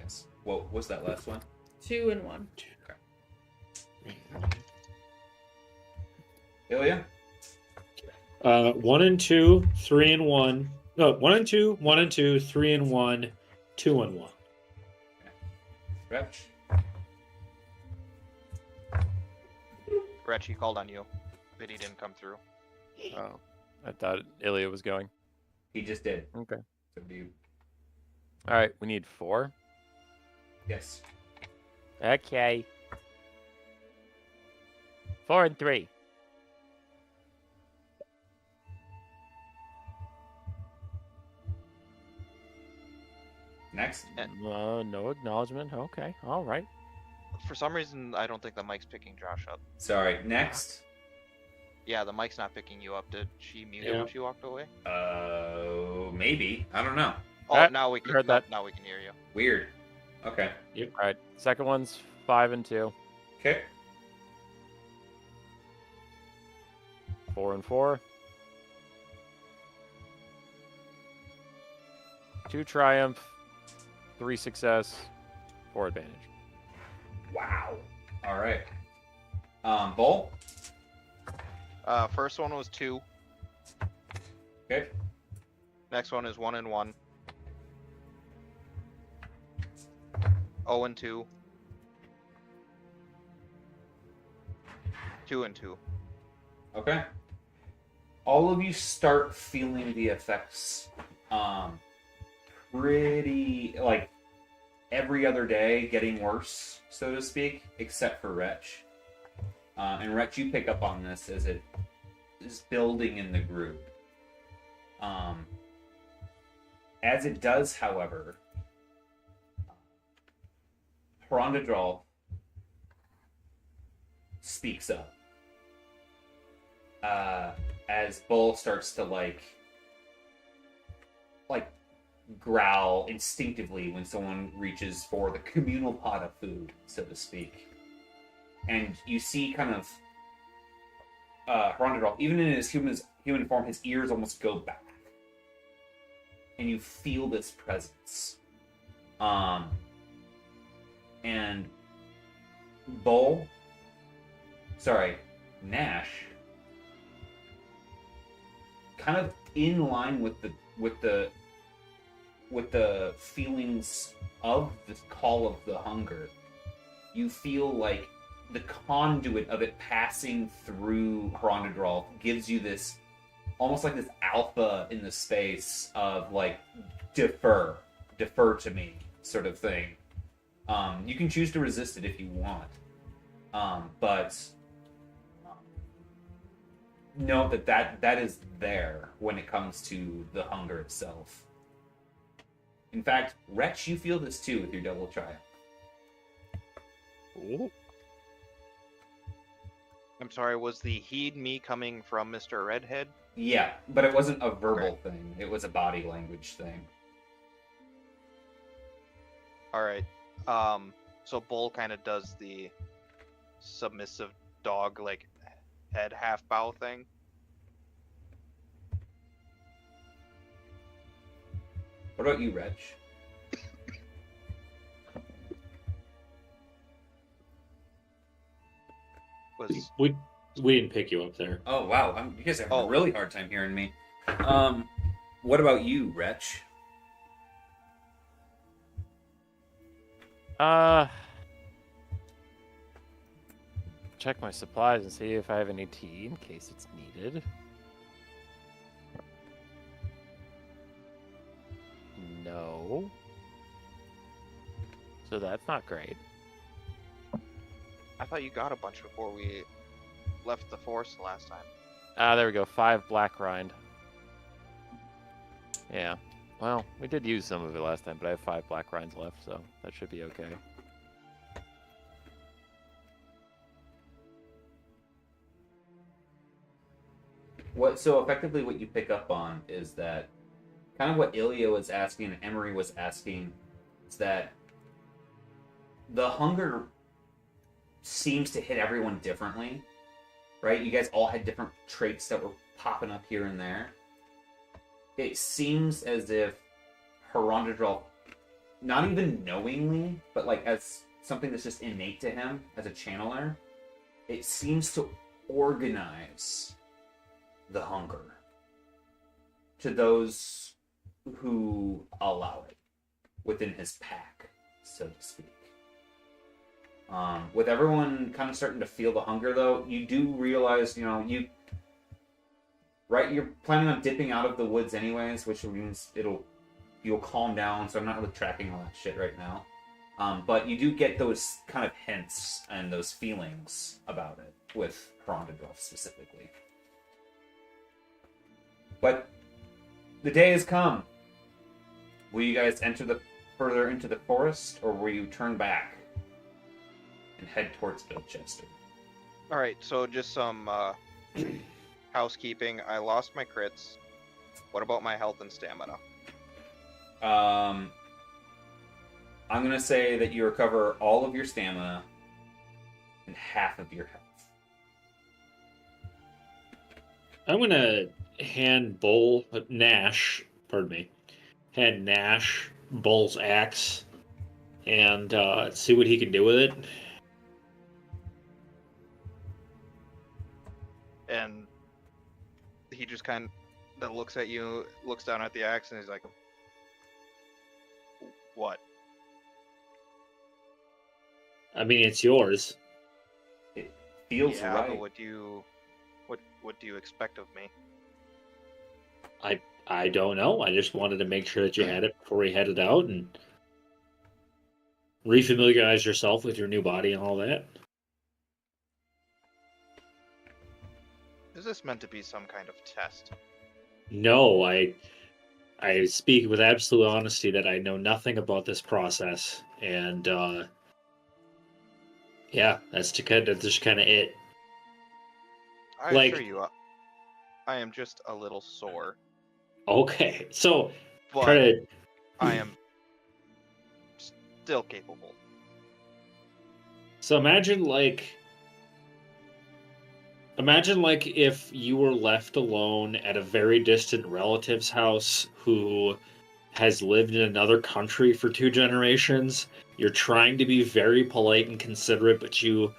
Yes. What was that last one? 2 and 1. Ilya? 1 and 2, 3 and 1. No, 1 and 2, 1 and 2, 3 and 1, 2 and 1. Retch? Gretch, he called on you, but he didn't come through. Oh, I thought Ilya was going. He just did. Okay. So do you? All right, we need 4. Yes. Okay. 4 and 3. Next. No acknowledgement. Okay. All right. For some reason, I don't think the mic's picking Josh up. Sorry. Next. Yeah, the mic's not picking you up. Did she mute Yeah. when she walked away? Maybe. I don't know. Oh, now we can. heard that. Now we can hear you. Weird. Okay. All right. Second one's 5 and 2. Okay. 4 and 4. 2 triumph. 3 success. 4 advantage. Wow. All right. Bull. First one was 2. Okay. Next one is 1 and 1. 0 and 2. 2 and 2. Okay. All of you start feeling the effects pretty like every other day getting worse, so to speak, except for Wretch. And Wretch, you pick up on this as it is building in the group. As it does, however, Hirondadral speaks up. As Bull starts to like growl instinctively when someone reaches for the communal pot of food, so to speak. And you see kind of Hirondadral, even in his human form, his ears almost go back. And you feel this presence. And Nash, kind of in line with the feelings of the call of the hunger, you feel like the conduit of it passing through Hirondadral gives you this, almost like this alpha in the space of like, defer to me sort of thing. You can choose to resist it if you want. But note that is there when it comes to the hunger itself. In fact, Wretch, you feel this too with your double triumph. Ooh. I'm sorry, was the heed me coming from Mr. Redhead? Yeah, but it wasn't a verbal thing. It was a body language thing. Alright. So Bull kind of does the submissive dog, like, head half bow thing. What about you, Wretch? We didn't pick you up there. Oh, wow. You guys are having a really hard time hearing me. What about you, Wretch? Check my supplies and see if I have any tea in case it's needed. No. So that's not great. I thought you got a bunch before we left the forest the last time. Ah, there we go. 5 black rind. Yeah. Well, we did use some of it last time, but I have 5 black rinds left, so that should be okay. So effectively what you pick up on is that kind of what Ilya was asking and Emery was asking is that the hunger seems to hit everyone differently, right? You guys all had different traits that were popping up here and there. It seems as if Herondadrel, not even knowingly, but like as something that's just innate to him as a channeler, it seems to organize the hunger to those who allow it within his pack, so to speak. With everyone kind of starting to feel the hunger, though, you do realize, you're planning on dipping out of the woods anyways, which means you'll calm down, so I'm not really tracking all that shit right now. But you do get those kind of hints and those feelings about it with Herondadrel specifically. But the day has come. Will you guys enter further into the forest, or will you turn back and head towards Bilchester? All right, so just some housekeeping. I lost my crits. What about my health and stamina? I'm gonna say that you recover all of your stamina and half of your health. I'm gonna hand Nash Bull's axe and see what he can do with it. And he just kind of looks at you, looks down at the axe, and he's like, "What?" I mean, it's yours. It feels Yeah, right. but what do you expect of me? I don't know. I just wanted to make sure that you had it before we headed out and refamiliarize yourself with your new body and all that. Is this meant to be some kind of test? No, I speak with absolute honesty that I know nothing about this process, and yeah, that's just kind of it. I assure you, I am just a little sore, Okay, so but try to. I am still capable. So imagine like if you were left alone at a very distant relative's house who has lived in another country for 2 generations. You're trying to be very polite and considerate, but you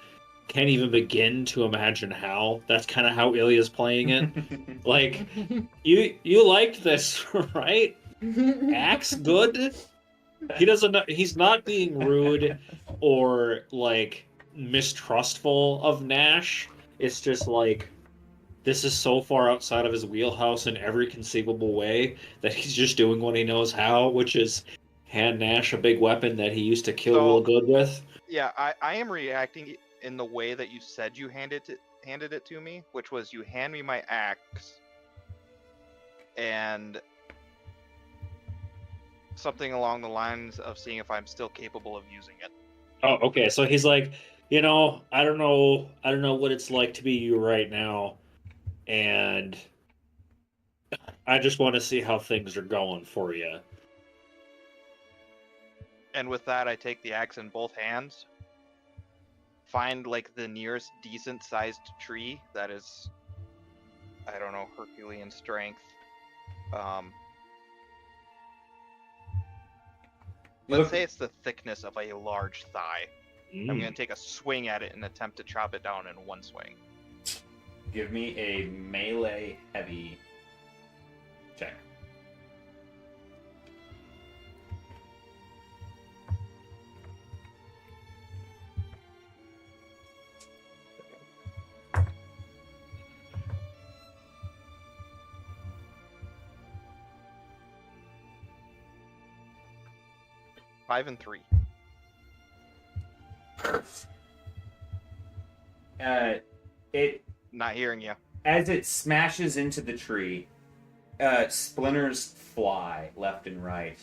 can't even begin to imagine how. That's kind of how Ilya's playing it. Like, you liked this, right? Axe good? He doesn't know, he's not being rude or like mistrustful of Nash. It's just like this is so far outside of his wheelhouse in every conceivable way that he's just doing what he knows how, which is hand Nash a big weapon that he used to kill real good with. Yeah, I am reacting in the way that you said you handed it to me, which was you hand me my axe and something along the lines of seeing if I'm still capable of using it. Oh, okay. So he's like, I don't know what it's like to be you right now, and I just want to see how things are going for you. And with that, I take the axe in both hands, find like the nearest decent sized tree that is, I don't know, Herculean strength. Let's say it's the thickness of a large thigh. I'm going to take a swing at it and attempt to chop it down in one swing. Give me a melee heavy check. 5 and 3. It Not hearing you. as it smashes into the tree, splinters fly left and right,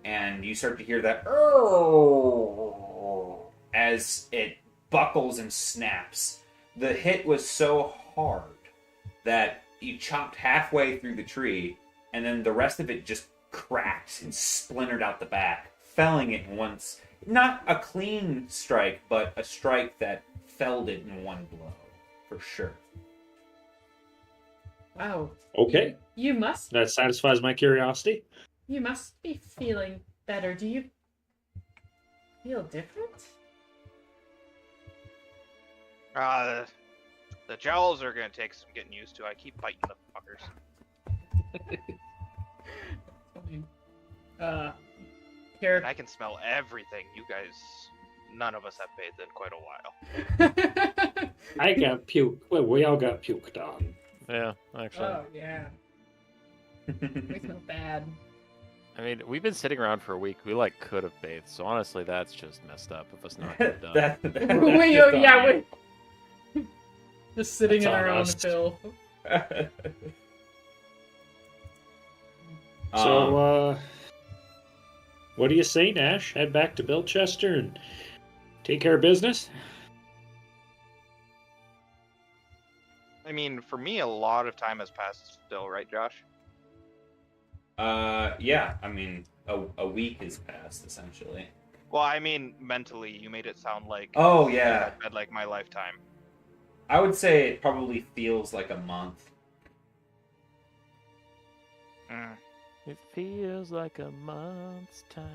and you start to hear that "oh" as it buckles and snaps. The hit was so hard that you chopped halfway through the tree, and then the rest of it just cracked and splintered out the back, felling it in once. Not a clean strike, but a strike that felled it in one blow, for sure. Wow. Okay, You must that satisfies my curiosity. be feeling better. Do you feel different? The jowls are gonna take some getting used to. I keep biting the fuckers. And Here. I can smell everything. You guys, none of us have bathed in quite a while. I got puke. Well, we all got puked on. Yeah, actually. Oh yeah. We smell bad. I mean, we've been sitting around for a week. We could have bathed. So honestly, that's just messed up of us not getting done. We just sitting That's in our on own us. fill. So, what do you say, Nash? Head back to Bilchester and take care of business? I mean, for me, a lot of time has passed still, right, Josh? Yeah, I mean, a week has passed, essentially. Well, I mean, mentally, you made it sound like Oh, you yeah. had like my lifetime. I would say it probably feels like a month. Mm, It feels like a month's time.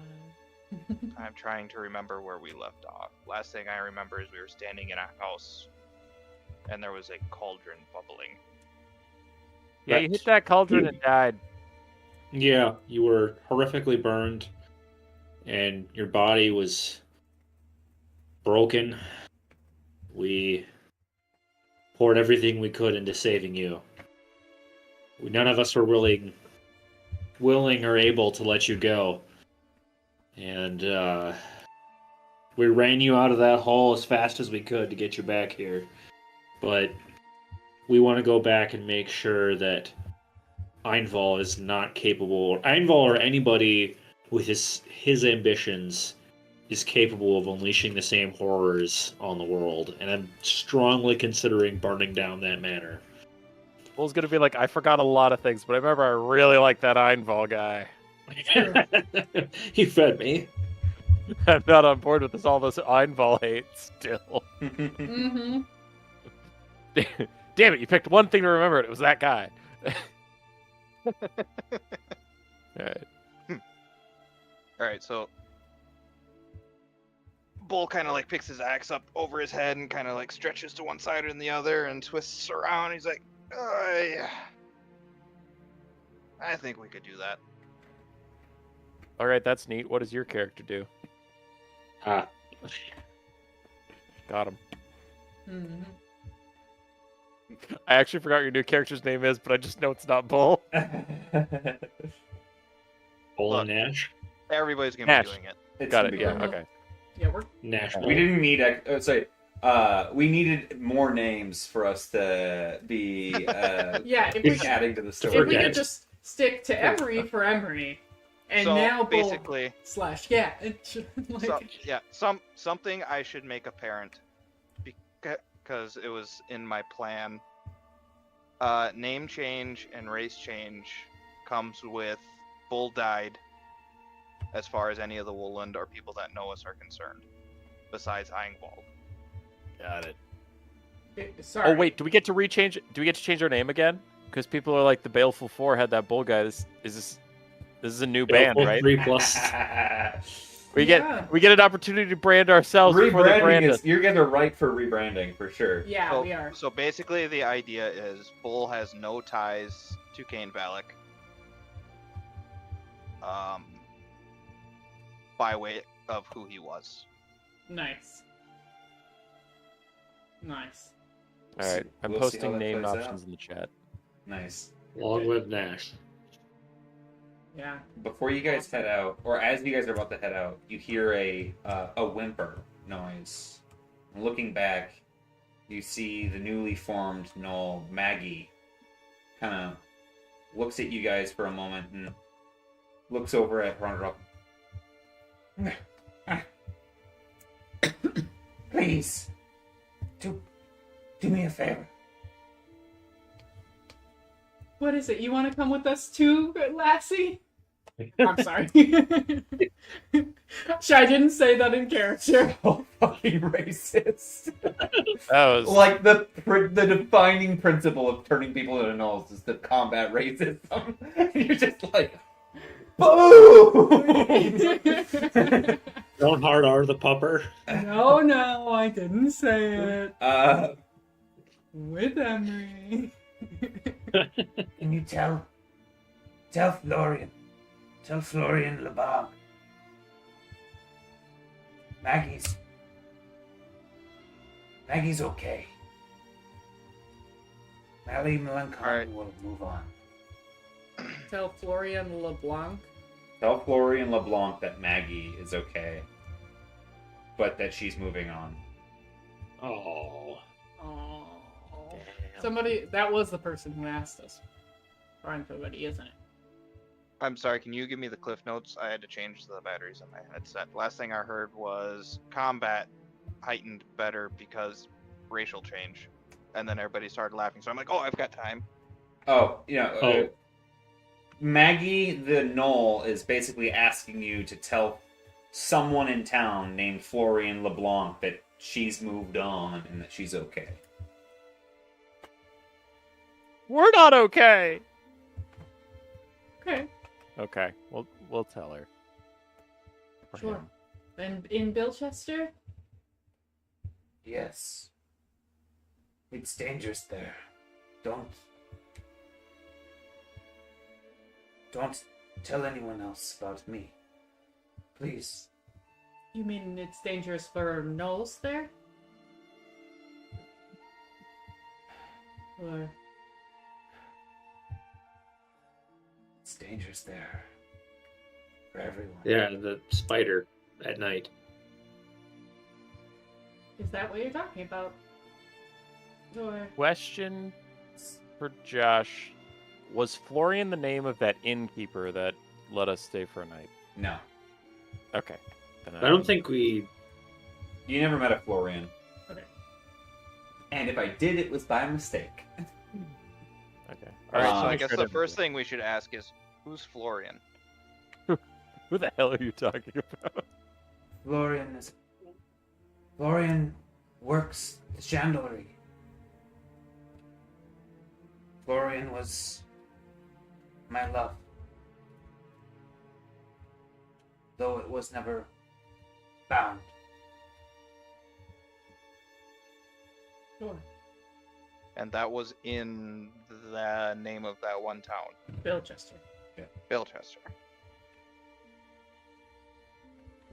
I'm trying to remember where we left off. Last thing I remember is we were standing in a house, and there was a cauldron bubbling. Yeah, you Right. hit that cauldron and died. Yeah, you were horrifically burned, and your body was broken. We poured everything we could into saving you. None of us were willing or able to let you go. And we ran you out of that hole as fast as we could to get you back here. But we want to go back and make sure that Einval is not capable, Einval or anybody with his ambitions is capable of unleashing the same horrors on the world. And I'm strongly considering burning down that manor. Bull's gonna be like, I forgot a lot of things, but I remember I really like that Einval guy. He fed me. I'm not on board with all this Einval hate still. Mm-hmm. Damn it, you picked one thing to remember, and it was that guy. Alright. Alright, so Bull kind of like picks his axe up over his head and kind of like stretches to one side and the other and twists around. He's like, yeah. I think we could do that. Alright, that's neat. What does your character do? Ah, Got him. Mm-hmm. I actually forgot what your new character's name is, but I just know it's not Bull. Bull Look. and Nash. Everybody's gonna Nash. be doing it. It's Got gonna it, be yeah, fun. okay. Yeah, we're Nash. We didn't need. We needed more names for us to be yeah. If we adding to the if story. we forget. could just stick to Emery for Emery, and so now Bull basically, / yeah. It should, something I should make apparent because it was in my plan. Name change and race change comes with Bull died, as far as any of the Woolland or people that know us are concerned, besides Einwald. Got it. Sorry. Oh wait, do we get to change our name again? Because people are like, the Baleful Four had that bull guy. This is a new band, right? 3+. We Yeah. get an opportunity to brand ourselves before they Rebranding brand is. us. You guys are right for rebranding for sure. Yeah, So, we are. so basically, the idea is Bull has no ties to Kane Valak. By way of who he was. Nice. Nice. All right, I'm We'll see how posting that name plays options out. in the chat. Nice. Long live Nash. Yeah. Before you guys head out, or as you guys are about to head out, you hear a whimper noise. And looking back, you see the newly formed gnoll, Maggie, kind of looks at you guys for a moment and looks over at Runner. Please, do me a favor. What is it? You want to come with us too, Lassie? I'm sorry. I didn't say that in character. So fucking racist. That was Like the defining principle of turning people into gnolls is to combat racism. You're just like, boo! Don't hard R the pupper. No, I didn't say it. Uh, With Emery. Can you tell Florian LeBlanc. Maggie's okay. Mally Melancholy Alright. will move on. Tell Florian LeBlanc. tell Florian LeBlanc that Maggie is okay, but that she's moving on. Oh. Oh. Damn. Somebody, that was the person who asked us. Brian Everybody, isn't it? I'm sorry, can you give me the cliff notes? I had to change the batteries on my headset. Last thing I heard was combat heightened better because racial change. And then everybody started laughing, so I'm like, oh, I've got time. Oh, Oh. Maggie the Knoll is basically asking you to tell someone in town named Florian LeBlanc that she's moved on and that she's okay. We're not okay. Okay, Okay, we'll tell her. Or sure. him. And in Bilchester? Yes. It's dangerous there. Don't tell anyone else about me. Please. You mean it's dangerous for Knowles there? Or It's dangerous there. For everyone. Yeah, the spider at night. is that what you're talking about? Or Question for Josh: was Florian the name of that innkeeper that let us stay for a night? No. Okay. Then I don't think we. You never met a Florian. Okay. And if I did, it was by mistake. Okay. Alright, Um, so I guess sure the that- first thing we should ask is, who's Florian? Who the hell are you talking about? Florian works the chandlery. Florian was my love. Though it was never found. Sure. And that was in the name of that one town, Bilchester. Bilchester.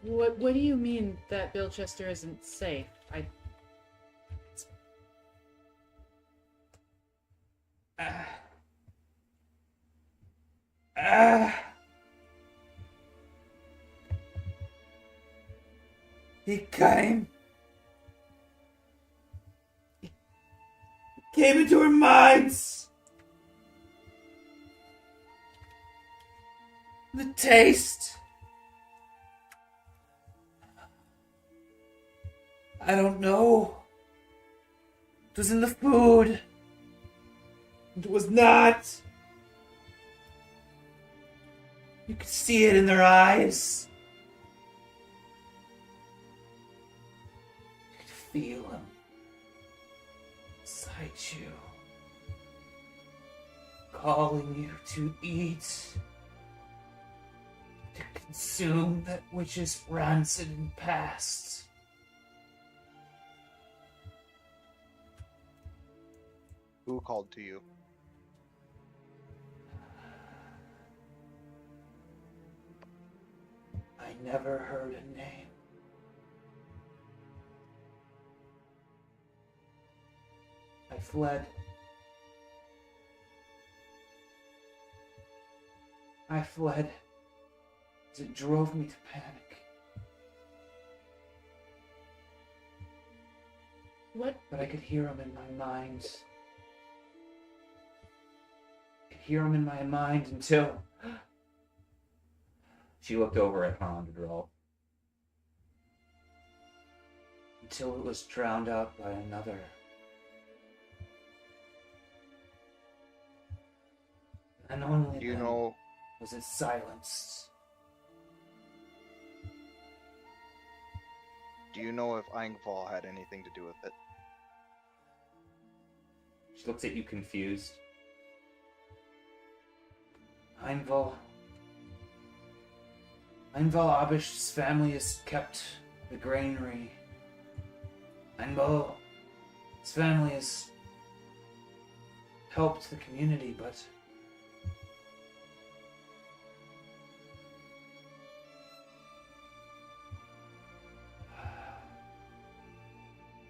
What do you mean that Bilchester isn't safe? He came into our minds. The taste. I don't know. It was in the food. It was not. You could see it in their eyes. You could feel him inside you, calling you to eat, to consume that which is rancid and past. Who called to you? I never heard a name. I fled. I fled as it drove me to panic. What? But I could hear him in my mind. I could hear him in my mind until... She looked over at Hondadrol. Until it was drowned out by another. And only Do you then know? was it silenced. Do you know if Ingval had anything to do with it? She looks at you confused. Einval Abish's family has kept the granary. Einval's family has helped the community, but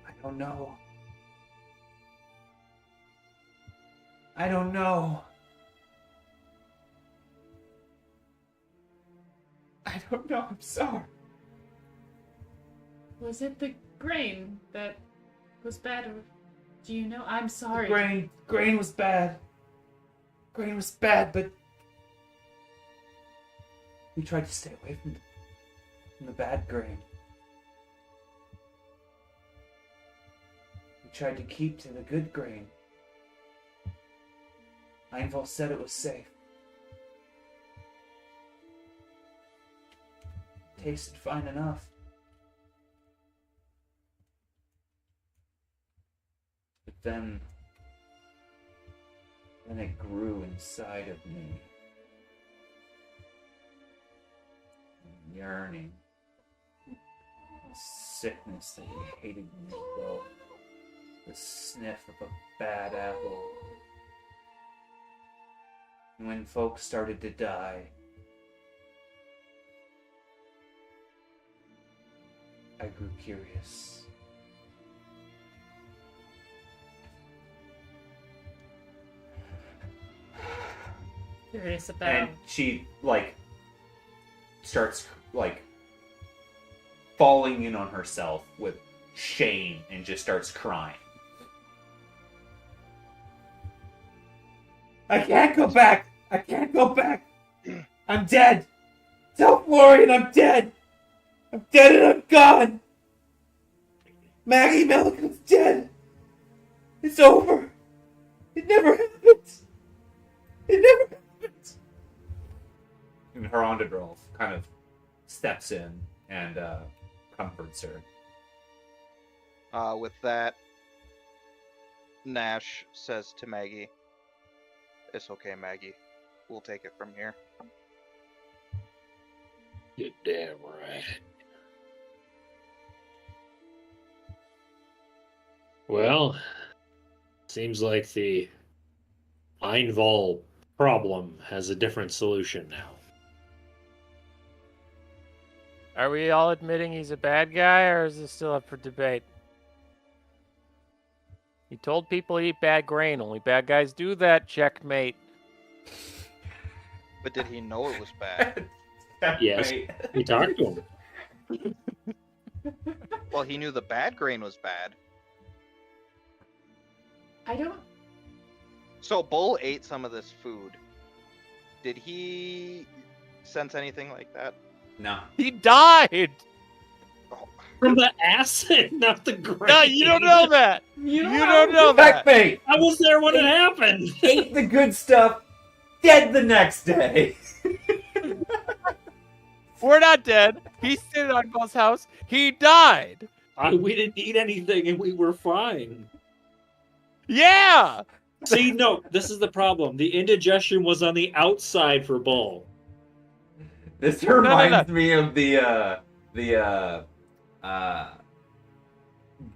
I don't know. I don't know. I don't know. I'm sorry. Was it the grain that was bad, or do you know? I'm sorry. Grain was bad. Grain was bad, but we tried to stay away from the bad grain. We tried to keep to the good grain. Einval said it was safe. Tasted fine enough. But then it grew inside of me. Yearning. A sickness that hated me both. The sniff of a bad apple. And when folks started to die, I grew curious. Curious about. And she, starts, falling in on herself with shame and just starts crying. I can't go back! I can't go back! I'm dead! Tell Florian I'm dead! I'm dead and I'm gone! Maggie Milliken's dead! It's over! It never happened! It never happened! And Herondadrolf kind of steps in and comforts her. With that, Nash says to Maggie, "It's okay, Maggie. We'll take it from here." You're damn right. Well, seems like the Einval problem has a different solution now. Are we all admitting he's a bad guy, or is this still up for debate? He told people to eat bad grain. Only bad guys do that. Checkmate. But did he know it was bad? Yes. We talked to him. Well, he knew the bad grain was bad. I don't. So Bull ate some of this food. Did he sense anything like that? No. He died. Oh, From the acid, not the grain. No, you don't know that. You don't know that. Checkmate! I was there when it happened. Ate the good stuff, dead the next day! We're not dead. He's sitting on Buzz house. He died. We didn't eat anything and we were fine. Yeah. See, no, this is the problem. The indigestion was on the outside for Bull. This reminds me of the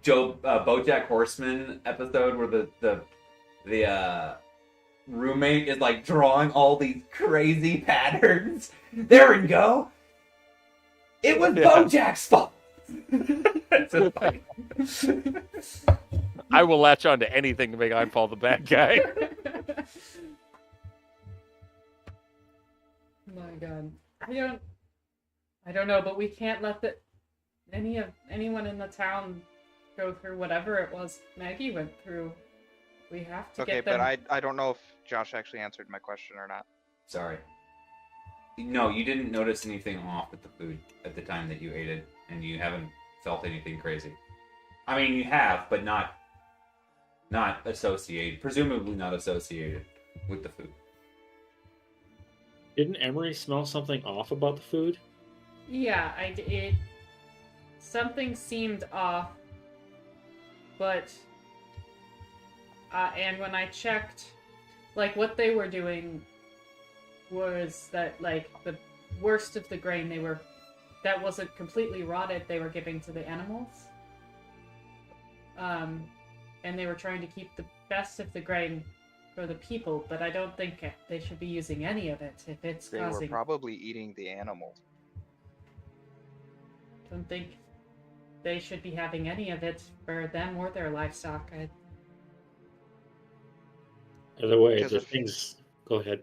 BoJack Horseman episode where the roommate is drawing all these crazy patterns. There we go. It was BoJack's fault. I will latch on to anything to make Einfall the bad guy. My God, I don't know, but we can't let anyone in the town go through whatever it was Maggie went through. We have to Okay, get them. but I don't know if Josh actually answered my question or not. Sorry. No, you didn't notice anything off with the food at the time that you ate it, and you haven't felt anything crazy. I mean, you have, but not associated, presumably not associated with the food. Didn't Emery smell something off about the food? Yeah, something seemed off, but and when I checked, like what they were doing was that like the worst of the grain that wasn't completely rotted, they were giving to the animals. And they were trying to keep the best of the grain for the people, but I don't think they should be using any of it if it's They causing. were probably eating the animals. Don't think they should be having any of it for them or their livestock. Either way, Because the if- things. Go ahead.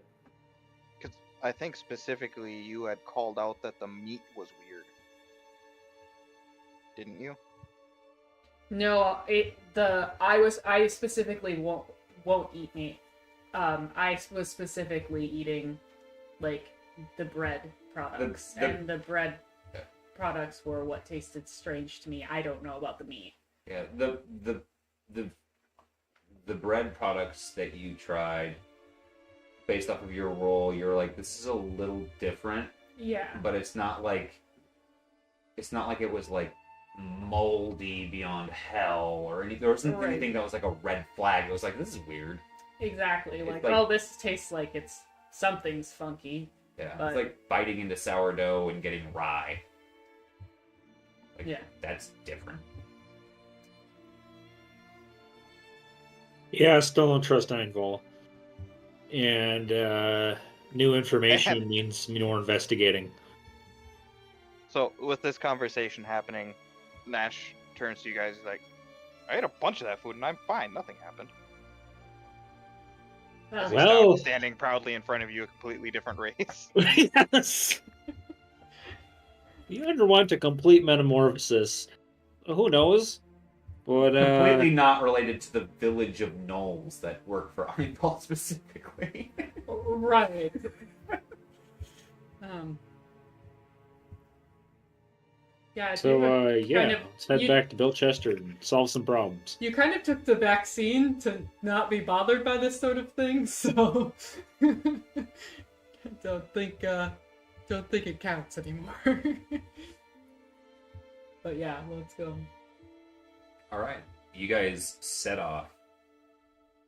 Because I think specifically you had called out that the meat was weird. Didn't you? No, I specifically won't eat meat. I was specifically eating like the bread products, and the bread products were what tasted strange to me. I don't know about the meat. Yeah, the bread products that you tried, based off of your roll, you're like, this is a little different, Yeah. but it's not like it was like moldy beyond hell or anything. There wasn't Right. anything that was like a red flag. It was like, this is weird. Exactly. It's Like, like- oh, this tastes like something's funky. Yeah, But- it's like biting into sourdough and getting rye. Like, Yeah. that's different. Yeah, I still don't trust Einvol. And new information means more investigating. So with this conversation happening, Nash turns to you guys like, I ate a bunch of that food and I'm fine. Nothing happened. As he's Well- now standing proudly in front of you, a completely different race. Yes. You underwent a complete metamorphosis. Who knows? But Completely not related to the village of gnolls that work for Einball specifically. Right. Yeah. so yeah, kind of- let's head you- back to Bilchester and solve some problems. You kind of took the vaccine to not be bothered by this sort of thing, so don't think it counts anymore. But yeah, let's go. All right, you guys set off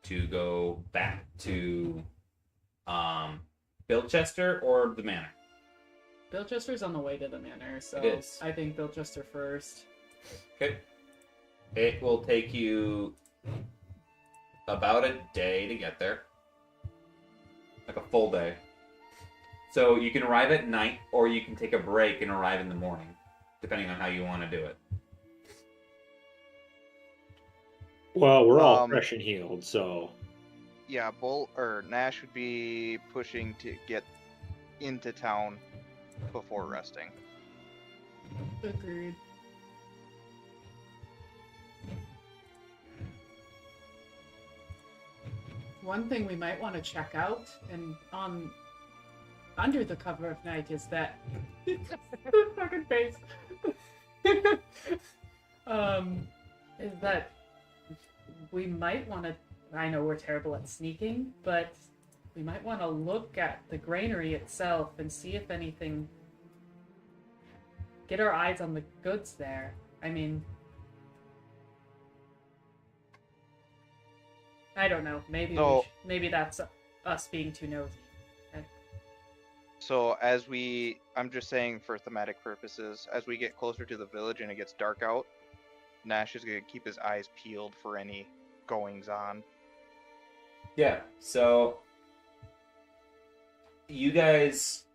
to go back to Bilchester or the manor. Bilchester's on the way to the manor, so It is. I think Bilchester first. Okay. It will take you about a day to get there. Like a full day. So you can arrive at night, or you can take a break and arrive in the morning, depending on how you want to do it. Well, we're all Um, fresh and healed, so Yeah, Nash would be pushing to get into town before resting. Agreed. One thing we might want to check out, and under the cover of night, is that fucking face. Is that we might want to. I know we're terrible at sneaking, but we might want to look at the granary itself and see if anything. Get our eyes on the goods there. I mean, I don't know. Maybe So- maybe that's us being too nosy. So I'm just saying for thematic purposes, as we get closer to the village and it gets dark out, Nash is going to keep his eyes peeled for any goings on. Yeah, so you guys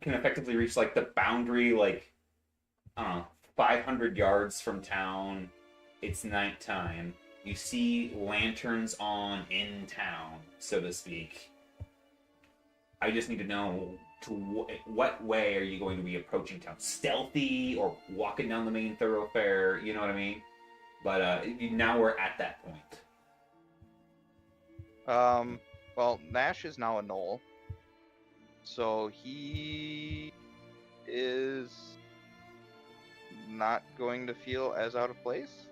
can effectively reach like the boundary, like, I don't know, 500 yards from town. It's nighttime. You see lanterns on in town, so to speak. I just need to know what way are you going to be approaching town? Stealthy or walking down the main thoroughfare? You know what I mean? But now we're at that point. Well, Nash is now a gnoll, so he is not going to feel as out of place.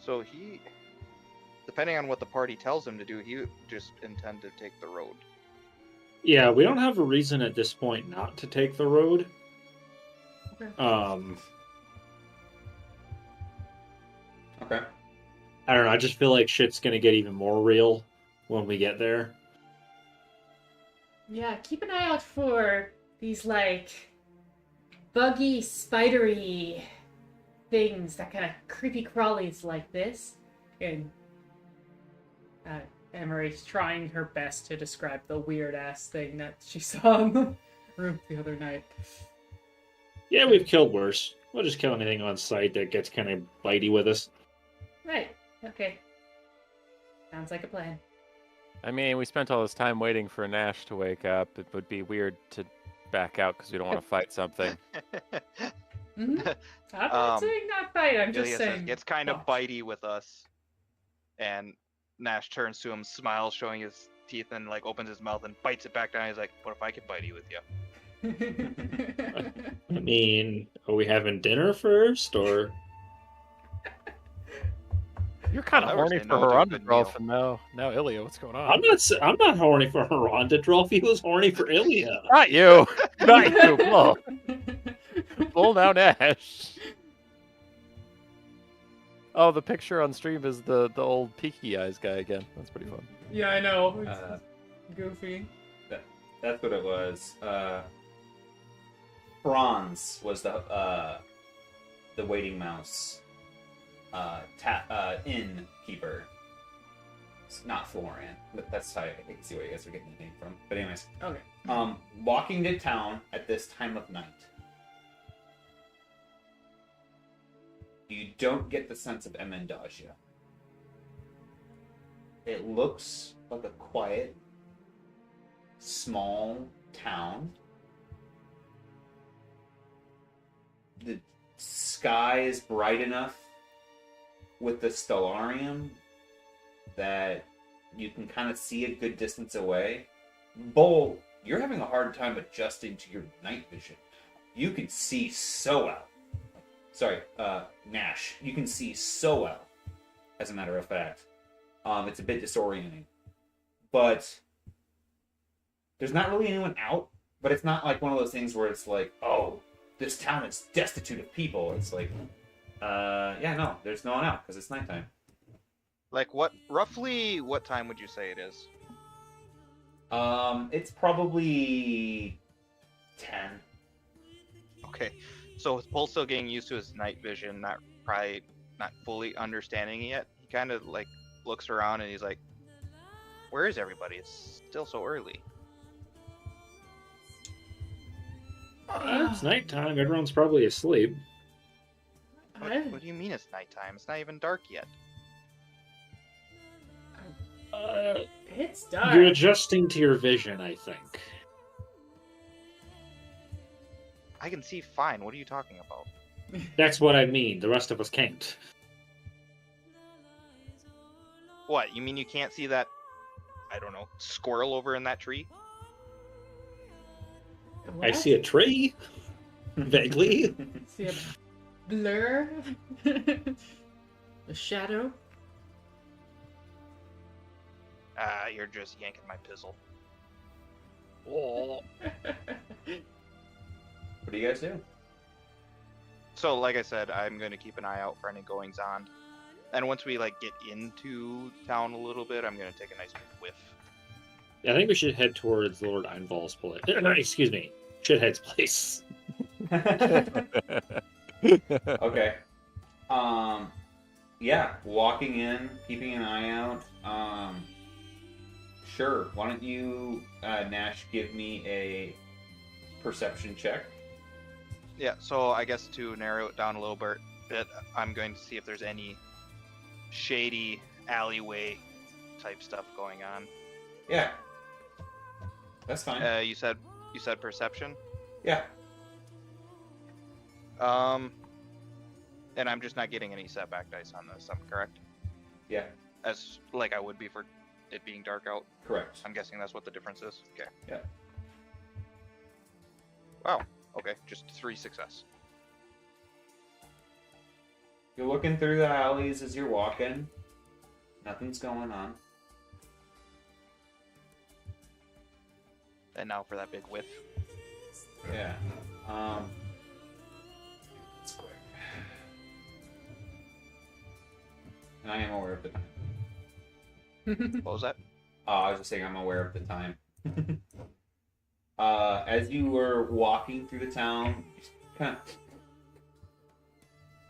So he, depending on what the party tells him to do, he would just intend to take the road. Yeah, we don't have a reason at this point not to take the road. Okay. Okay. I don't know. I just feel like shit's gonna get even more real when we get there. Yeah, keep an eye out for these, like, buggy, spidery things, that kind of creepy crawlies like this. And Emery's trying her best to describe the weird-ass thing that she saw in the room the other night. Yeah, we've killed worse. We'll just kill anything on sight that gets kind of bitey with us. Right, okay. Sounds like a plan. I mean, we spent all this time waiting for Nash to wake up. It would be weird to back out because we don't want to fight something. Mm-hmm. I'm not saying not fight, I'm just Ilya saying... says, gets kind of watch. bitey with us, and Nash turns to him, smiles, showing his teeth, and like opens his mouth and bites it back down. He's like, "What if I could bitey with you?" I mean, are we having dinner first, or? You're kind of I would horny say for no to a good Herondadrolf, and now Ilya. What's going on? I'm not horny for Herondadrolf. He was horny for Ilya. Not you. Not you. Bull. Bull now, Nash. Oh, the picture on stream is the old peaky eyes guy again. That's pretty fun. Yeah, I know. It's goofy. That's what it was. Bronze was the waiting mouse. Innkeeper. It's not Florian. But that's how I can see where you guys are getting the name from. But anyways. Okay. Walking to town at this time of night. You don't get the sense of Emendagia. It looks like a quiet, small town. The sky is bright enough with the stellarium that you can kind of see a good distance away. Bull, you're having a hard time adjusting to your night vision. You can see so well. Sorry, Nash. You can see so well, as a matter of fact. It's a bit disorienting. But there's not really anyone out, but it's not like one of those things where it's like, oh, this town is destitute of people. It's like, yeah, no, there's no one out because it's nighttime. Like, roughly what time would you say it is? It's probably 10. Okay, so with Bull still getting used to his night vision, probably not fully understanding it yet, he kind of like looks around and he's like, "Where is everybody? It's still so early." It's nighttime. Everyone's probably asleep. What do you mean it's nighttime? It's not even dark yet. It's dark. You're adjusting to your vision, I think. I can see fine. What are you talking about? That's what I mean. The rest of us can't. What? You mean you can't see that, I don't know, squirrel over in that tree? I see a tree. Vaguely. See a blur? A shadow? You're just yanking my pizzle. Oh. What do you guys do? So, like I said, I'm going to keep an eye out for any goings on. And once we like get into town a little bit, I'm going to take a nice whiff. I think we should head towards Lord Einval's place. Excuse me, Shithead's place. Okay. Yeah, walking in, keeping an eye out. Sure. Why don't you, Nash, give me a perception check? Yeah, so I guess to narrow it down a little bit, I'm going to see if there's any shady alleyway type stuff going on. Yeah. That's fine. You said You said perception. Yeah. And I'm just not getting any setback dice on this. I'm correct. Yeah. As like I would be for it being dark out. Correct. I'm guessing that's what the difference is. Okay. Yeah. Wow. Okay. Just 3 success. You're looking through the alleys as you're walking. Nothing's going on. And now for that big whiff. Yeah. It's quick. And I am aware of the time. What was that? I was just saying I'm aware of the time. As you were walking through the town, just kind of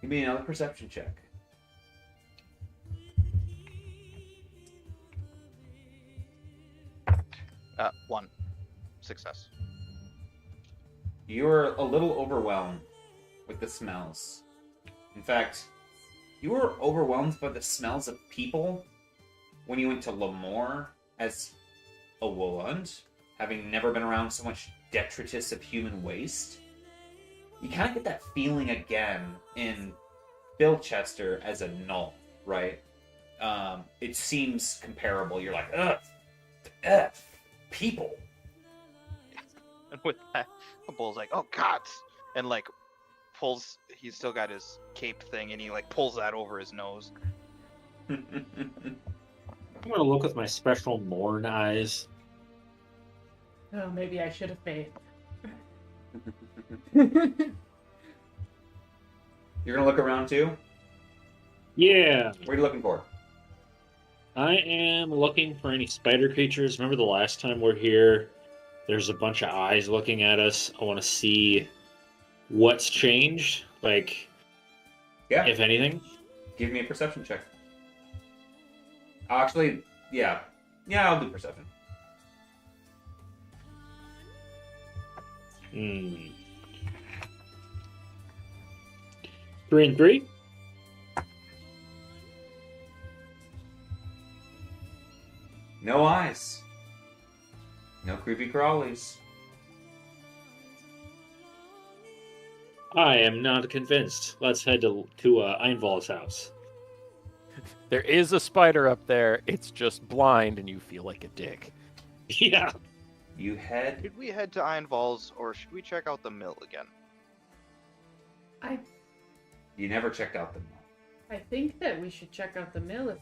give me another perception check. One success. You're a little overwhelmed with the smells. In fact, you were overwhelmed by the smells of people when you went to Lemoore as a Woolund, having never been around so much detritus of human waste. You kind of get that feeling again in Bilchester as a Null, right? It seems comparable. You're like, ugh, people. And with that, the bull's like, "Oh God!" and like pulls. He's still got his cape thing, and he like pulls that over his nose. I'm gonna look with my special Morn eyes. Oh, maybe I should have paid. You're gonna look around too? Yeah, What are you looking for? I am looking for any spider creatures. Remember the last time we're here? There's a bunch of eyes looking at us. I want to see what's changed, like, Yeah. if anything. Give me a perception check. Actually, yeah. Yeah, I'll do perception. Hmm. 3 and 3. No eyes. No creepy crawlies. I am not convinced. Let's head to Einval's house. There is a spider up there. It's just blind, and you feel like a dick. Yeah. You head. Should we head to Einval's, or should we check out the mill again? You never checked out the mill. I think that we should check out the mill if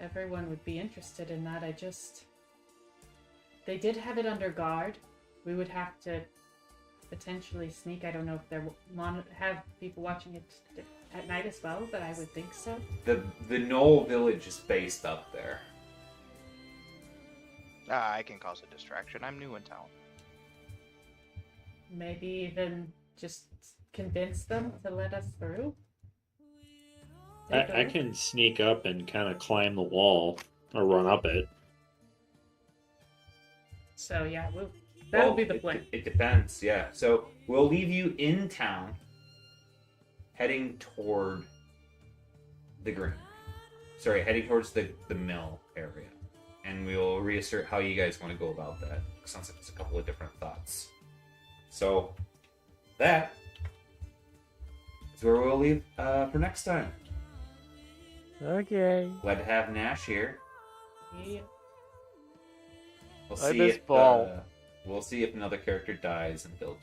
everyone would be interested in that. They did have it under guard. We would have to potentially sneak. I don't know if they have people watching it at night as well, but I would think so. The Knoll village is based up there. I can cause a distraction. I'm new in town. Maybe even just convince them to let us through. Take a I look. can sneak up and kind of climb the wall or run up it. So yeah, that'll Well, be the plan. It depends, yeah. So we'll leave you in town, heading toward the green. Sorry, heading towards the mill area. And we'll reassert how you guys want to go about that. Sounds like it's a couple of different thoughts. So, that is where we'll leave for next time. Okay. Glad to have Nash here. Yeah. We'll I see miss if Ball. we'll see if another character dies and build